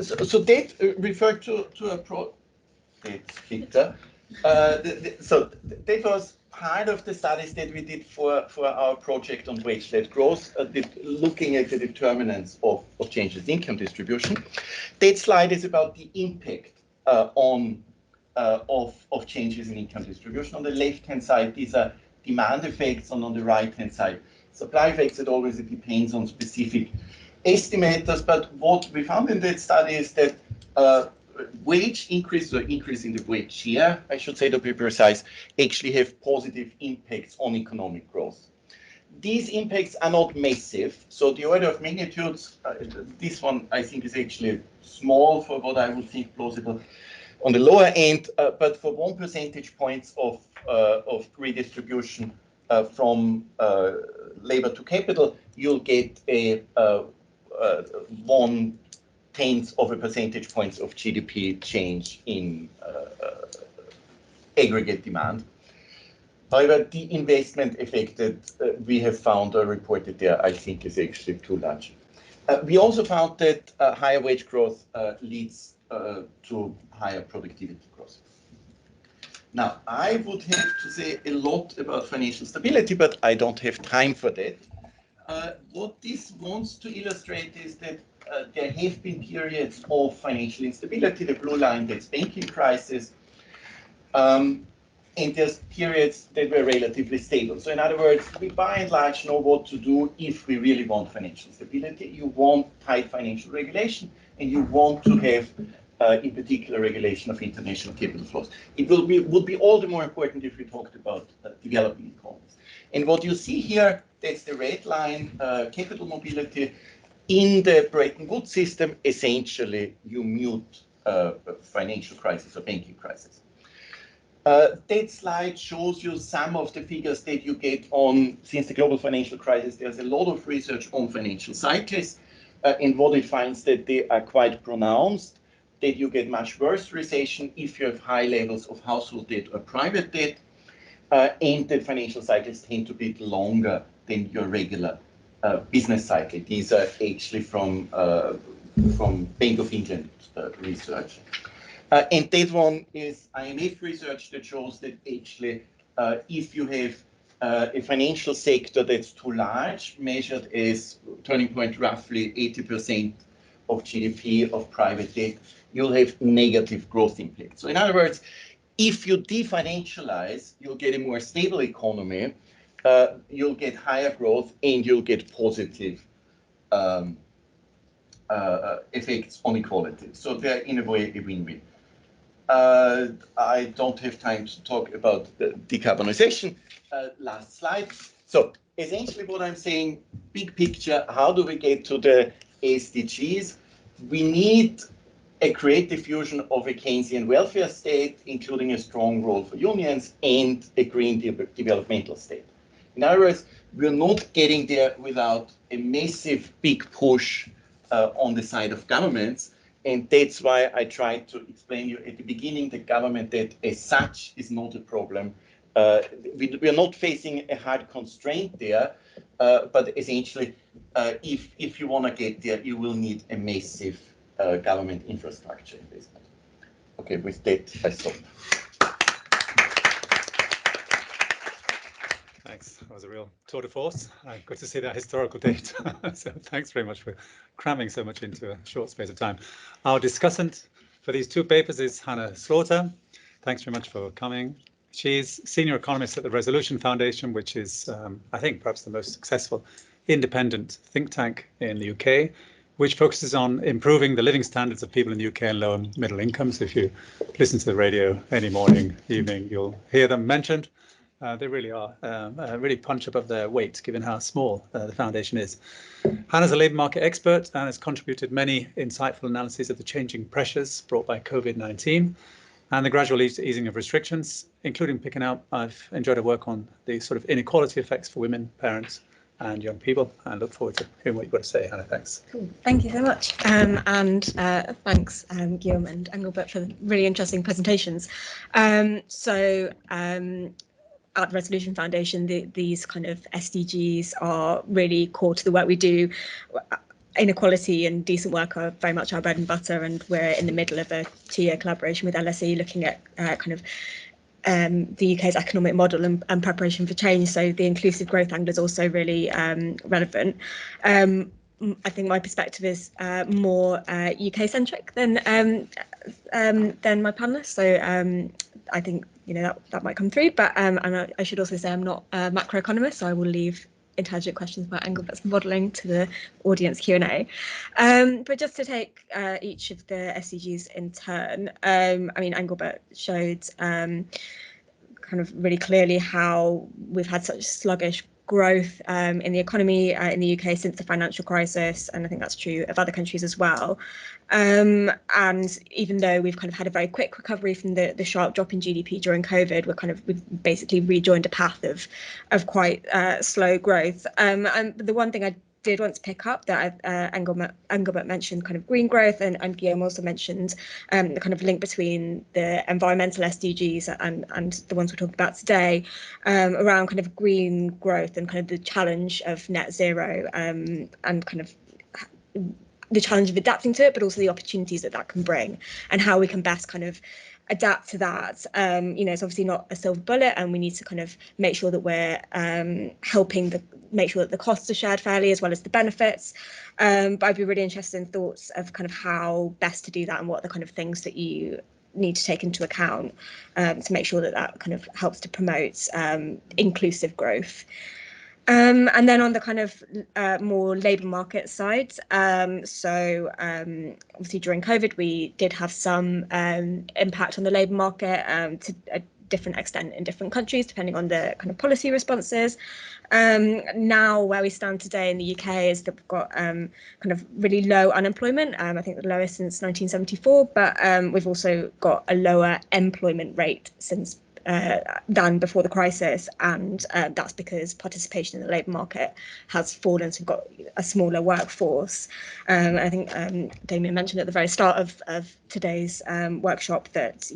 So that referred to a that's Victor. So that was part of the studies that we did for our project on wage-led growth, looking at the determinants of changes in income distribution. That slide is about the impact of changes in income distribution. On the left-hand side, these are demand effects, and on the right-hand side, supply effects. It always depends on specific estimators, but what we found in that study is that wage increase, or increase in the wage share, I should say to be precise, actually have positive impacts on economic growth. These impacts are not massive, so the order of magnitudes, this one I think is actually small for what I would think plausible on the lower end, but for 1 percentage points of redistribution from labor to capital, you'll get a 1/10 of a percentage points of GDP change in aggregate demand. However, the investment effect that we have found or reported there, I think, is actually too large. We also found that higher wage growth leads to higher productivity growth. Now, I would have to say a lot about financial stability, but I don't have time for that. What this wants to illustrate is that there have been periods of financial instability. The blue line, that's banking crisis. And there's periods that were relatively stable. So in other words, we by and large know what to do if we really want financial stability. You want tight financial regulation, and you want to have, in particular, regulation of international capital flows. It would be all the more important if we talked about developing economies. And what you see here, that's the red line, capital mobility. In the Bretton Woods system, essentially, you mute financial crisis or banking crisis. That slide shows you some of the figures that you get on, since the global financial crisis, there's a lot of research on financial cycles, and what it finds that they are quite pronounced, that you get much worse recession if you have high levels of household debt or private debt, and that financial cycles tend to be longer than your regular business cycle. These are actually from Bank of England research. And that one is IMF research that shows that actually if you have a financial sector that's too large, measured as turning point roughly 80% of GDP of private debt, you'll have negative growth impact. So in other words, if you definancialize, you'll get a more stable economy, you'll get higher growth, and you'll get positive effects on equality. So they're in a way a win-win. I don't have time to talk about the decarbonization. Last slide. So essentially what I'm saying, big picture, how do we get to the SDGs? We need a creative fusion of a Keynesian welfare state, including a strong role for unions, and a green developmental state. In other words, we're not getting there without a massive big push on the side of governments. And that's why I tried to explain you at the beginning, the government debt as such is not a problem. We are not facing a hard constraint there, but essentially, if you want to get there, you will need a massive government infrastructure investment. Okay, with that, I stop. Thanks. That was a real tour de force. Good to see that historical data. So thanks very much for cramming so much into a short space of time. Our discussant for these two papers is Hannah Slaughter. Thanks very much for coming. She's senior economist at the Resolution Foundation, which is, I think, perhaps the most successful independent think tank in the UK, which focuses on improving the living standards of people in the UK and low and middle incomes. If you listen to the radio any morning, evening, you'll hear them mentioned. They really are really punch above their weight, given how small the foundation is. Hannah's a labour market expert and has contributed many insightful analyses of the changing pressures brought by COVID-19 and the gradual easing of restrictions, including picking out, I've enjoyed her work on the sort of inequality effects for women, parents and young people. I look forward to hearing what you've got to say, Hannah. Thanks. Cool. Thank you so much. And thanks, Guillaume and Engelbert, for really interesting presentations. At the Resolution Foundation, these kind of SDGs are really core to the work we do. Inequality and decent work are very much our bread and butter, and we're in the middle of a 2-year collaboration with LSE looking at kind of the UK's economic model and preparation for change. So the inclusive growth angle is also really relevant. I think my perspective is more UK centric than my panelists. So I think that might come through. But and I should also say I'm not a macroeconomist, so I will leave intelligent questions about Engelbert's modelling to the audience Q&A. But just to take each of the SDGs in turn, I mean, Engelbert showed kind of really clearly how we've had such sluggish growth in the economy in the UK since the financial crisis, and I think that's true of other countries as well. And even though we've kind of had a very quick recovery from the sharp drop in GDP during COVID, we've basically rejoined a path of quite slow growth. And the one thing I did want to pick up that Engelbert mentioned kind of green growth, and Guillaume also mentioned the kind of link between the environmental SDGs and the ones we're talking about today, around kind of green growth and kind of the challenge of net zero, and kind of the challenge of adapting to it, but also the opportunities that can bring, and how we can best kind of adapt to that. It's obviously not a silver bullet, and we need to kind of make sure that we're helping make sure that the costs are shared fairly as well as the benefits. But I'd be really interested in thoughts of kind of how best to do that, and what are the kind of things that you need to take into account to make sure that kind of helps to promote inclusive growth. And then on the kind of more labour market side, so obviously during COVID, we did have some impact on the labour market to a different extent in different countries, depending on the kind of policy responses. Now, where we stand today in the UK is that we've got kind of really low unemployment, I think the lowest since 1974, but we've also got a lower employment rate since than before the crisis, and that's because participation in the labour market has fallen, so we've got a smaller workforce. I think Damien mentioned at the very start of today's workshop that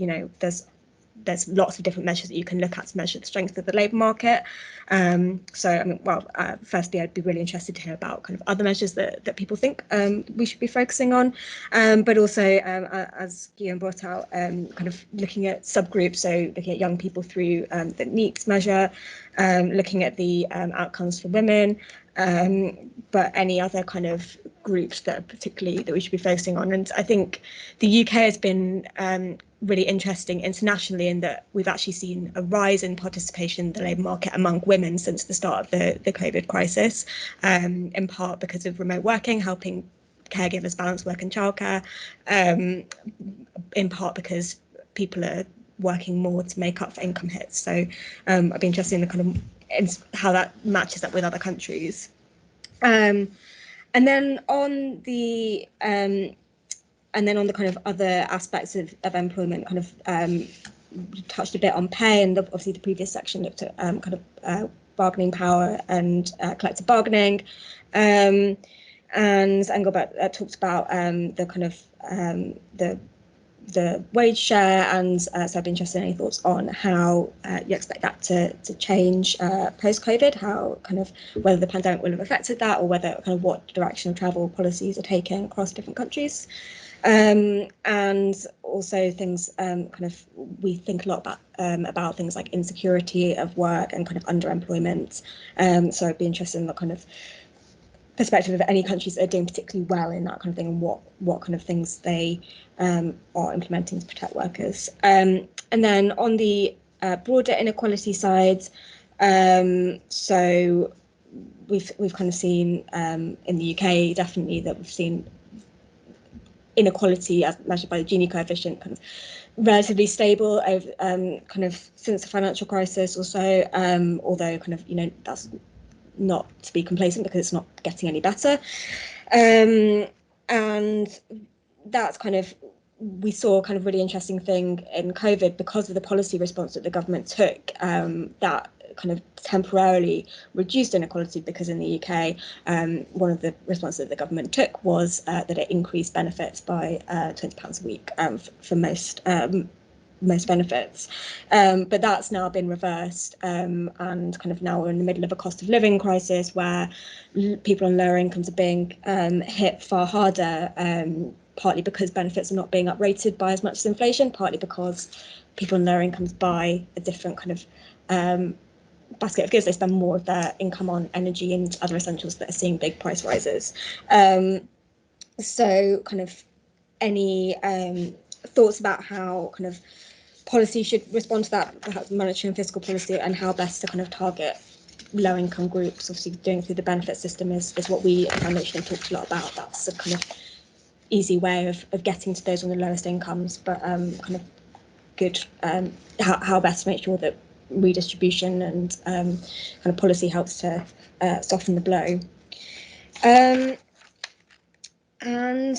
there's lots of different measures that you can look at to measure the strength of the labour market. So, I mean, firstly, I'd be really interested to hear about kind of other measures that people think we should be focusing on, but also, as Guillaume brought out, kind of looking at subgroups, so looking at young people through the NEETs measure, looking at the outcomes for women, but any other kind of groups that we should be focusing on. And I think the UK has been really interesting internationally in that we've actually seen a rise in participation in the labour market among women since the start of the COVID crisis, in part because of remote working, helping caregivers balance work and childcare, in part because people are working more to make up for income hits. So I'd be interested in the kind of how that matches up with other countries. And then on the kind of other aspects of employment, kind of touched a bit on pay, and obviously the previous section looked at kind of bargaining power and collective bargaining. And Engelbert talked about the kind of the wage share, and so I'd be interested in any thoughts on how you expect that to change post-COVID, how kind of whether the pandemic will have affected that, or whether kind of what direction of travel policies are taken across different countries. And also things kind of we think a lot about things like insecurity of work and kind of underemployment. So I'd be interested in the kind of perspective of any countries that are doing particularly well in that kind of thing, and what kind of things they are implementing to protect workers. And then on the broader inequality side, so we've kind of seen in the UK definitely that we've seen inequality as measured by the Gini coefficient kind of relatively stable over kind of since the financial crisis or so, although kind of that's not to be complacent because it's not getting any better. And that's kind of, we saw a kind of really interesting thing in COVID because of the policy response that the government took, that kind of temporarily reduced inequality, because in the UK, one of the responses that the government took was that it increased benefits by £20 a week for most benefits, but that's now been reversed, and kind of now we're in the middle of a cost of living crisis where people on lower incomes are being hit far harder partly because benefits are not being uprated by as much as inflation, partly because people in lower incomes buy a different kind of basket of goods. They spend more of their income on energy and other essentials that are seeing big price rises. So kind of any thoughts about how kind of policy should respond to that, perhaps monetary and fiscal policy, and how best to kind of target low income groups? Obviously doing it through the benefit system is what we at Foundation have talked a lot about. That's a kind of easy way of getting to those on the lowest incomes, but kind of good how best to make sure that redistribution and kind of policy helps to soften the blow. And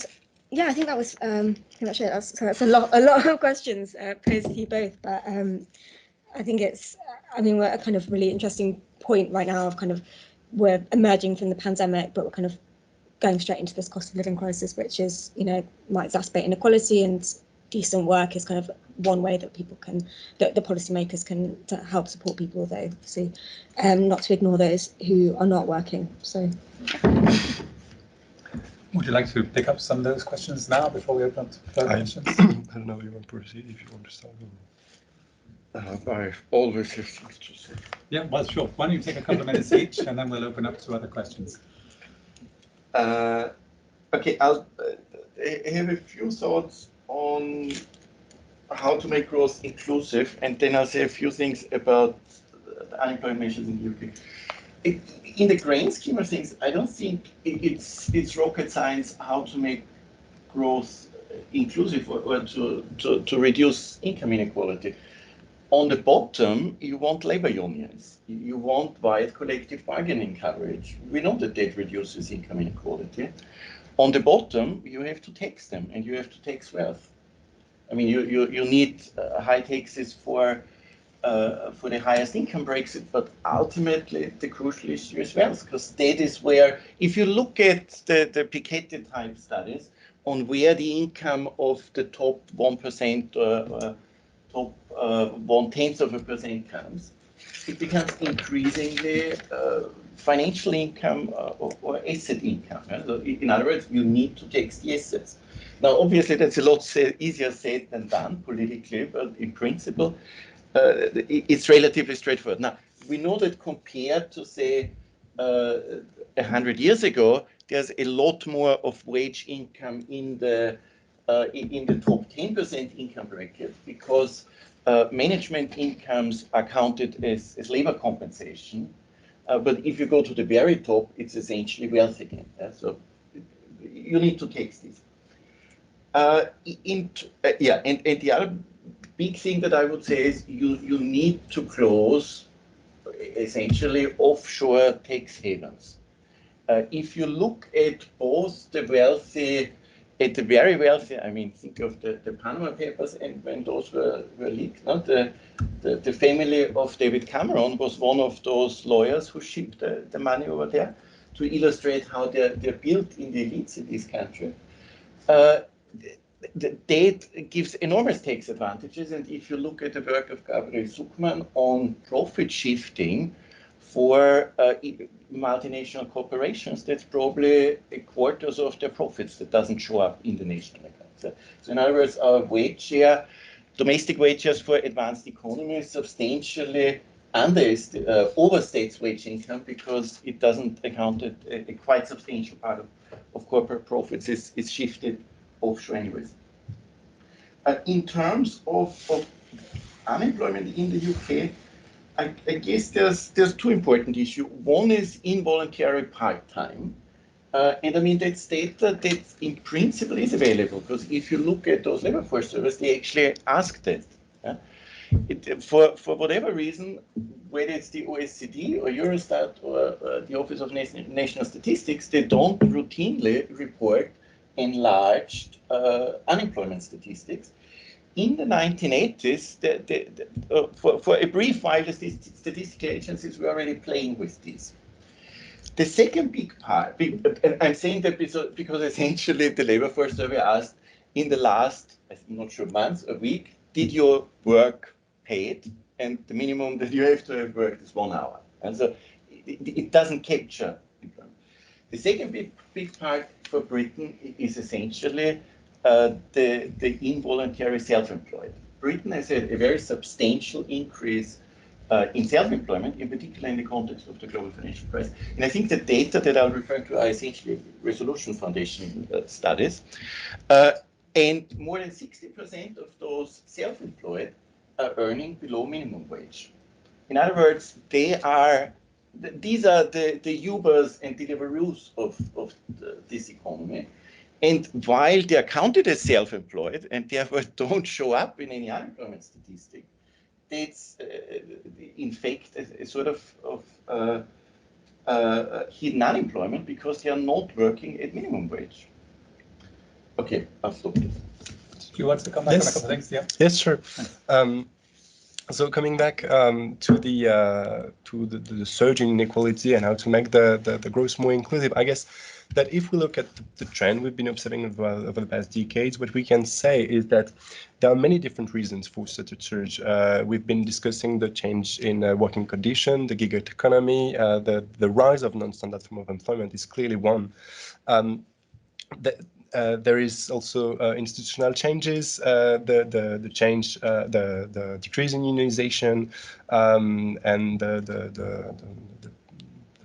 yeah, I think that was pretty much it. That's a lot of questions posed to you both, but I think we're at a kind of really interesting point right now of kind of we're emerging from the pandemic, but we're kind of going straight into this cost of living crisis, which is, might exacerbate inequality, and decent work is kind of one way that people can, that the policymakers can to help support people, though, obviously, not to ignore those who are not working. So. Would you like to pick up some of those questions now before we open up to further questions? I don't know if you want to proceed, if you want to start. I always have things to say. Yeah, well, sure. Why don't you take a couple of minutes each, and then we'll open up to other questions. Okay, I'll have a few thoughts on how to make growth inclusive, and then I'll say a few things about the unemployment measures in the UK. In the grand scheme of things, I don't think it's rocket science how to make growth inclusive or to reduce income inequality. On the bottom, you want labor unions. You want wide collective bargaining coverage. We know that reduces income inequality. On the bottom, you have to tax them, and you have to tax wealth. I mean, you need high taxes for the highest income brackets, but ultimately the crucial issue is wealth, because that is where, if you look at the Piketty type studies on where the income of the top 1% or top 0.1% comes, it becomes increasingly financial income or asset income. So in other words, you need to tax the assets. Now, obviously, that's a lot easier said than done politically, but in principle, it's relatively straightforward. Now, we know that compared to, say, 100 years ago, there's a lot more of wage income in the top 10% income bracket, because management incomes are counted as labor compensation. But if you go to the very top, it's essentially wealth again. So you need to tax this. And the other big thing that I would say is you need to close essentially offshore tax havens. If you look at both the wealthy, at the very wealthy, I mean, think of the Panama Papers, and when those were leaked, the family of David Cameron was one of those lawyers who shipped the money over there to illustrate how they're built in the elites in this country. That gives enormous tax advantages, and if you look at the work of Gabriel Zuckman on profit shifting for multinational corporations, that's probably a quarter of their profits that doesn't show up in the national account. So in other words, our wage share, domestic wage shares for advanced economies substantially overstates wage income, because it doesn't account that a quite substantial part of corporate profits is shifted offshore anyways. In terms of unemployment in the UK, I guess there's two important issues. One is involuntary part-time. And I mean, that's data that in principle is available, because if you look at those labor force surveys, they actually ask that. For whatever reason, whether it's the OECD or Eurostat or the Office of National Statistics, they don't routinely report enlarged unemployment statistics. In the 1980s, for a brief while, the statistical agencies were already playing with this. The second big part, and I'm saying that because essentially the labor force survey asked in the last, I'm not sure, months, a week, did your work paid? And the minimum that you have to have worked is 1 hour. And so it doesn't capture. The second big part for Britain is essentially the involuntary self-employed. Britain has had a very substantial increase in self-employment, in particular in the context of the global financial crisis. And I think the data that I'm referring to are essentially Resolution Foundation studies. And more than 60% of those self-employed are earning below minimum wage. In other words, these are the Ubers and Deliveroos of this economy. And while they are counted as self-employed and therefore don't show up in any unemployment statistic, it's in fact a sort of hidden unemployment because they are not working at minimum wage. Okay, I'll stop this. Do you want to come back on a couple of things? Yeah. Yes, sure. So coming back to the surging inequality and how to make the growth more inclusive, I guess that if we look at the trend we've been observing over the past decades, what we can say is that there are many different reasons for such a surge. We've been discussing the change in working condition, the gig economy, the rise of non-standard form of employment is clearly one. There is also institutional changes, the change, the decrease in unionization, and the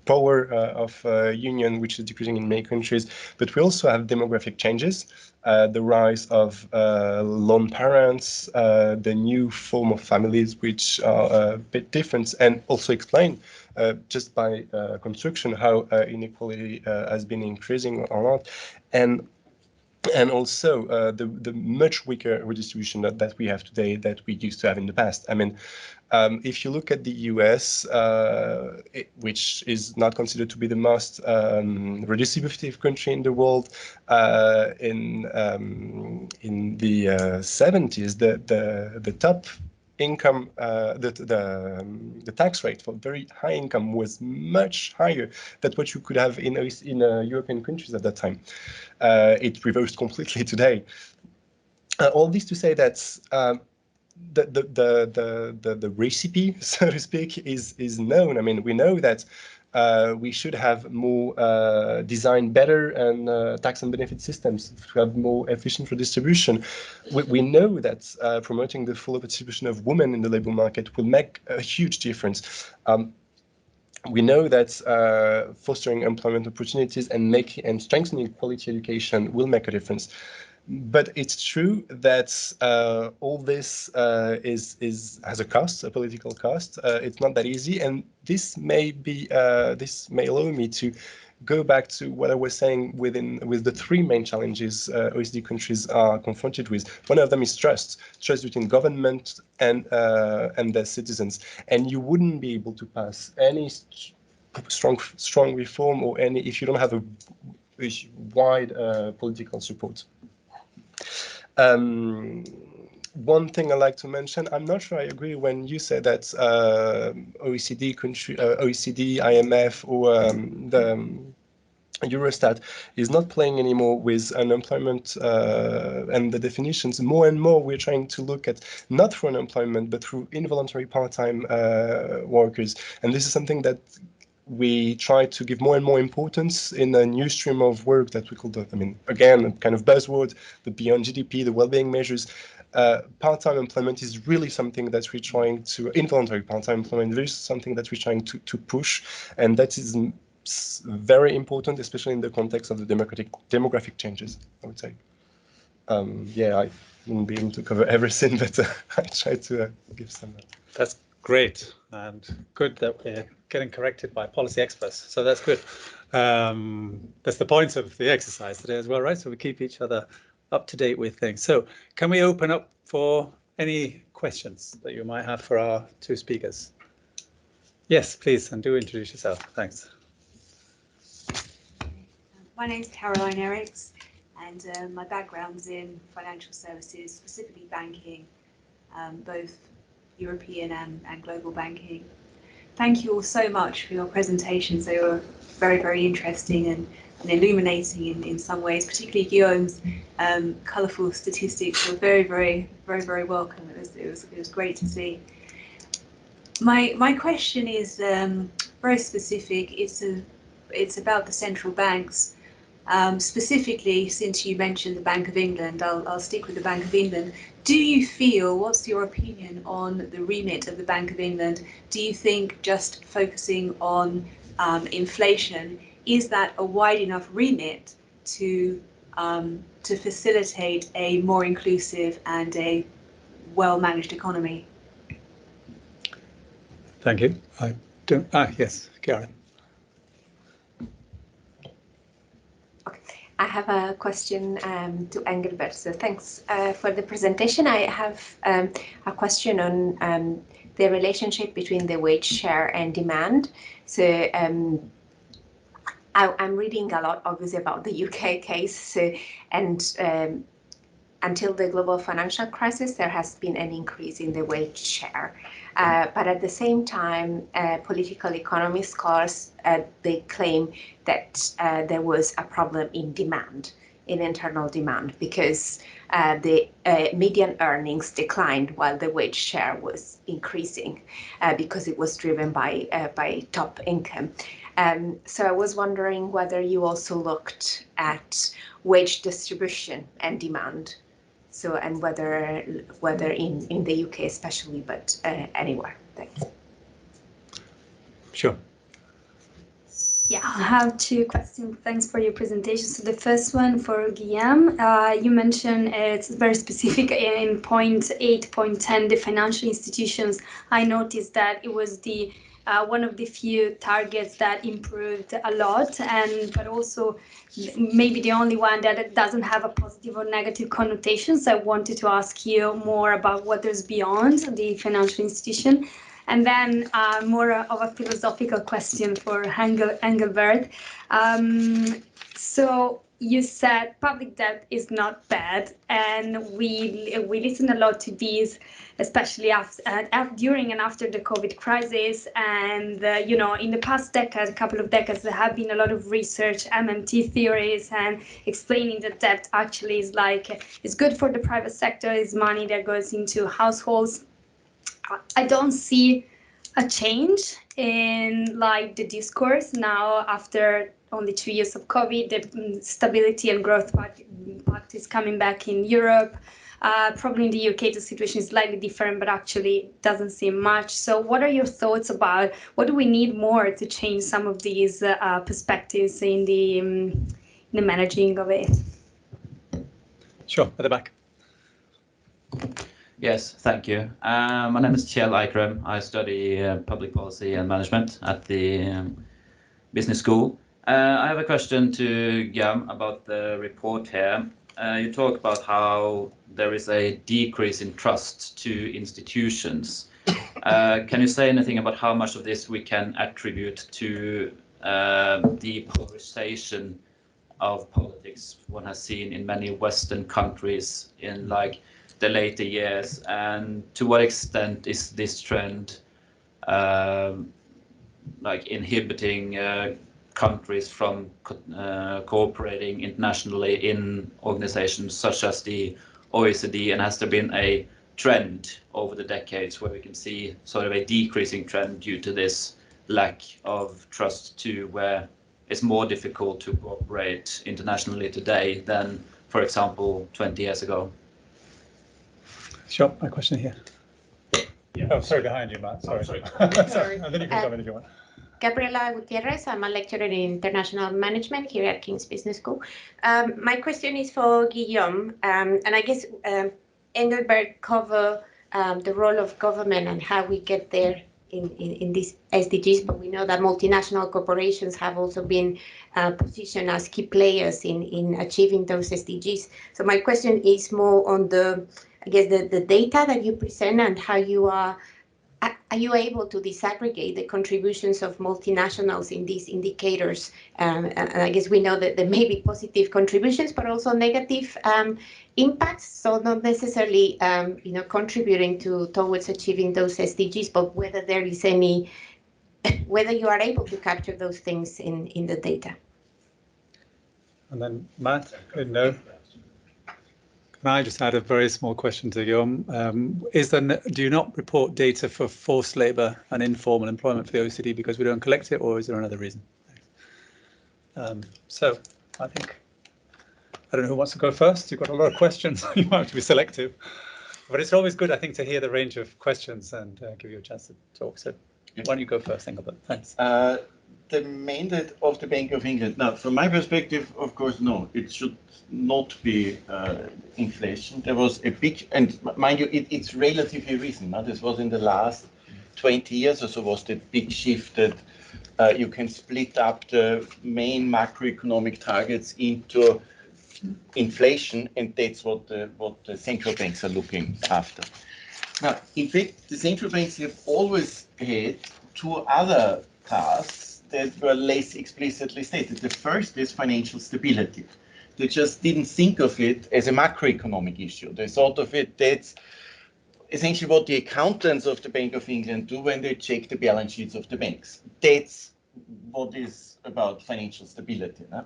power of union, which is decreasing in many countries. But we also have demographic changes, the rise of lone parents, the new form of families, which are a bit different, and also explain just by construction how inequality has been increasing or not. And also the much weaker redistribution that we have today that we used to have in the past. I mean, if you look at the US, which is not considered to be the most redistributive country in the world, in the 70s, the top income, the tax rate for very high income was much higher than what you could have in European countries at that time. It reversed completely today. All this to say that the recipe, so to speak, is known. I mean, we know that we should have more design better and tax and benefit systems to have more efficient redistribution. We know that promoting the full participation of women in the labor market will make a huge difference. We know that fostering employment opportunities and strengthening quality education will make a difference. But it's true that all this has a cost, a political cost. It's not that easy, and this may allow me to go back to what I was saying with the three main challenges OECD countries are confronted with. One of them is trust between government and their citizens, and you wouldn't be able to pass any strong reform or any if you don't have a wide political support. One thing I like to mention, I'm not sure I agree when you said that OECD, IMF, or the Eurostat is not playing anymore with unemployment and the definitions. More and more, we're trying to look at not through unemployment, but through involuntary part-time workers. And this is something that we try to give more and more importance in a new stream of work that we call again, a kind of buzzword, the beyond GDP, the well-being measures. Part-time employment is really something that we're trying to, involuntary part-time employment is something that we're trying to push, and that is very important, especially in the context of the demographic changes, I would say. Yeah, I wouldn't be able to cover everything, but I try to give some. That's great, and good that we're getting corrected by policy experts. So that's good. That's the point of the exercise today as well, right? So we keep each other up to date with things. So can we open up for any questions that you might have for our two speakers? Yes, please, and do introduce yourself. Thanks. My name's Caroline Ericks, and my background's in financial services, specifically banking, both European and global banking. Thank you all so much for your presentations. They were very, very interesting and illuminating in some ways, particularly Guillaume's colourful statistics were very, very, very, very welcome. It was great to see. My question is very specific. It's about the central banks. Specifically, since you mentioned the Bank of England, I'll stick with the Bank of England. Do you feel, what's your opinion on the remit of the Bank of England? Do you think just focusing on inflation, is that a wide enough remit to facilitate a more inclusive and a well-managed economy? Thank you. I don't. Yes, Karen. I have a question to Engelbert. So thanks for the presentation. I have a question on the relationship between the wage share and demand. So I'm reading a lot, obviously, about the UK case, and until the global financial crisis, there has been an increase in the wage share. But at the same time, political economy scholars, they claim that there was a problem in demand, in internal demand, because the median earnings declined while the wage share was increasing because it was driven by top income. So I was wondering whether you also looked at wage distribution and demand. So, and whether in the UK especially, but anywhere. Thanks. Sure. Yeah, I have two questions. Thanks for your presentation. So the first one for Guillaume, you mentioned it's very specific in point 8.10, the financial institutions. I noticed that it was the one of the few targets that improved a lot, but also maybe the only one that doesn't have a positive or negative connotations. I wanted to ask you more about what is beyond the financial institution. And then more of a philosophical question for Engelbert. So you said public debt is not bad, and we listen a lot to these, especially during and after the COVID crisis. And you know, in the past decade, a couple of decades, there have been a lot of research, MMT theories, and explaining that debt actually is good for the private sector, is money that goes into households. I don't see a change in the discourse now after only 2 years of COVID. The Stability and Growth Pact is coming back in Europe. Probably in the UK the situation is slightly different, but actually doesn't seem much. So what are your thoughts about what do we need more to change some of these perspectives in the managing of it? Sure, at the back. Yes, thank you. My name is Kjell Eikrem. I study public policy and management at the business school. I have a question to Guillaume about the report here. You talk about how there is a decrease in trust to institutions. Can you say anything about how much of this we can attribute to the polarization of politics one has seen in many Western countries in the later years, and to what extent is this trend inhibiting countries from cooperating internationally in organizations such as the OECD, and has there been a trend over the decades where we can see sort of a decreasing trend due to this lack of trust to where it's more difficult to cooperate internationally today than, for example, 20 years ago? Sure, my question here. Yeah. Oh, sorry, behind you, Matt. Sorry. Sorry. And then you can come in if you want. Gabriela Gutierrez, I'm a lecturer in international management here at King's Business School. My question is for Guillaume, and I guess Engelbert covered the role of government and how we get there in these SDGs, but we know that multinational corporations have also been positioned as key players in achieving those SDGs. So my question is more on the data that you present and how you are you able to disaggregate the contributions of multinationals in these indicators? And I guess we know that there may be positive contributions, but also negative impacts. So not necessarily, contributing towards achieving those SDGs, but whether there is whether you are able to capture those things in the data. And then Matt, no. Can I just add a very small question to Guillaume? Do you not report data for forced labour and informal employment for the OECD because we don't collect it, or is there another reason? So I think, I don't know who wants to go first. You've got a lot of questions. You might have to be selective. But it's always good, I think, to hear the range of questions and give you a chance to talk. So why don't you go first, Engelbert? Thanks. The mandate of the Bank of England. Now, from my perspective, of course, no, it should not be inflation. There was a big, and mind you, it's relatively recent. Now, this was in the last 20 years or so, was the big shift that you can split up the main macroeconomic targets into inflation, and that's what the central banks are looking after. Now, in fact, the central banks have always had two other tasks that were less explicitly stated. The first is financial stability. They just didn't think of it as a macroeconomic issue. They thought of it, that's essentially what the accountants of the Bank of England do when they check the balance sheets of the banks. That's what is about financial stability. No?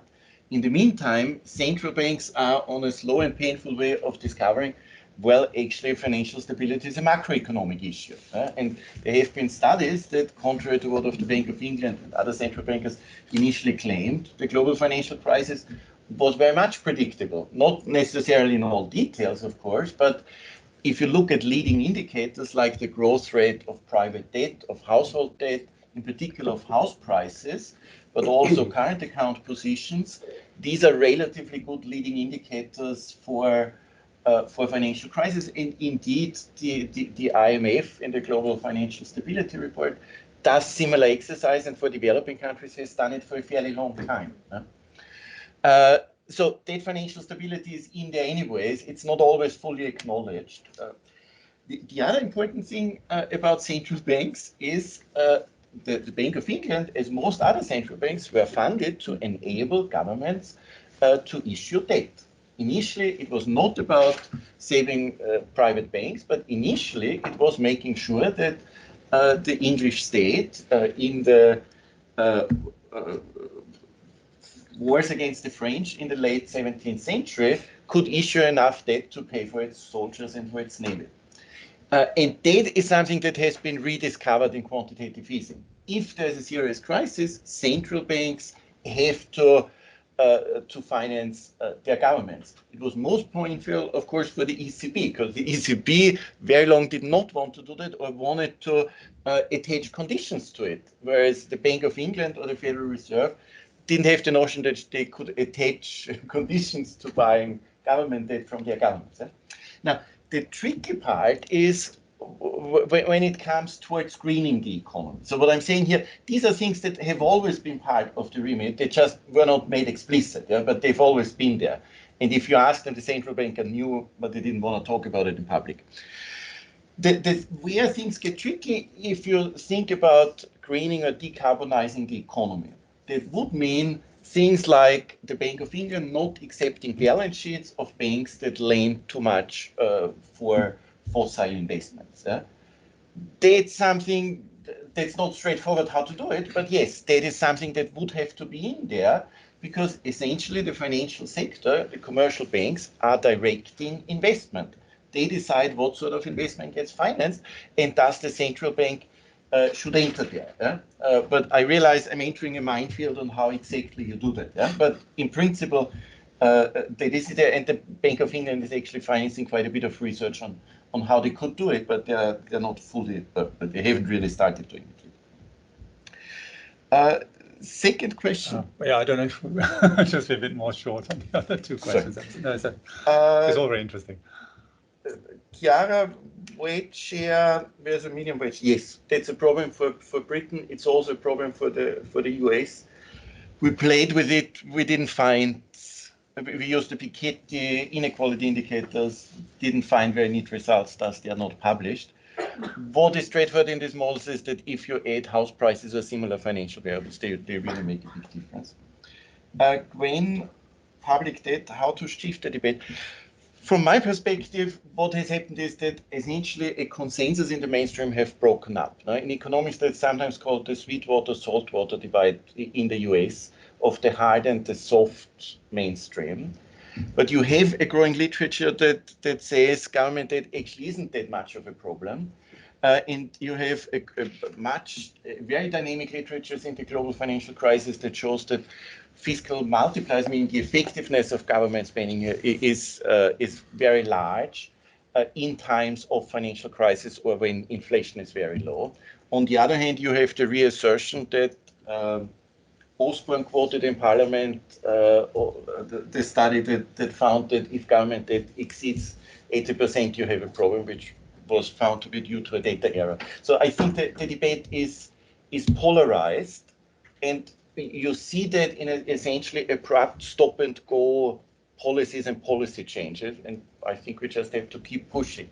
In the meantime, central banks are on a slow and painful way of discovering, well, actually, financial stability is a macroeconomic issue. And there have been studies that, contrary to what of the Bank of England and other central bankers initially claimed, the global financial crisis was very much predictable. Not necessarily in all details, of course, but if you look at leading indicators like the growth rate of private debt, of household debt, in particular of house prices, but also current account positions, these are relatively good leading indicators for financial crisis. And indeed, the IMF in the Global Financial Stability Report does similar exercise, and for developing countries has done it for a fairly long time. So that financial stability is in there anyways. It's not always fully acknowledged. The other important thing about central banks is the Bank of England, as most other central banks, were funded to enable governments to issue debt. Initially, it was not about saving private banks, but initially it was making sure that the English state in the wars against the French in the late 17th century could issue enough debt to pay for its soldiers and for its navy. And that is something that has been rediscovered in quantitative easing. If there's a serious crisis, central banks have to finance their governments. It was most painful, of course, for the ECB, because the ECB very long did not want to do that or wanted to attach conditions to it, whereas the Bank of England or the Federal Reserve didn't have the notion that they could attach conditions to buying government debt from their governments. Now, the tricky part is when it comes towards greening the economy. So what I'm saying here, these are things that have always been part of the remit. They just were not made explicit, but they've always been there. And if you ask them, the central banker knew, but they didn't want to talk about it in public. Where things get tricky, if you think about greening or decarbonizing the economy, that would mean things like the Bank of England not accepting balance sheets of banks that lend too much for fossil investments. That's something that's not straightforward how to do it, but yes, that is something that would have to be in there, because essentially the financial sector, the commercial banks, are directing investment. They decide what sort of investment gets financed, and thus the central bank should enter there. But I realize I'm entering a minefield on how exactly you do that. But in principle, that is there, and the Bank of England is actually financing quite a bit of research on how they could do it, but they're not fully, but they haven't really started doing it. Second question. Yeah, I don't know if just be a bit more short on the other two questions. No, it's all very interesting. Chiara, wage share versus minimum wage. Yes, that's a problem for Britain. It's also a problem for the US. We played with it. We didn't find. We used the Piketty inequality indicators. Didn't find very neat results. Thus, they are not published. What is straightforward in these models is that if you add house prices or similar financial variables, they really make a big difference. When public debt, how to shift the debate. From my perspective, what has happened is that essentially a consensus in the mainstream have broken up. In economics, that's sometimes called the sweetwater, saltwater divide in the US of the hard and the soft mainstream. But you have a growing literature that says government debt actually isn't that much of a problem. And you have a very dynamic literature in the global financial crisis that shows that fiscal multipliers, meaning the effectiveness of government spending is very large in times of financial crisis or when inflation is very low. On the other hand, you have the reassertion that Osborne quoted in Parliament the study that found that if government debt exceeds 80%, you have a problem, which was found to be due to a data error. So I think that the debate is polarized, and you see that in essentially abrupt stop and go policies and policy changes, and I think we just have to keep pushing.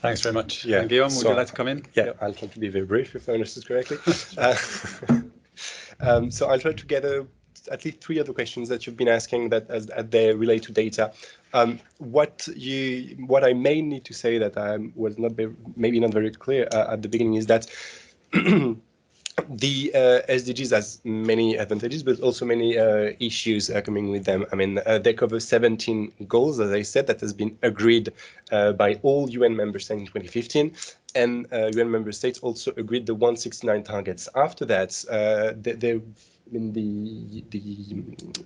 Thanks very much. Yeah. And Guillaume, would you like to come in? Yeah, I'll try to be very brief if I understood correctly. So I'll try to gather at least three other questions that you've been asking that as they relate to data. What I may need to say that I was maybe not very clear at the beginning is that the SDGs has many advantages, but also many issues coming with them. I mean, they cover 17 goals, as I said, that has been agreed by all UN member states in 2015. And UN member states also agreed the 169 targets. After that, the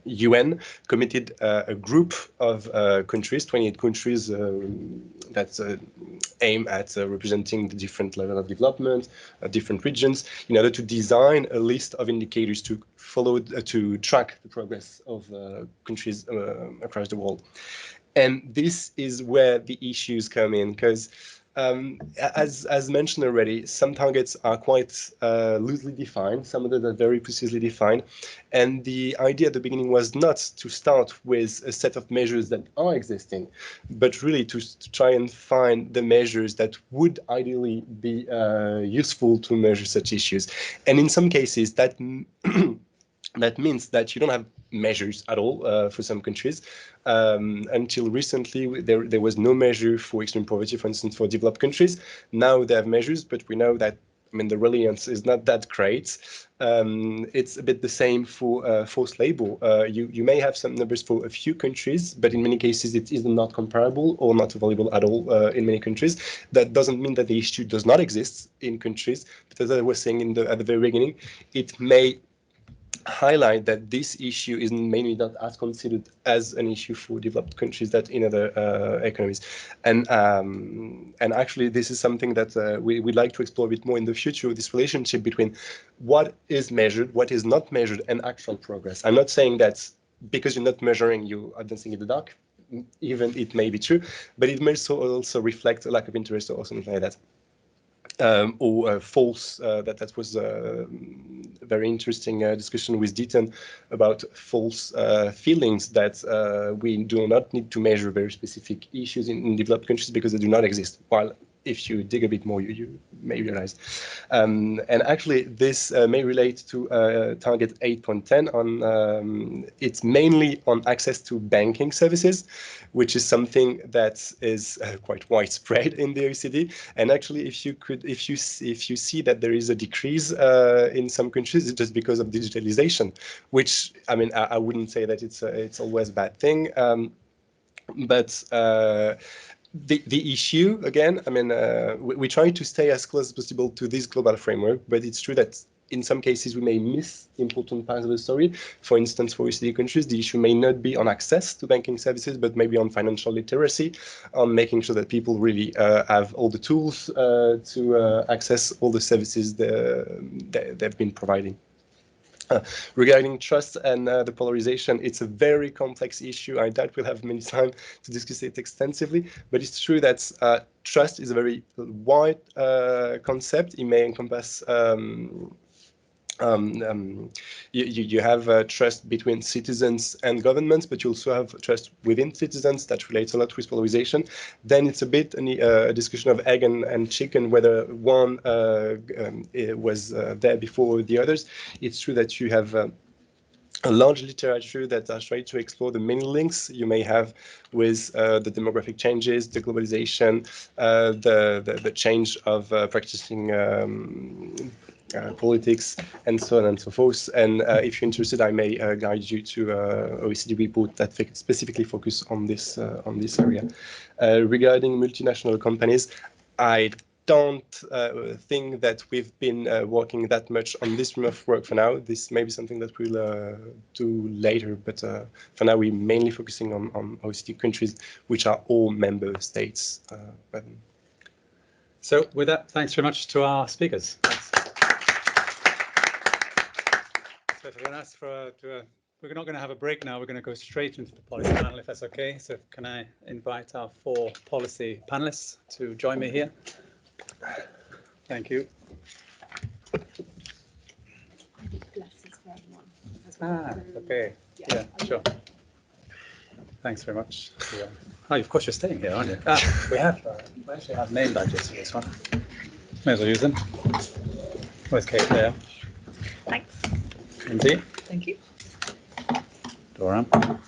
UN committed a group of countries, 28 countries that aim at representing the different level of development, different regions, in order to design a list of indicators to follow, to track the progress of countries across the world. And this is where the issues come in, because as mentioned already, some targets are quite loosely defined, some of them are very precisely defined. And the idea at the beginning was not to start with a set of measures that are existing, but really to try and find the measures that would ideally be useful to measure such issues. And in some cases, that that means that you don't have measures at all for some countries. Until recently, there was no measure for extreme poverty, for instance, for developed countries. Now they have measures, but we know that, I mean, the reliance is not that great. It's a bit the same for forced labor. You may have some numbers for a few countries, but in many cases it is not comparable or not available at all in many countries. That doesn't mean that the issue does not exist in countries, but as I was saying at the very beginning, it may highlight that this issue is mainly not as considered as an issue for developed countries that in other economies. And actually, this is something that we'd like to explore a bit more in the future, this relationship between what is measured, what is not measured, and actual progress. I'm not saying that because you're not measuring, you are dancing in the dark. Even it may be true, but it may also reflect a lack of interest or something like that. Or false, that was a very interesting discussion with Deaton about false feelings that we do not need to measure very specific issues in developed countries because they do not exist, while if you dig a bit more, you may realize. And actually, this may relate to target 8.10 on, it's mainly on access to banking services, which is something that is quite widespread in the OECD. And actually, if you see that there is a decrease in some countries, it's just because of digitalization, which, I mean, I wouldn't say that it's always a bad thing. But the issue, again, I mean, we try to stay as close as possible to this global framework, but it's true that in some cases we may miss important parts of the story. For instance, for OECD countries, the issue may not be on access to banking services, but maybe on financial literacy, on making sure that people really have all the tools to access all the services they've been providing. Regarding trust and the polarization, it's a very complex issue. I doubt we'll have many time to discuss it extensively, but it's true that trust is a very wide concept. It may encompass you have trust between citizens and governments, but you also have trust within citizens that relates a lot with polarization. Then it's a bit a discussion of egg and chicken, whether one was there before the others. It's true that you have a large literature that are trying to explore the many links you may have with the demographic changes, the globalization, the change of practicing politics, and so on and so forth. And if you're interested, I may guide you to OECD report that specifically focus on this area. Regarding multinational companies, I don't think that we've been working that much on this stream of work for now. This may be something that we'll do later, but for now we're mainly focusing on OECD countries, which are all member states. So with that, thanks very much to our speakers. Thanks. So if we're going to ask for we're not going to have a break now. We're going to go straight into the policy panel, if that's okay. So can I invite our 4 policy panelists to join me here? Thank you. Okay. Yeah, sure. Thanks very much. Yeah. Oh, of course you're staying here, aren't you? We actually have name badges for this one. May as well use them. Where's Kate? There. Thanks. Lindsay. Thank you. Dora. There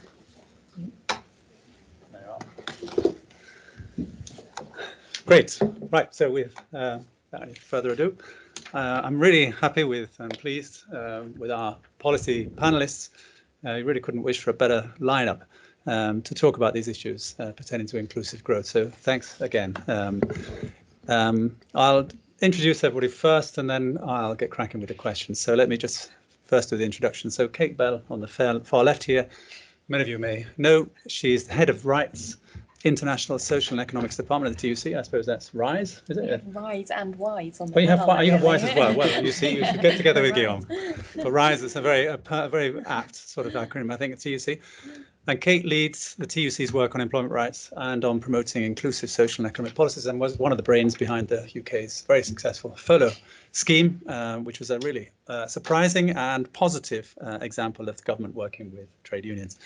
you are. Great. Right. So without any further ado, I'm really happy with and pleased with our policy panelists. You really couldn't wish for a better lineup to talk about these issues pertaining to inclusive growth. So thanks again. I'll introduce everybody first, and then I'll get cracking with the questions. So let me just first do the introduction. So Kate Bell on the far left here, many of you may know, she's the head of Rights, International Social and Economics Department at the TUC. I suppose that's RISE, is it? RISE and WISE on the panel. You have WISE as well. Well, you see, you should get together with Guillaume. For RISE, it's a very apt sort of acronym, I think, at TUC. And Kate leads the TUC's work on employment rights and on promoting inclusive social and economic policies, and was one of the brains behind the UK's very successful furlough scheme, which was a really surprising and positive example of the government working with trade unions.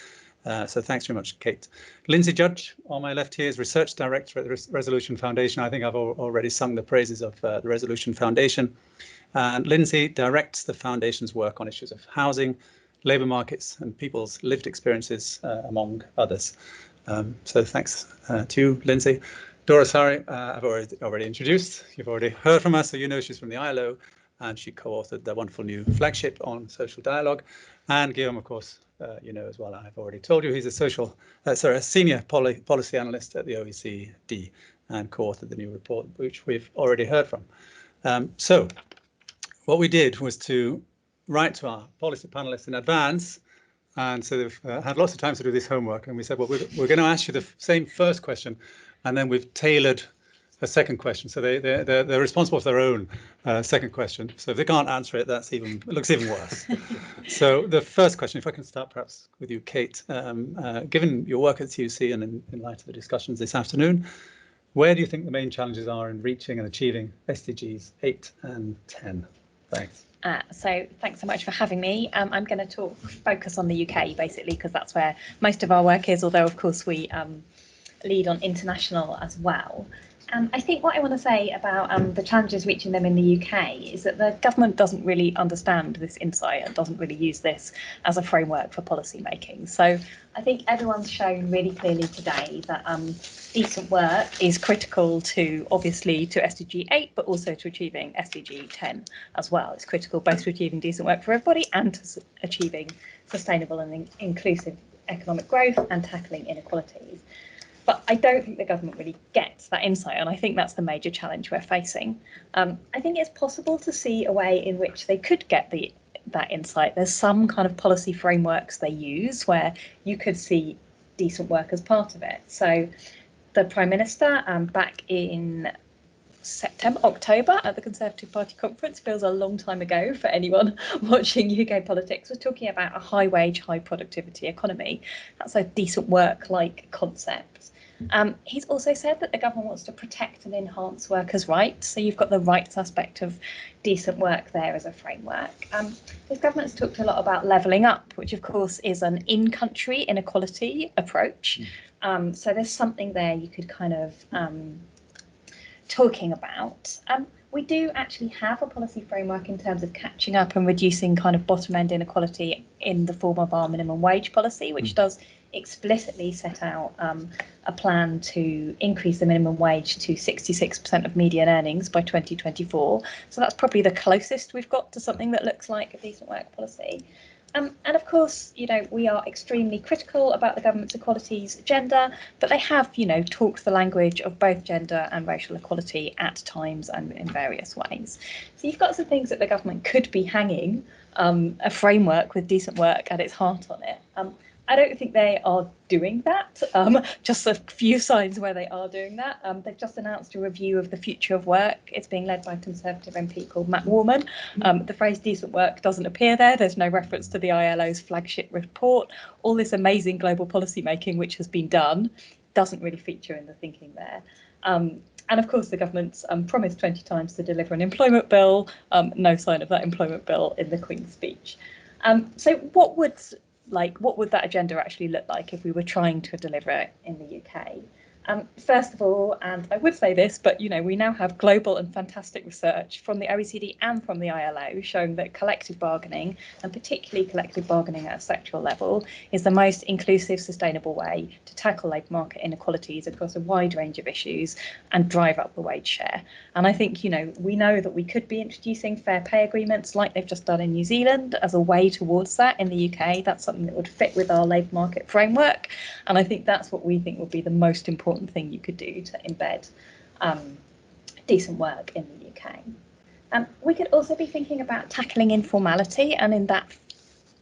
So thanks very much, Kate. Lindsay Judge, on my left here, is Research Director at the Resolution Foundation. I think I've already sung the praises of the Resolution Foundation. And Lindsay directs the Foundation's work on issues of housing, labour markets and people's lived experiences, among others. So thanks to you, Lindsay. Dora Sari, I've already introduced. You've already heard from her, so you know she's from the ILO, and she co-authored the wonderful new flagship on social dialogue. And Guillaume, of course, you know as well. I've already told you he's a senior policy analyst at the OECD and co-authored the new report, which we've already heard from. So what we did was to write to our policy panelists in advance, and so they've had lots of time to do this homework, and we said, well, we're going to ask you the same first question, and then we've tailored a second question, so they're responsible for their own second question. So if they can't answer it, it looks even worse. So the first question, if I can start perhaps with you, Kate, given your work at TUC and in light of the discussions this afternoon, where do you think the main challenges are in reaching and achieving SDGs 8 and 10? Thanks. So thanks so much for having me. I'm going to focus on the UK basically, because that's where most of our work is, although of course we lead on international as well. I think what I want to say about the challenges reaching them in the UK is that the government doesn't really understand this insight and doesn't really use this as a framework for policy making. So I think everyone's shown really clearly today that decent work is critical to SDG 8, but also to achieving SDG 10 as well. It's critical both to achieving decent work for everybody and to achieving sustainable and inclusive economic growth and tackling inequalities. But I don't think the government really gets that insight, and I think that's the major challenge we're facing. I think it's possible to see a way in which they could get that insight. There's some kind of policy frameworks they use where you could see decent work as part of it. So the Prime Minister back in October at the Conservative Party conference, feels a long time ago for anyone watching UK politics, was talking about a high wage, high productivity economy. That's a decent work-like concept. He's also said that the government wants to protect and enhance workers' rights. So you've got the rights aspect of decent work there as a framework. This government's talked a lot about levelling up, which of course is an in-country inequality approach. So there's something there you could kind of talking about. We do actually have a policy framework in terms of catching up and reducing kind of bottom end inequality in the form of our minimum wage policy, which does explicitly set out a plan to increase the minimum wage to 66% of median earnings by 2024. So that's probably the closest we've got to something that looks like a decent work policy. And of course, we are extremely critical about the government's equalities agenda, but they have, talked the language of both gender and racial equality at times and in various ways. So you've got some things that the government could be hanging a framework with decent work at its heart on it. I don't think they are doing that. Just a few signs where they are doing that. They've just announced a review of the future of work. It's being led by a Conservative MP called Matt Warman. The phrase decent work doesn't appear there. There's no reference to the ILO's flagship report. All this amazing global policy making which has been done doesn't really feature in the thinking there. And of course, the government's promised 20 times to deliver an employment bill. No sign of that employment bill in the Queen's speech. So what would that agenda actually look like if we were trying to deliver it in the UK? First of all, and I would say this, but we now have global and fantastic research from the OECD and from the ILO showing that collective bargaining, and particularly collective bargaining at a sectoral level, is the most inclusive, sustainable way to tackle labour market inequalities across a wide range of issues and drive up the wage share. And I think, we know that we could be introducing fair pay agreements like they've just done in New Zealand as a way towards that in the UK. That's something that would fit with our labour market framework. And I think that's what we think would be the most important thing you could do to embed decent work in the UK. We could also be thinking about tackling informality, and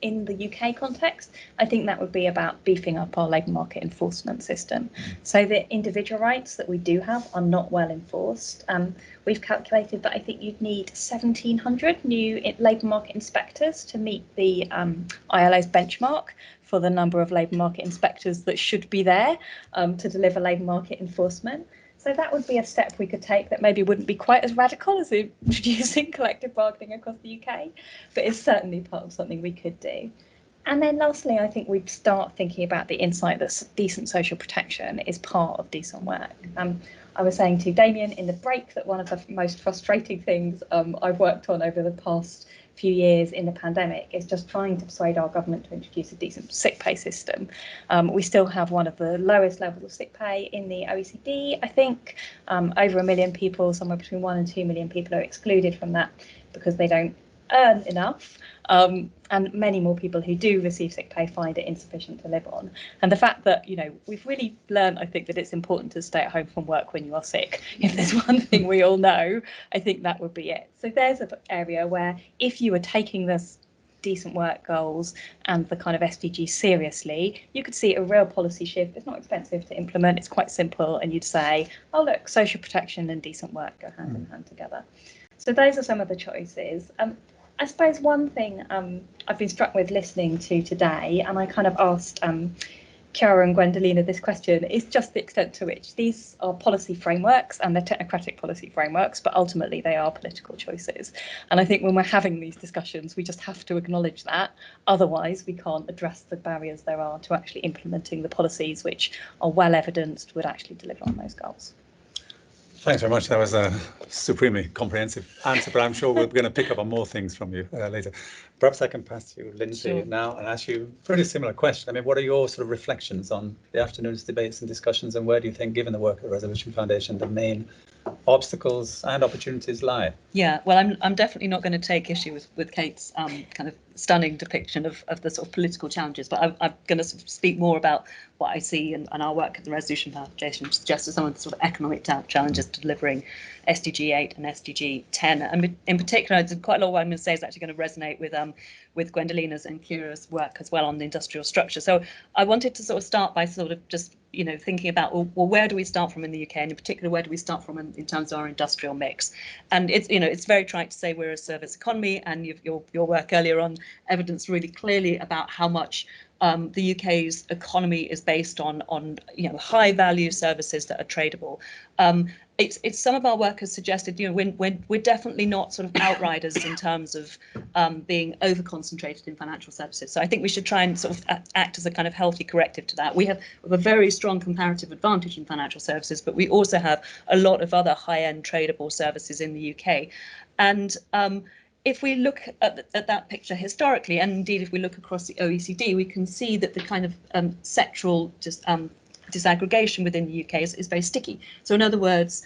in the UK context, I think that would be about beefing up our labour market enforcement system. So the individual rights that we do have are not well enforced. We've calculated that I think you'd need 1,700 new labour market inspectors to meet the ILO's benchmark for the number of labour market inspectors that should be there to deliver labour market enforcement. So that would be a step we could take that maybe wouldn't be quite as radical as introducing collective bargaining across the UK, but it's certainly part of something we could do. And then lastly, I think we'd start thinking about the insight that decent social protection is part of decent work. I was saying to Damien in the break that one of the most frustrating things I've worked on over the past few years in the pandemic is just trying to persuade our government to introduce a decent sick pay system. We still have one of the lowest levels of sick pay in the OECD. I think over 1 million people, somewhere between 1 and 2 million people are excluded from that because they don't earn enough. And many more people who do receive sick pay find it insufficient to live on. And the fact that, we've really learned, I think, that it's important to stay at home from work when you are sick. If there's one thing we all know, I think that would be it. So there's an area where if you were taking this decent work goals and the kind of SDGs seriously, you could see a real policy shift. It's not expensive to implement, it's quite simple, and you'd say, oh look, social protection and decent work go hand in hand together. So those are some of the choices. I suppose one thing I've been struck with listening to today, and I kind of asked Chiara and Gwendolina this question, is just the extent to which these are policy frameworks and they're technocratic policy frameworks, but ultimately they are political choices. And I think when we're having these discussions, we just have to acknowledge that. Otherwise, we can't address the barriers there are to actually implementing the policies which are well evidenced would actually deliver on those goals. Thanks very much. That was a supremely comprehensive answer, but I'm sure we're going to pick up on more things from you later. Perhaps I can pass to you, Lindsay, now and ask you a pretty similar question. I mean, what are your sort of reflections on the afternoon's debates and discussions, and where do you think, given the work of the Resolution Foundation, the main obstacles and opportunities lie? Yeah, well, I'm definitely not going to take issue with Kate's kind of stunning depiction of the sort of political challenges, but I'm going to sort of speak more about what I see and our work at the Resolution Foundation suggests as some of the sort of economic challenges to delivering SDG 8 and SDG 10. And in particular, quite a lot of what I'm going to say is actually going to resonate with Gwendolina's and Kira's work as well on the industrial structure. So I wanted to sort of start by sort of just thinking about, well, where do we start from in the UK, and in particular, where do we start from in terms of our industrial mix? And it's it's very trite to say we're a service economy, and your work earlier on evidenced really clearly about how much the UK's economy is based on high value services that are tradable. It's some of our work has suggested we're definitely not sort of outriders in terms of being over concentrated in financial services. So I think we should try and sort of act as a kind of healthy corrective to that. We have a very strong comparative advantage in financial services, but we also have a lot of other high-end tradable services in the UK. And if we look at that picture historically, and indeed if we look across the OECD, we can see that the kind of sectoral disaggregation within the UK is very sticky. So in other words,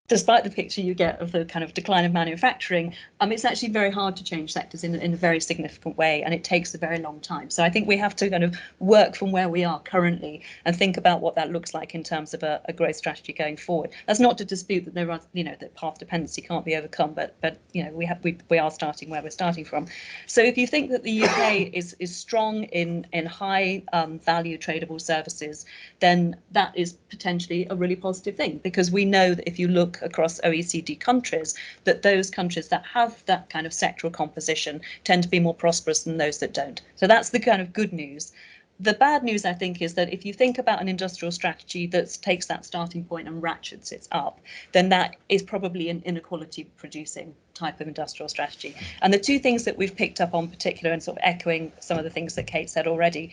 despite the picture you get of the kind of decline of manufacturing, it's actually very hard to change sectors in a very significant way, and it takes a very long time. So I think we have to kind of work from where we are currently and think about what that looks like in terms of a growth strategy going forward. That's not to dispute that there are, that path dependency can't be overcome, but we are starting where we're starting from. So if you think that the UK is strong in high value tradable services, then that is potentially a really positive thing, because we know that if you look across OECD countries, that those countries that have that kind of sectoral composition tend to be more prosperous than those that don't. So that's the kind of good news. The bad news, I think, is that if you think about an industrial strategy that takes that starting point and ratchets it up, then that is probably an inequality producing type of industrial strategy. And the two things that we've picked up on particular, and sort of echoing some of the things that Kate said already,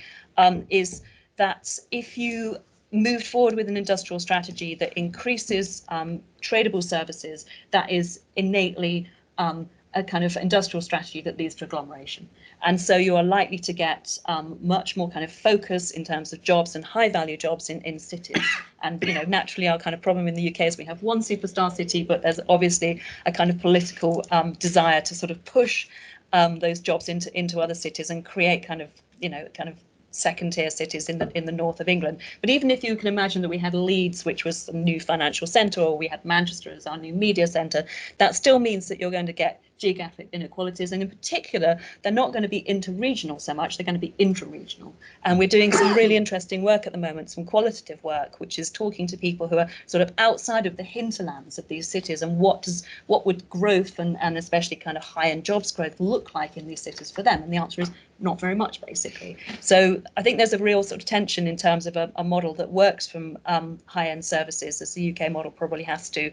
is that if you moved forward with an industrial strategy that increases tradable services, that is innately a kind of industrial strategy that leads to agglomeration. And so you are likely to get much more kind of focus in terms of jobs and high value jobs in cities. And naturally our kind of problem in the UK is we have one superstar city, but there's obviously a kind of political desire to sort of push those jobs into other cities and create kind of second-tier cities in the north of England. But even if you can imagine that we had Leeds, which was a new financial centre, or we had Manchester as our new media centre, that still means that you're going to get geographic inequalities, and in particular, they're not going to be interregional so much, they're going to be intra-regional. And we're doing some really interesting work at the moment, some qualitative work, which is talking to people who are sort of outside of the hinterlands of these cities, and what would growth and especially kind of high-end jobs growth look like in these cities for them? And the answer is not very much, basically. So I think there's a real sort of tension in terms of a model that works from high-end services, as the UK model probably has to,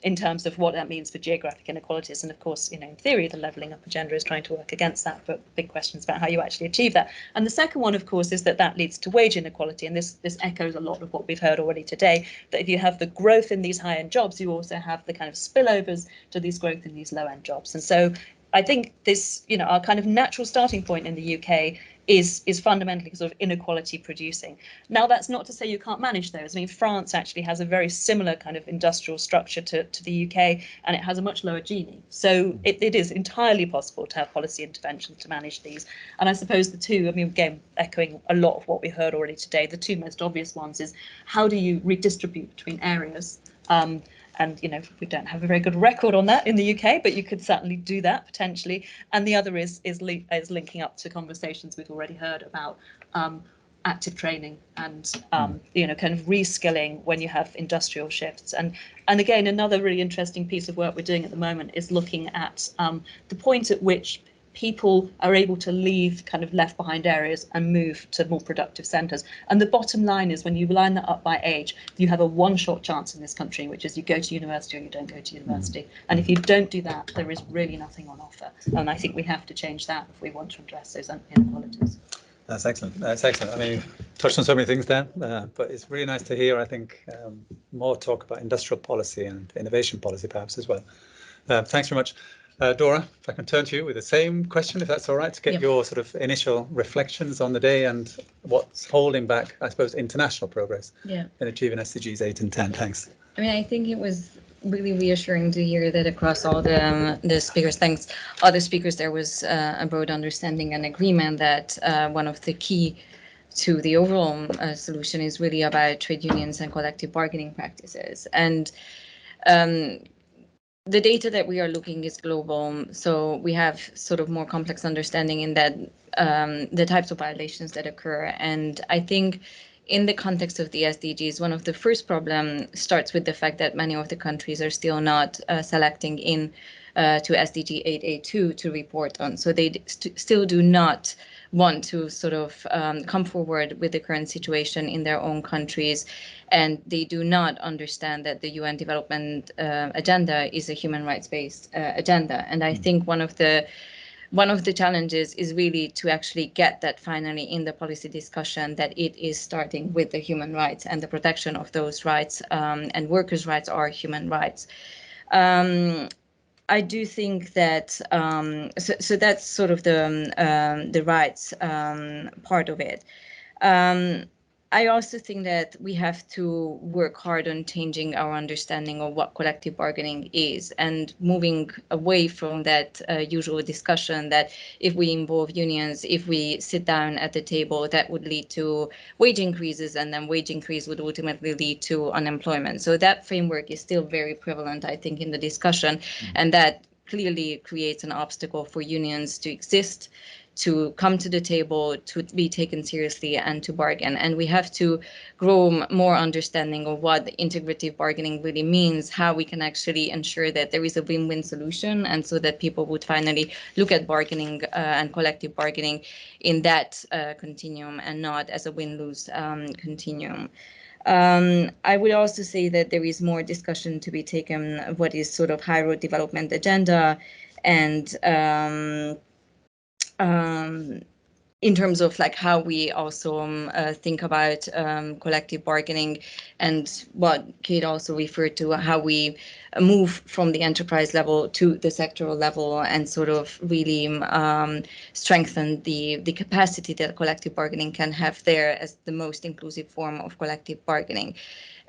in terms of what that means for geographic inequalities. And of course, in theory, the levelling up agenda is trying to work against that, but big questions about how you actually achieve that. And the second one, of course, is that leads to wage inequality. And this echoes a lot of what we've heard already today, that if you have the growth in these high-end jobs, you also have the kind of spillovers to these growth in these low-end jobs. And so I think this, our kind of natural starting point in the UK is fundamentally sort of inequality producing. Now, that's not to say you can't manage those. I mean, France actually has a very similar kind of industrial structure to the UK, and it has a much lower Gini. So it is entirely possible to have policy interventions to manage these. And I suppose the two, I mean, again, echoing a lot of what we heard already today, the two most obvious ones is how do you redistribute between areas? And we don't have a very good record on that in the UK, but you could certainly do that potentially. And the other is linking up to conversations we've already heard about active training and kind of reskilling when you have industrial shifts. And again, another really interesting piece of work we're doing at the moment is looking at the point at which people are able to leave kind of left behind areas and move to more productive centres. And the bottom line is, when you line that up by age, you have a one-shot chance in this country, which is you go to university or you don't go to university. And if you don't do that, there is really nothing on offer. And I think we have to change that if we want to address those inequalities. That's excellent. That's excellent. I mean, you've touched on so many things there, but it's really nice to hear, I think, more talk about industrial policy and innovation policy perhaps as well. Thanks very much. Dora, if I can turn to you with the same question, if that's all right, to get your sort of initial reflections on the day and what's holding back, I suppose, international progress in achieving SDGs 8 and 10. Thanks. I mean, I think it was really reassuring to hear that across all the speakers, other speakers, there was a broad understanding and agreement that one of the key to the overall solution is really about trade unions and collective bargaining practices. And the data that we are looking is global, so we have sort of more complex understanding in that the types of violations that occur. And I think in the context of the SDGs, one of the first problems starts with the fact that many of the countries are still not selecting in to SDG 8A2 to report on. So they still do not want to sort of come forward with the current situation in their own countries, and they do not understand that the UN Development Agenda is a human rights-based agenda. And I think one of the challenges is really to actually get that finally in the policy discussion, that it is starting with the human rights and the protection of those rights, and workers' rights are human rights. I do think that so that's sort of the rights part of it. I also think that we have to work hard on changing our understanding of what collective bargaining is and moving away from that usual discussion that if we involve unions, if we sit down at the table, that would lead to wage increases, and then wage increase would ultimately lead to unemployment. So that framework is still very prevalent, I think, in the discussion, and that clearly creates an obstacle for unions to exist, to come to the table, to be taken seriously, and to bargain. And we have to grow more understanding of what integrative bargaining really means, how we can actually ensure that there is a win-win solution, and so that people would finally look at bargaining and collective bargaining in that continuum and not as a win-lose continuum. I would also say that there is more discussion to be taken of what is sort of high road development agenda, and in terms of like how we also think about collective bargaining, and what Kate also referred to, how we move from the enterprise level to the sectoral level and sort of really strengthen the capacity that collective bargaining can have there as the most inclusive form of collective bargaining.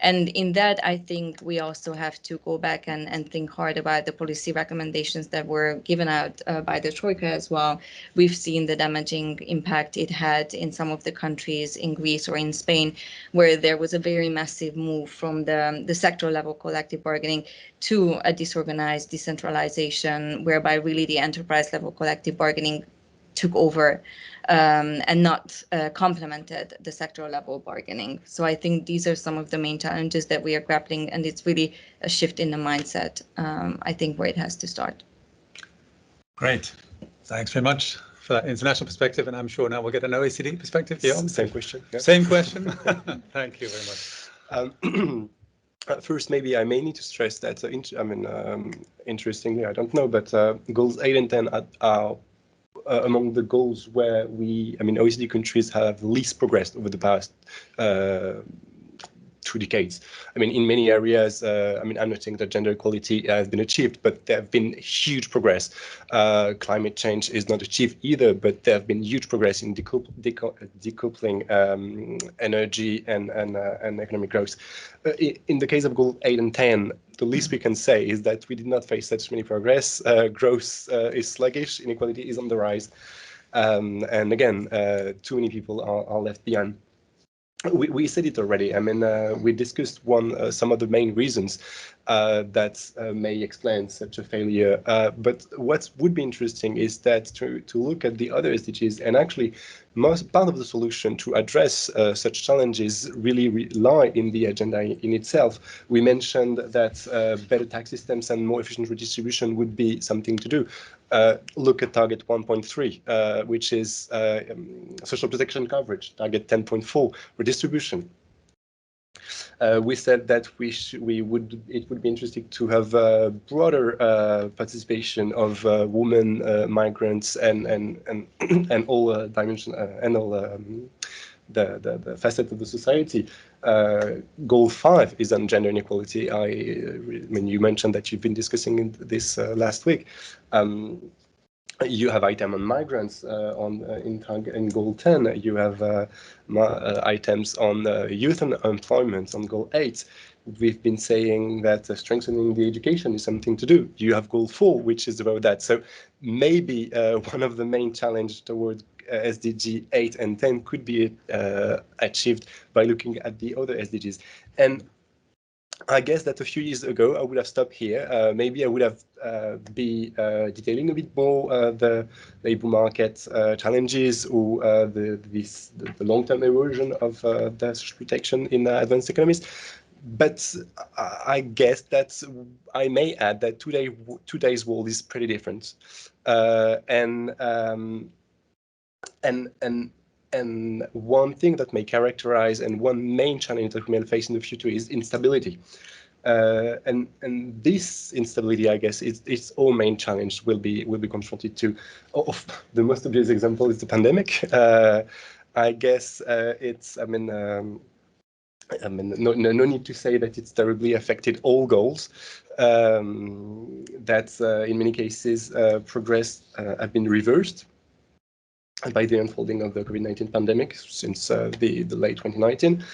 And in that, I think we also have to go back and think hard about the policy recommendations that were given out by the Troika as well. We've seen the damaging impact it had in some of the countries in Greece or in Spain, where there was a very massive move from the sector level collective bargaining to a disorganized decentralization, whereby really the enterprise level collective bargaining took over and not complemented the sectoral level bargaining. So I think these are some of the main challenges that we are grappling, and it's really a shift in the mindset, I think, where it has to start. Great. Thanks very much for that international perspective, and I'm sure now we'll get an OECD perspective. Yeah, same question. Yeah. Same question. Thank you very much. First, maybe I may need to stress that, interestingly, I don't know, but goals 8 and 10 are among the goals where OECD countries have least progressed over the past 2 decades. In many areas, I'm not saying that gender equality has been achieved, but there have been huge progress. Climate change is not achieved either, but there have been huge progress in decoupling energy and economic growth. In the case of goal 8 and 10, the least we can say is that we did not face such many progress. Growth is sluggish, inequality is on the rise, and again, too many people are left behind. We said it already. We discussed some of the main reasons that may explain such a failure. But what would be interesting is that to look at the other SDGs, and actually most part of the solution to address such challenges really lie in the agenda in itself. We mentioned that better tax systems and more efficient redistribution would be something to do. Look at target 1.3, which is social protection coverage, target 10.4, redistribution. We said that it would be interesting to have broader participation of women, migrants, and all dimensions and all the facets of the society. Goal 5 is on gender inequality. You mentioned that you've been discussing this last week. You have item on migrants in goal 10. You have items on youth and employment on goal 8. We've been saying that strengthening the education is something to do. You have goal 4, which is about that. So maybe one of the main challenges towards SDG 8 and 10 could be achieved by looking at the other SDGs. And I guess that a few years ago I would have stopped here. Maybe I would have be detailing a bit more the labor market challenges or the long-term erosion of the social protection in advanced economies. But I guess that I may add that today's world is pretty different, and one thing that may characterize and one main challenge that we may face in the future is instability. And this instability, I guess, its all main challenge will be confronted to. The most obvious example is the pandemic. I guess it's. No need to say that it's terribly affected all goals. That in many cases progress have been reversed. by the unfolding of the COVID-19 pandemic since the late 2019.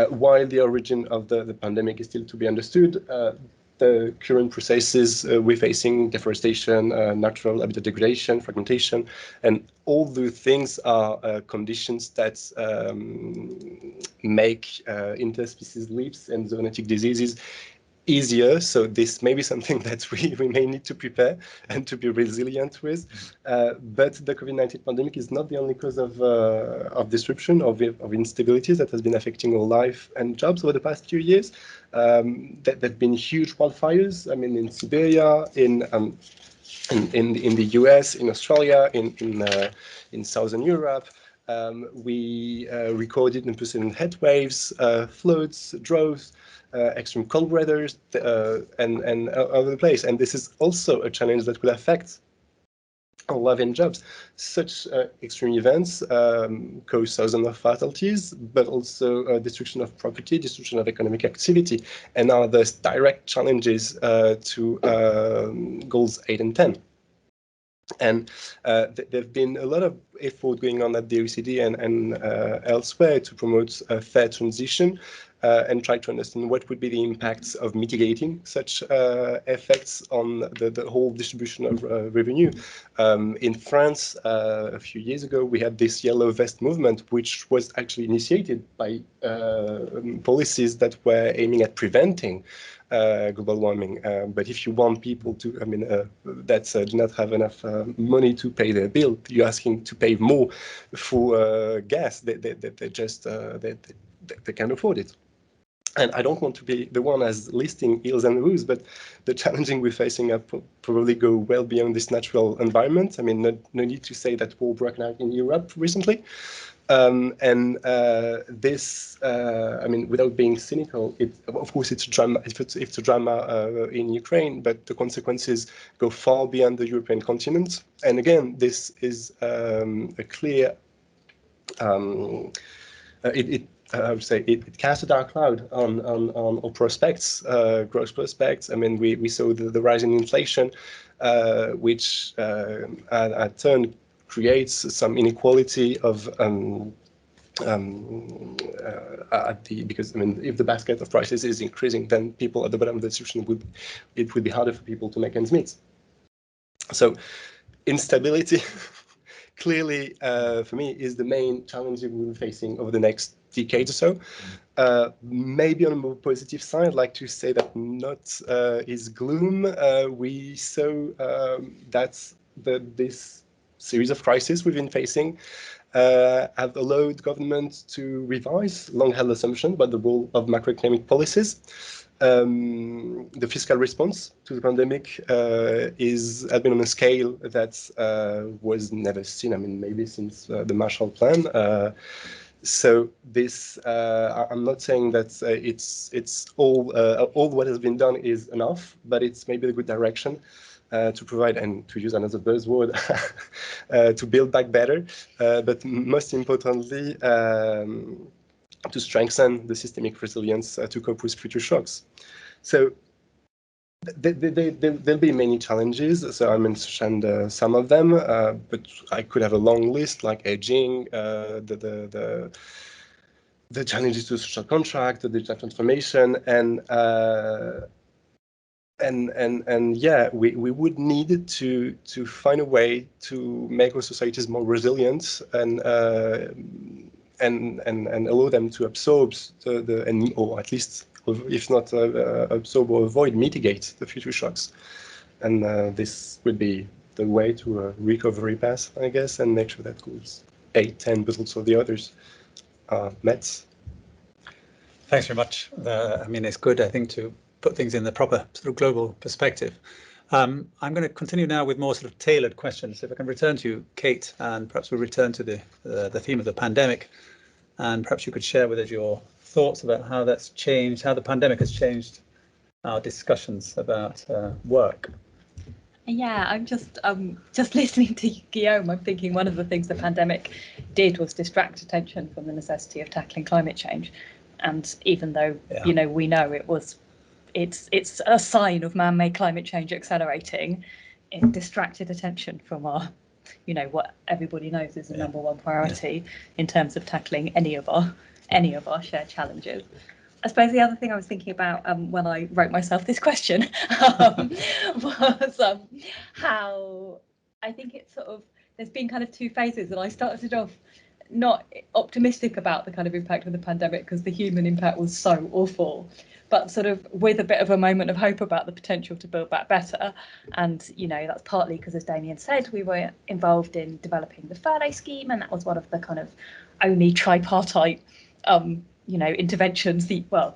While the origin of the pandemic is still to be understood, the current processes we're facing, deforestation, natural habitat degradation, fragmentation, and all the things are conditions that make interspecies leaps and zoonotic diseases easier. So this may be something that we may need to prepare and to be resilient with. But the COVID-19 pandemic is not the only cause of disruption, of instability that has been affecting our life and jobs over the past few years. There have been huge wildfires. I mean, in Siberia, in the US, in Australia, in Southern Europe. We recorded unprecedented heat waves, floods, droughts, extreme cold weather, and all over the place. And this is also a challenge that will affect our life and jobs. Such extreme events cause thousands of fatalities, but also destruction of property, destruction of economic activity, and are thus direct challenges to goals 8 and 10. And there have been a lot of effort going on at the OECD and elsewhere to promote a fair transition and try to understand what would be the impacts of mitigating such effects on the whole distribution of revenue. In France, a few years ago, we had this yellow vest movement, which was actually initiated by policies that were aiming at preventing global warming. But if you want people to, that do not have enough money to pay their bill, you're asking to pay more for gas. They just they can't afford it. And I don't want to be the one as listing ills and woes, but the challenges we're facing probably go well beyond this natural environment. I mean, no need to say that war broke out in Europe recently. This, without being cynical, of course it's a drama. It's a drama in Ukraine, but the consequences go far beyond the European continent. And again, this is a clear. I would say it cast a dark cloud on our prospects, growth prospects. I mean, we saw the rise in inflation, which at turn creates some inequality of because if the basket of prices is increasing, then people at the bottom of the distribution would be harder for people to make ends meet. So instability clearly for me is the main challenge we're facing over the next decade or so. Maybe on a more positive side, I'd like to say that not is gloom. We saw that this series of crises we've been facing have allowed government to revise long-held assumptions about the role of macroeconomic policies. The fiscal response to the pandemic has been on a scale that was never seen. I mean, maybe since the Marshall Plan. So this, I'm not saying that it's all what has been done is enough, but it's maybe a good direction to provide, and to use another buzzword, to build back better, but most importantly, to strengthen the systemic resilience to cope with future shocks. So there'll be many challenges. So I mentioned some of them, but I could have a long list like aging, the challenges to social contract, the digital transformation, and yeah, we would need to find a way to make our societies more resilient and allow them to absorb or at least, if not absorb or avoid, mitigate the future shocks. And this would be the way to a recovery path, I guess, and make sure that goals 8, 10, but also the others are met. Thanks very much. It's good, I think, to put things in the proper sort of global perspective. I'm going to continue now with more sort of tailored questions. If I can return to you, Kate, and perhaps we'll return to the theme of the pandemic, and perhaps you could share with us your thoughts about how that's changed, how the pandemic has changed our discussions about work. Yeah, I'm just listening to Guillaume. I'm thinking one of the things the pandemic did was distract attention from the necessity of tackling climate change. And even though, we know it's a sign of man-made climate change accelerating, it distracted attention from our what everybody knows is the number one priority in terms of tackling any of our shared challenges. I suppose the other thing I was thinking about when I wrote myself this question was how I think it's sort of, there's been kind of two phases, and I started off not optimistic about the kind of impact of the pandemic because the human impact was so awful, but sort of with a bit of a moment of hope about the potential to build back better. And, that's partly because, as Damien said, we were involved in developing the furlough scheme, and that was one of the kind of only tripartite interventions, one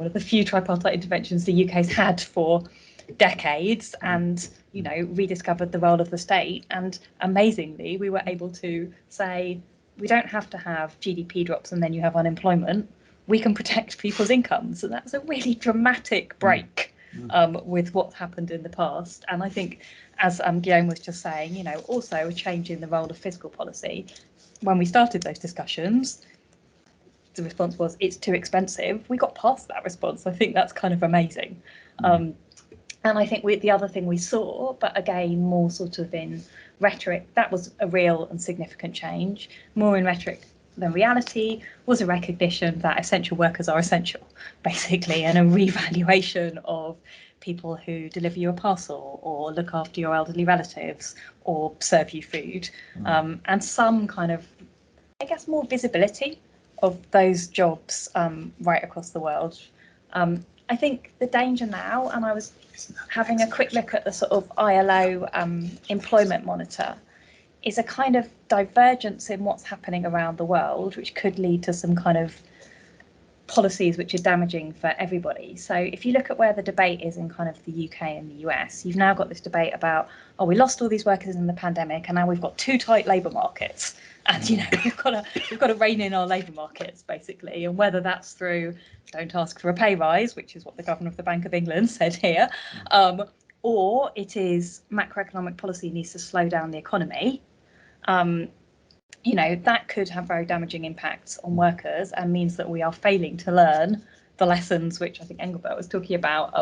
of the few tripartite interventions the UK's had for decades, and rediscovered the role of the state. And amazingly, we were able to say, we don't have to have GDP drops and then you have unemployment. We can protect people's incomes. So that's a really dramatic break with what's happened in the past. And I think, as Guillaume was just saying, also a change in the role of fiscal policy. When we started those discussions, the response was, it's too expensive. We got past that response. I think that's kind of amazing. And I think the other thing we saw, but again, more sort of in rhetoric, that was a real and significant change, more in rhetoric than reality, was a recognition that essential workers are essential, basically, and a revaluation of people who deliver you a parcel or look after your elderly relatives or serve you food, and some kind of, I guess, more visibility of those jobs right across the world. I think the danger now, and I was having a quick look at the sort of ILO employment monitor, is a kind of divergence in what's happening around the world, which could lead to some kind of policies which are damaging for everybody. So if you look at where the debate is in kind of the UK and the US, you've now got this debate about, oh, we lost all these workers in the pandemic and now we've got too tight labour markets. And, we've got to rein in our labour markets, basically. And whether that's through don't ask for a pay rise, which is what the Governor of the Bank of England said here, or it is macroeconomic policy needs to slow down the economy, that could have very damaging impacts on workers and means that we are failing to learn the lessons which I think Engelbert was talking about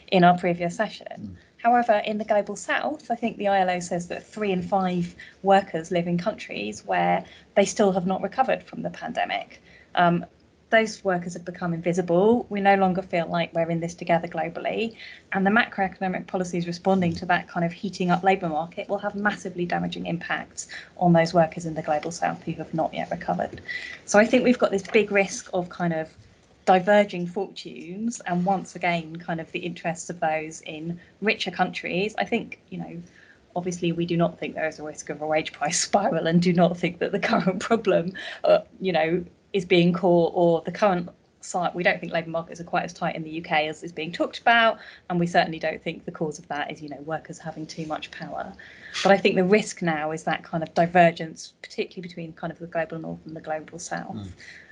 in our previous session. However, in the Global South, I think the ILO says that 3 in 5 workers live in countries where they still have not recovered from the pandemic. Those workers have become invisible. We no longer feel like we're in this together globally. And the macroeconomic policies responding to that kind of heating up labour market will have massively damaging impacts on those workers in the Global South who have not yet recovered. So I think we've got this big risk of kind of diverging fortunes, and once again kind of the interests of those in richer countries. I think, obviously we do not think there is a risk of a wage price spiral, and do not think that the current problem is being caught, or the current site. We don't think labour markets are quite as tight in the UK as is being talked about, and we certainly don't think the cause of that is workers having too much power. But I think the risk now is that kind of divergence, particularly between kind of the global north and the global south.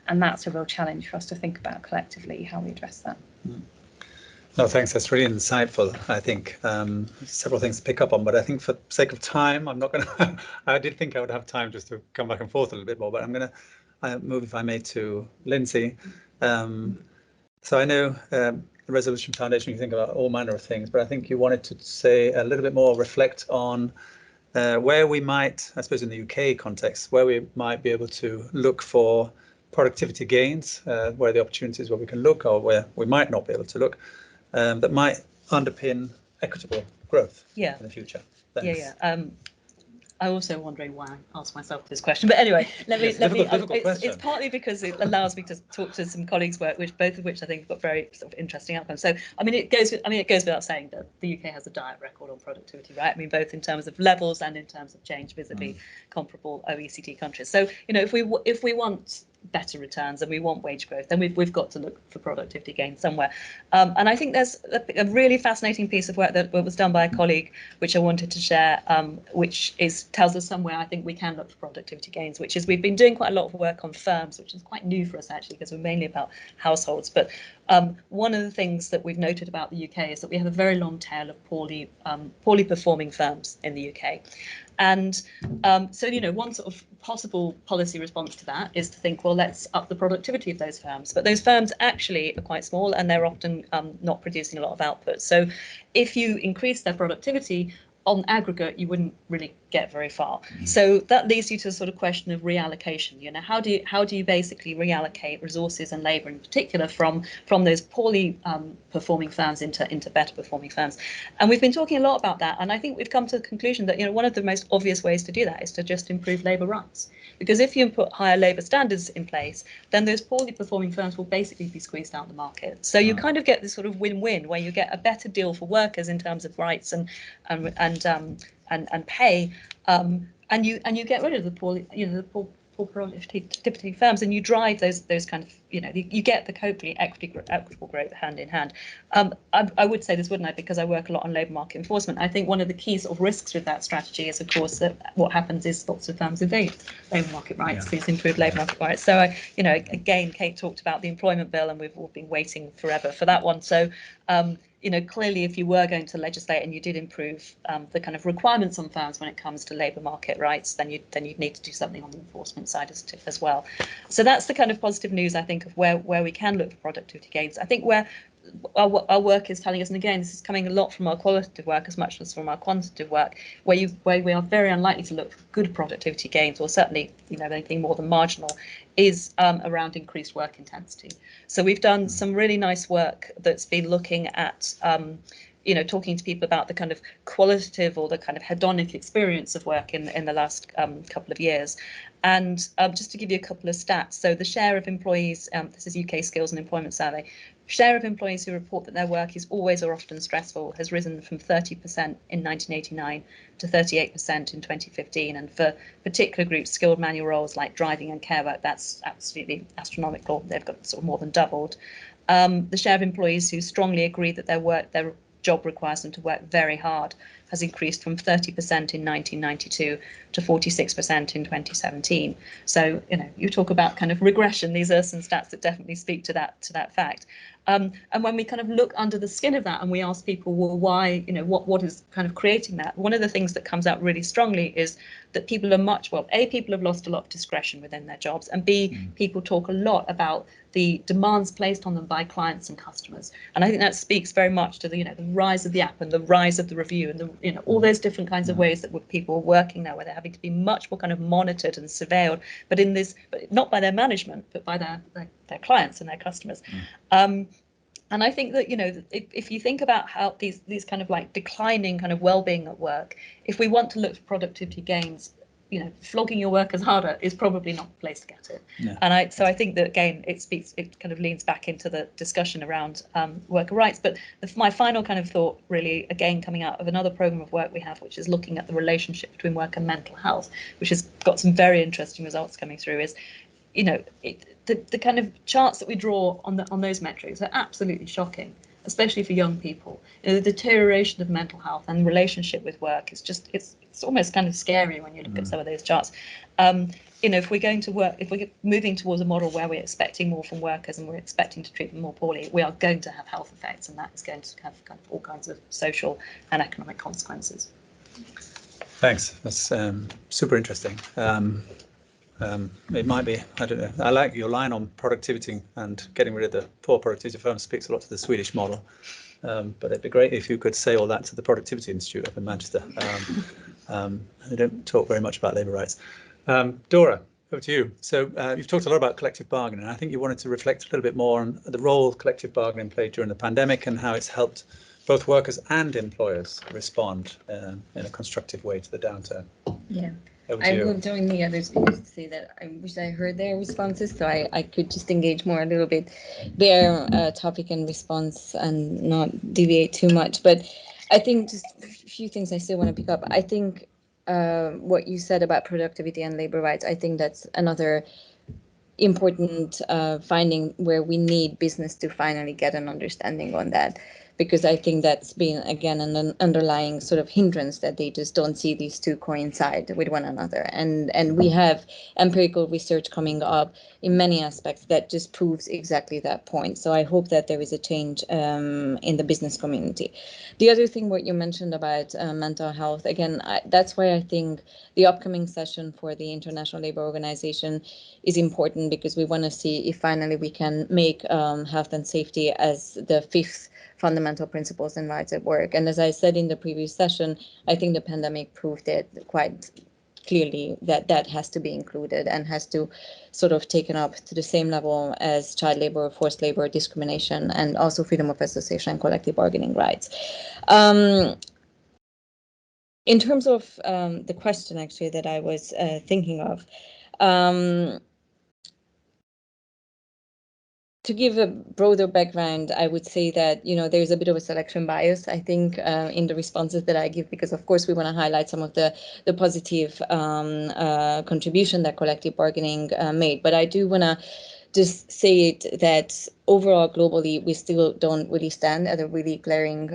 And that's a real challenge for us to think about collectively how we address that. No, thanks. That's really insightful. I think several things to pick up on, but I think for the sake of time, I'm not going to. I did think I would have time just to come back and forth a little bit more, but I'm going to move, if I may, to Lindsay. So I know the Resolution Foundation, you think about all manner of things, but I think you wanted to say a little bit more, reflect on where we might, I suppose in the UK context, where we might be able to look for productivity gains, where the opportunities where we can look, or where we might not be able to look, that might underpin equitable growth in the future. Thanks. I'm also wondering why I asked myself this question, but anyway, it's partly because it allows me to talk to some colleagues' work, both of which I think have got very sort of interesting outcomes. So, it goes without saying that the UK has a dire record on productivity, right? Both in terms of levels and in terms of change vis-a-vis comparable OECD countries. So, if we want better returns and we want wage growth, then we've got to look for productivity gain somewhere. And I think there's a really fascinating piece of work that was done by a colleague, which I wanted to share, which tells us somewhere I think we can look for productivity gains, which is we've been doing quite a lot of work on firms, which is quite new for us actually, because we're mainly about households. But one of the things that we've noted about the UK is that we have a very long tail of poorly performing firms in the UK. And so, one sort of possible policy response to that is to think, well, let's up the productivity of those firms. But those firms actually are quite small and they're often not producing a lot of output. So if you increase their productivity, on aggregate, you wouldn't really get very far. So that leads you to a sort of question of reallocation. How do you basically reallocate resources and labour in particular from those poorly performing firms into better performing firms? And we've been talking a lot about that, and I think we've come to the conclusion that one of the most obvious ways to do that is to just improve labour rights. Because if you put higher labour standards in place, then those poorly performing firms will basically be squeezed out of the market. So you kind of get this sort of win-win where you get a better deal for workers in terms of rights and pay, and you get rid of the poor productivity firms, and you drive those kind of you get the hopefully equitable growth hand in hand. I would say this, wouldn't I, because I work a lot on labour market enforcement. I think one of the key sort of risks with that strategy is, of course, that what happens is lots of firms evade labour market rights, these improved labour market rights. So again, Kate talked about the employment bill, and we've all been waiting forever for that one. So clearly, if you were going to legislate and you did improve the kind of requirements on firms when it comes to labour market rights, then you'd need to do something on the enforcement side as well. So that's the kind of positive news, I think, of where we can look for productivity gains. I think where our work is telling us, and again, this is coming a lot from our qualitative work as much as from our quantitative work, where we are very unlikely to look for good productivity gains, or certainly anything more than marginal, is around increased work intensity. So we've done some really nice work that's been looking at talking to people about the kind of qualitative or the kind of hedonic experience of work in the last couple of years. And just to give you a couple of stats, so the share of employees, this is UK Skills and Employment Survey, share of employees who report that their work is always or often stressful has risen from 30% in 1989 to 38% in 2015. And for particular groups, skilled manual roles like driving and care work, that's absolutely astronomical. They've got sort of more than doubled. The share of employees who strongly agree that their job requires them to work very hard has increased from 30% in 1992 to 46% in 2017. So, you talk about kind of regression. These are some stats that definitely speak to that fact. And when we kind of look under the skin of that and we ask people, well, why, what is kind of creating that? One of the things that comes out really strongly is that people are people have lost a lot of discretion within their jobs, and B, people talk a lot about the demands placed on them by clients and customers. And I think that speaks very much to the rise of the app and the rise of the review and all those different kinds of ways that people are working now, where they're having to be much more kind of monitored and surveilled, but not by their management, but by their clients and their customers. And I think that if you think about how these kind of like declining kind of well-being at work, if we want to look for productivity gains, flogging your workers harder is probably not the place to get it. Yeah. And I think that again it kind of leans back into the discussion around worker rights. But my final kind of thought, really, again coming out of another program of work we have, which is looking at the relationship between work and mental health, which has got some very interesting results coming through, is the kind of charts that we draw on those metrics are absolutely shocking, especially for young people. The deterioration of mental health and relationship with work is just it's almost kind of scary when you look at some of those charts. If we're moving towards a model where we're expecting more from workers and we're expecting to treat them more poorly, we are going to have health effects, and that is going to have kind of all kinds of social and economic consequences. Thanks. That's super interesting. It might be, I don't know, I like your line on productivity and getting rid of the poor productivity firms. Speaks a lot to the Swedish model, but it'd be great if you could say all that to the Productivity Institute up in Manchester. They don't talk very much about labour rights. Dora, over to you. So you've talked a lot about collective bargaining, and I think you wanted to reflect a little bit more on the role collective bargaining played during the pandemic and how it's helped both workers and employers respond in a constructive way to the downturn. Yeah. I will join the others to say that I wish I heard their responses, so I could just engage more a little bit their topic and response and not deviate too much. But I think just a few things I still want to pick up. I think what you said about productivity and labor rights, I think that's another important finding where we need business to finally get an understanding on that. Because I think that's been, again, an underlying sort of hindrance that they just don't see these two coincide with one another. And we have empirical research coming up in many aspects that just proves exactly that point. So I hope that there is a change in the business community. The other thing, what you mentioned about mental health, again, that's why I think the upcoming session for the International Labour Organization is important, because we want to see if finally we can make health and safety as the fifth fundamental principles and rights at work. And as I said in the previous session, I think the pandemic proved it quite clearly that that has to be included and has to sort of taken up to the same level as child labor, forced labor, discrimination, and also freedom of association and collective bargaining rights. In terms of the question actually that I was thinking of, to give a broader background, I would say that, you know, there's a bit of a selection bias, I think, in the responses that I give, because of course we want to highlight some of the positive contribution that collective bargaining made. But I do want to just say it that overall globally, we still don't really stand at a really glaring,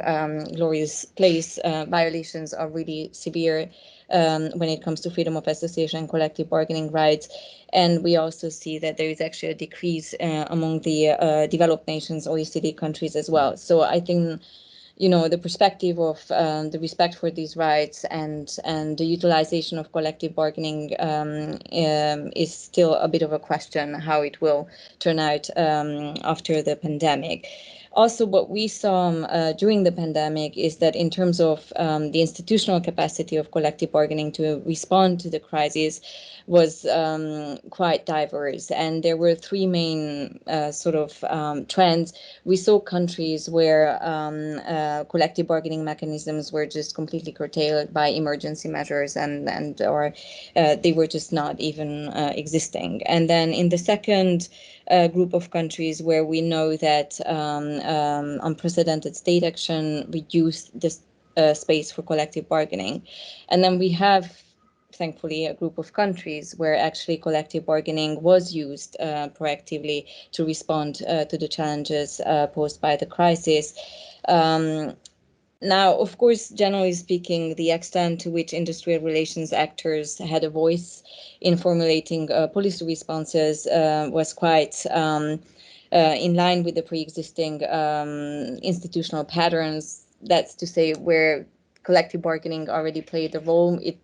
glorious place. Violations are really severe when it comes to freedom of association and collective bargaining rights. And we also see that there is actually a decrease among the developed nations, OECD countries as well. So I think, you know, the perspective of the respect for these rights and the utilization of collective bargaining is still a bit of a question how it will turn out after the pandemic. Also, what we saw during the pandemic is that in terms of the institutional capacity of collective bargaining to respond to the crisis was quite diverse. And there were three main sort of trends. We saw countries where collective bargaining mechanisms were just completely curtailed by emergency measures and or they were just not even existing. And then in the second group of countries where we know that unprecedented state action reduced the space for collective bargaining. And then we have, thankfully, a group of countries where actually collective bargaining was used proactively to respond to the challenges posed by the crisis. Now, of course, generally speaking, the extent to which industrial relations actors had a voice in formulating policy responses was quite in line with the pre-existing institutional patterns. That's to say, where collective bargaining already played a role, it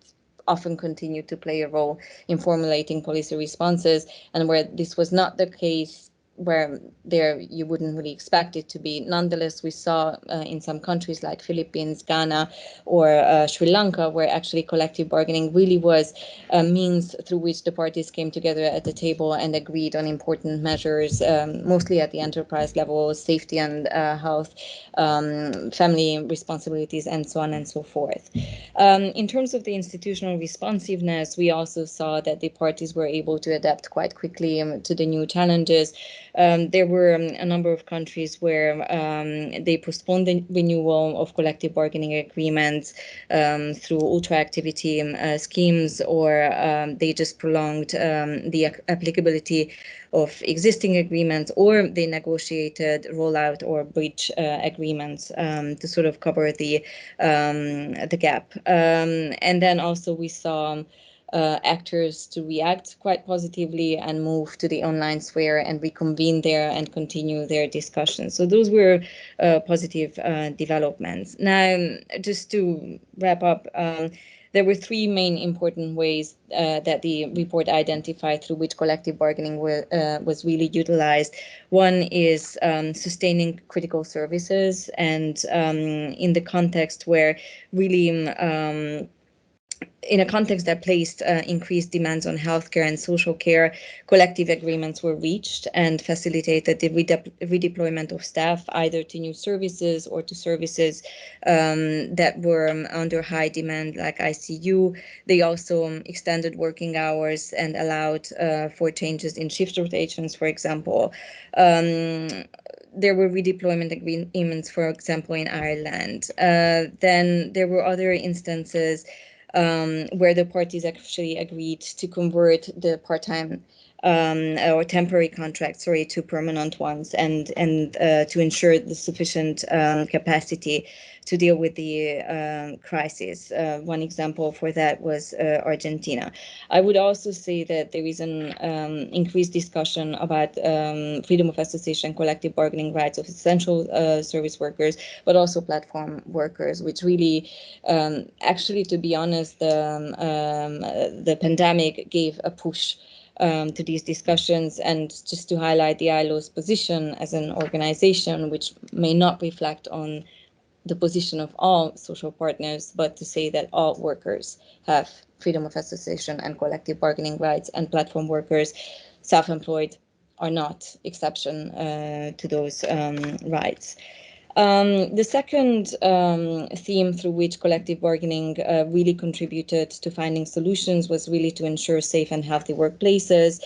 often continued to play a role in formulating policy responses, and where this was not the case, where there you wouldn't really expect it to be. Nonetheless, we saw in some countries like Philippines, Ghana, or Sri Lanka, where actually collective bargaining really was a means through which the parties came together at the table and agreed on important measures, mostly at the enterprise level, safety and health, family responsibilities, and so on and so forth. In terms of the institutional responsiveness, we also saw that the parties were able to adapt quite quickly to the new challenges. There were a number of countries where they postponed the renewal of collective bargaining agreements through ultra-activity schemes, or they just prolonged the applicability of existing agreements, or they negotiated rollout or bridge agreements to sort of cover the gap. And then also we saw actors to react quite positively and move to the online sphere and reconvene there and continue their discussions. So those were positive developments. Now, just to wrap up, there were three main important ways that the report identified through which collective bargaining was really utilized. One is sustaining critical services, and in the context where really in a context that placed increased demands on healthcare and social care, collective agreements were reached and facilitated the redeployment of staff either to new services or to services that were under high demand, like ICU. They also extended working hours and allowed for changes in shift rotations, for example. There were redeployment agreements, for example, in Ireland. Then there were other instances where the parties actually agreed to convert the part-time or temporary contracts, to permanent ones, and to ensure the sufficient capacity to deal with the crisis. One example for that was Argentina. I would also say that there is an increased discussion about freedom of association, collective bargaining rights of essential service workers, but also platform workers, which really, actually, to be honest, the pandemic gave a push to these discussions, and just to highlight the ILO's position as an organization, which may not reflect on the position of all social partners, but to say that all workers have freedom of association and collective bargaining rights, and platform workers, self-employed, are not exception to those rights. The second theme through which collective bargaining really contributed to finding solutions was really to ensure safe and healthy workplaces.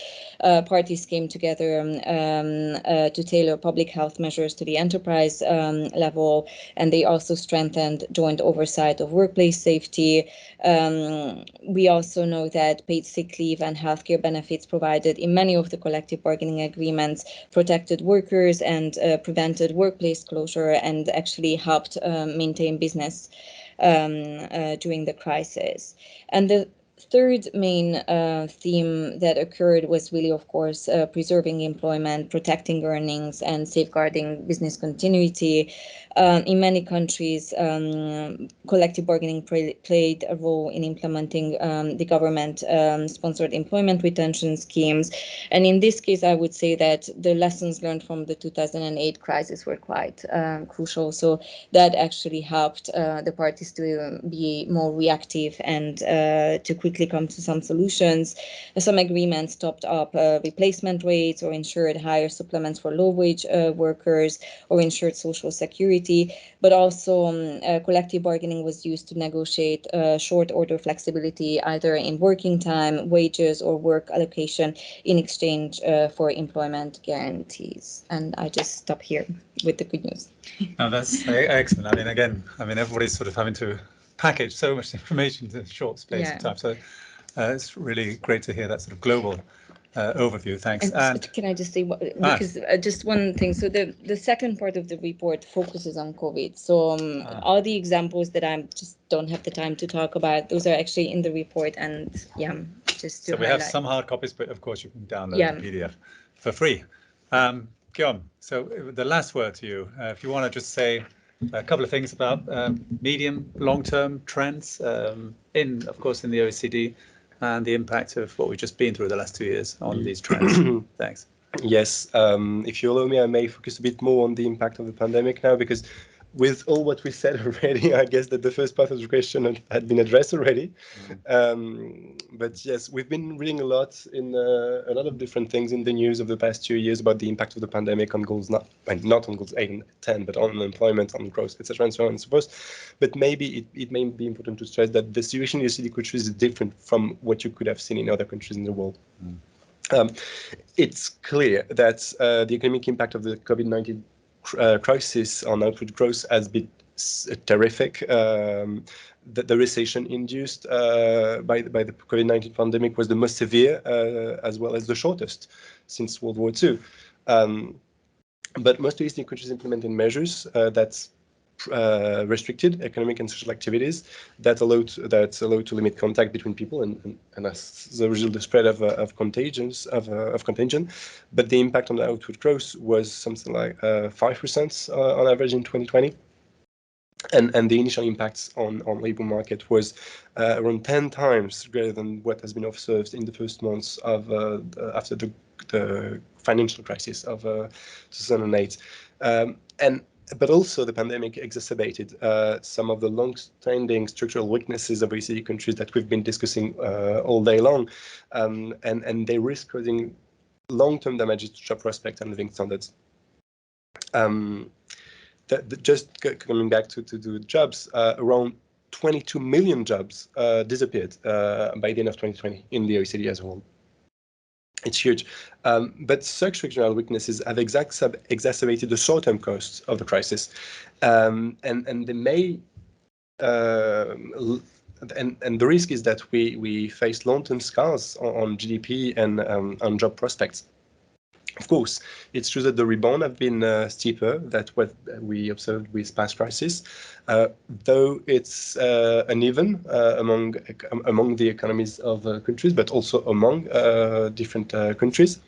Parties came together to tailor public health measures to the enterprise level, and they also strengthened joint oversight of workplace safety. We also know that paid sick leave and healthcare benefits provided in many of the collective bargaining agreements protected workers and prevented workplace closure, and actually helped maintain business during the crisis. And the third main theme that occurred was really, of course, preserving employment, protecting earnings, and safeguarding business continuity. In many countries, collective bargaining played a role in implementing the government-sponsored employment retention schemes. And in this case, I would say that the lessons learned from the 2008 crisis were quite crucial. So that actually helped the parties to be more reactive and to quickly come to some solutions. Some agreements topped up replacement rates, or ensured higher supplements for low-wage workers, or ensured social security. But also collective bargaining was used to negotiate short order flexibility, either in working time, wages, or work allocation in exchange for employment guarantees. And I just stop here with the good news. No, that's excellent. I mean, again, everybody's sort of having to package so much information in a short space of time. So it's really great to hear that sort of global overview. Thanks. And can I just say, because just one thing. So the second part of the report focuses on COVID. So all the examples that I just don't have the time to talk about, those are actually in the report. And just to so we highlight. have some hard copies, but of course you can download the PDF for free. Guillaume, so the last word to you. If you want to just say a couple of things about medium, long-term trends in, of course, in the OECD, and the impact of what we've just been through the last 2 years on these trends. Thanks. Yes, if you allow me, I may focus a bit more on the impact of the pandemic now, because with all what we said already, I guess that the first part of the question had been addressed already. But yes, we've been reading a lot in a lot of different things in the news of the past 2 years about the impact of the pandemic on goals, not on goals 8 and 10, but on employment, on growth, etc., and so on and so forth. But maybe it may be important to stress that the situation in OECD countries is different from what you could have seen in other countries in the world. It's clear that the economic impact of the COVID-19 crisis on output growth has been terrific. The recession induced by the COVID-19 pandemic was the most severe as well as the shortest since World War II. But most OECD countries implemented measures that restricted economic and social activities that allowed to limit contact between people and as a result the spread of contagion. But the impact on the output growth was something like 5% on average in 2020. And the initial impacts on labor market was around 10 times greater than what has been observed in the first months of after the financial crisis of 2008. But also the pandemic exacerbated some of the long-standing structural weaknesses of OECD countries that we've been discussing all day long, and they risk causing long-term damages to job prospects and living standards. Just coming back to the jobs, around 22 million jobs disappeared by the end of 2020 in the OECD as a whole. It's huge. But such structural weaknesses have exacerbated the short-term costs of the crisis. And they may, and the risk is that we face long-term scars on GDP and on job prospects. Of course, it's true that the rebound have been steeper than what we observed with past crises, though it's uneven among the economies of countries, but also among different countries.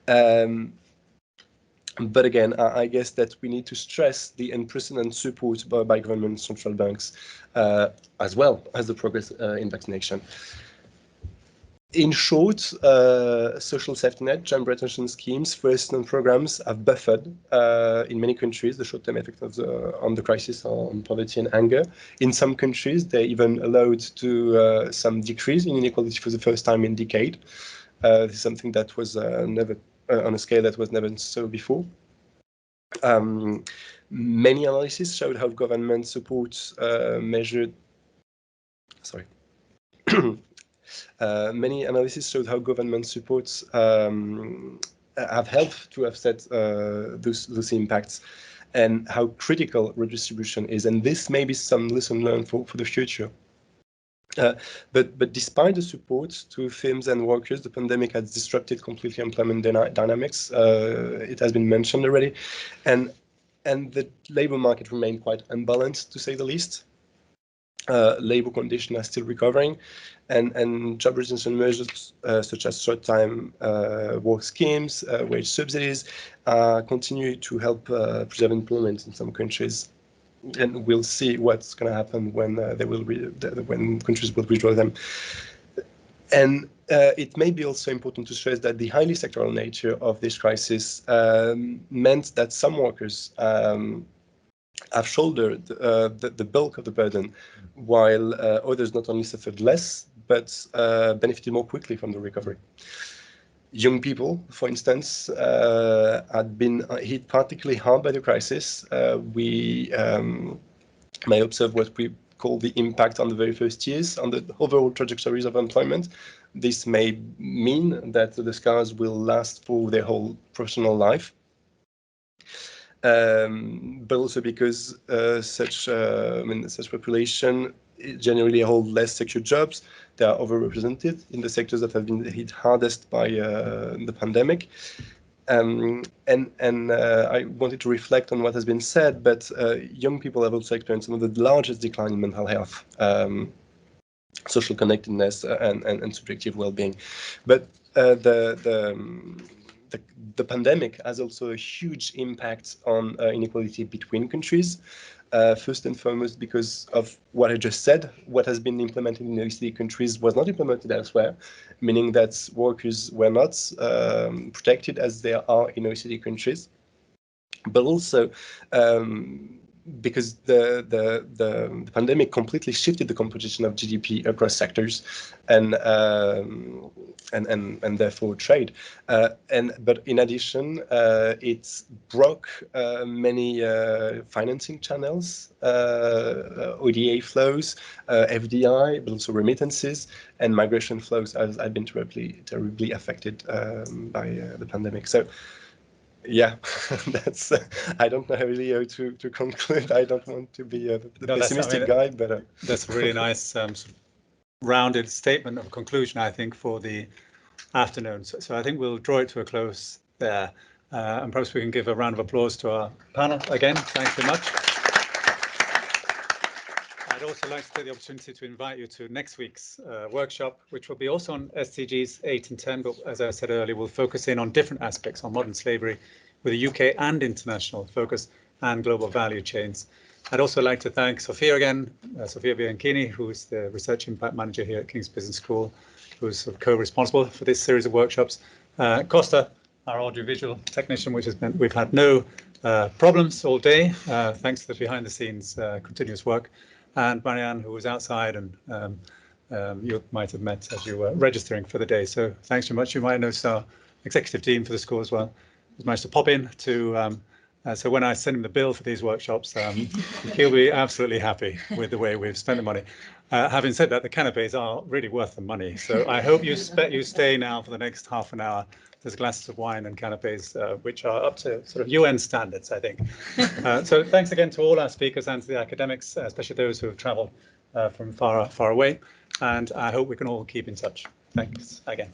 But again, I guess that we need to stress the unprecedented support by government and central banks, as well as the progress in vaccination. in short, social safety net, job retention schemes, first-hand programs have buffered in many countries the short-term effect of on the crisis on poverty and hunger. In some countries, they even allowed to some decrease in inequality for the first time in a decade. This is something that was never on a scale that was never so before. Many analyses showed how government support measured. Sorry. Many analyses showed how government supports have helped to offset those impacts, and how critical redistribution is. And this may be some lesson learned for the future. But despite the support to firms and workers, the pandemic has disrupted completely employment dynamics. It has been mentioned already, and the labor market remained quite unbalanced, to say the least. Labor conditions are still recovering, and job retention measures such as short-time work schemes, wage subsidies, continue to help preserve employment in some countries. And we'll see what's going to happen when when countries will withdraw them. And it may be also important to stress that the highly sectoral nature of this crisis meant that some workers have shouldered the bulk of the burden, while others not only suffered less, but benefited more quickly from the recovery. Young people, for instance, had been hit particularly hard by the crisis. We may observe what we call the impact on the very first years on the overall trajectories of employment. This may mean that the scars will last for their whole professional life. But also because such population generally hold less secure jobs. They are overrepresented in the sectors that have been hit hardest by the pandemic. And I wanted to reflect on what has been said, but young people have also experienced some of the largest decline in mental health, social connectedness, and subjective well-being. But the pandemic has also a huge impact on inequality between countries. First and foremost, because of what I just said, what has been implemented in OECD countries was not implemented elsewhere, meaning that workers were not protected as they are in OECD countries. But also because the pandemic completely shifted the composition of GDP across sectors and therefore trade. But in addition, it broke many financing channels, ODA flows, FDI, but also remittances, and migration flows have been terribly affected by the pandemic. So. Yeah, that's. I don't know really how to conclude. I don't want to be the pessimistic guy, but that's a really nice sort of rounded statement of conclusion, I think, for the afternoon. So I think we'll draw it to a close there, and perhaps we can give a round of applause to our panel again. Thanks very much. I'd also like to take the opportunity to invite you to next week's workshop, which will be also on SDGs 8 and 10, but as I said earlier, we'll focus in on different aspects on modern slavery with a UK and international focus and global value chains. I'd also like to thank Sophia again, Sophia Bianchini, who is the Research Impact Manager here at King's Business School, who's sort of co-responsible for this series of workshops. Costa, our audiovisual technician, which has meant we've had no problems all day, thanks to the behind-the-scenes continuous work. And Marianne, who was outside and you might have met as you were registering for the day. So thanks very much. You might know our executive team for the school as well, who's managed to pop in to, so when I send him the bill for these workshops, he'll be absolutely happy with the way we've spent the money. Having said that, the canapes are really worth the money. So I hope you stay now for the next half an hour. There's glasses of wine and canapes, which are up to sort of UN standards, I think. So thanks again to all our speakers and to the academics, especially those who have travelled from far away. And I hope we can all keep in touch. Thanks again.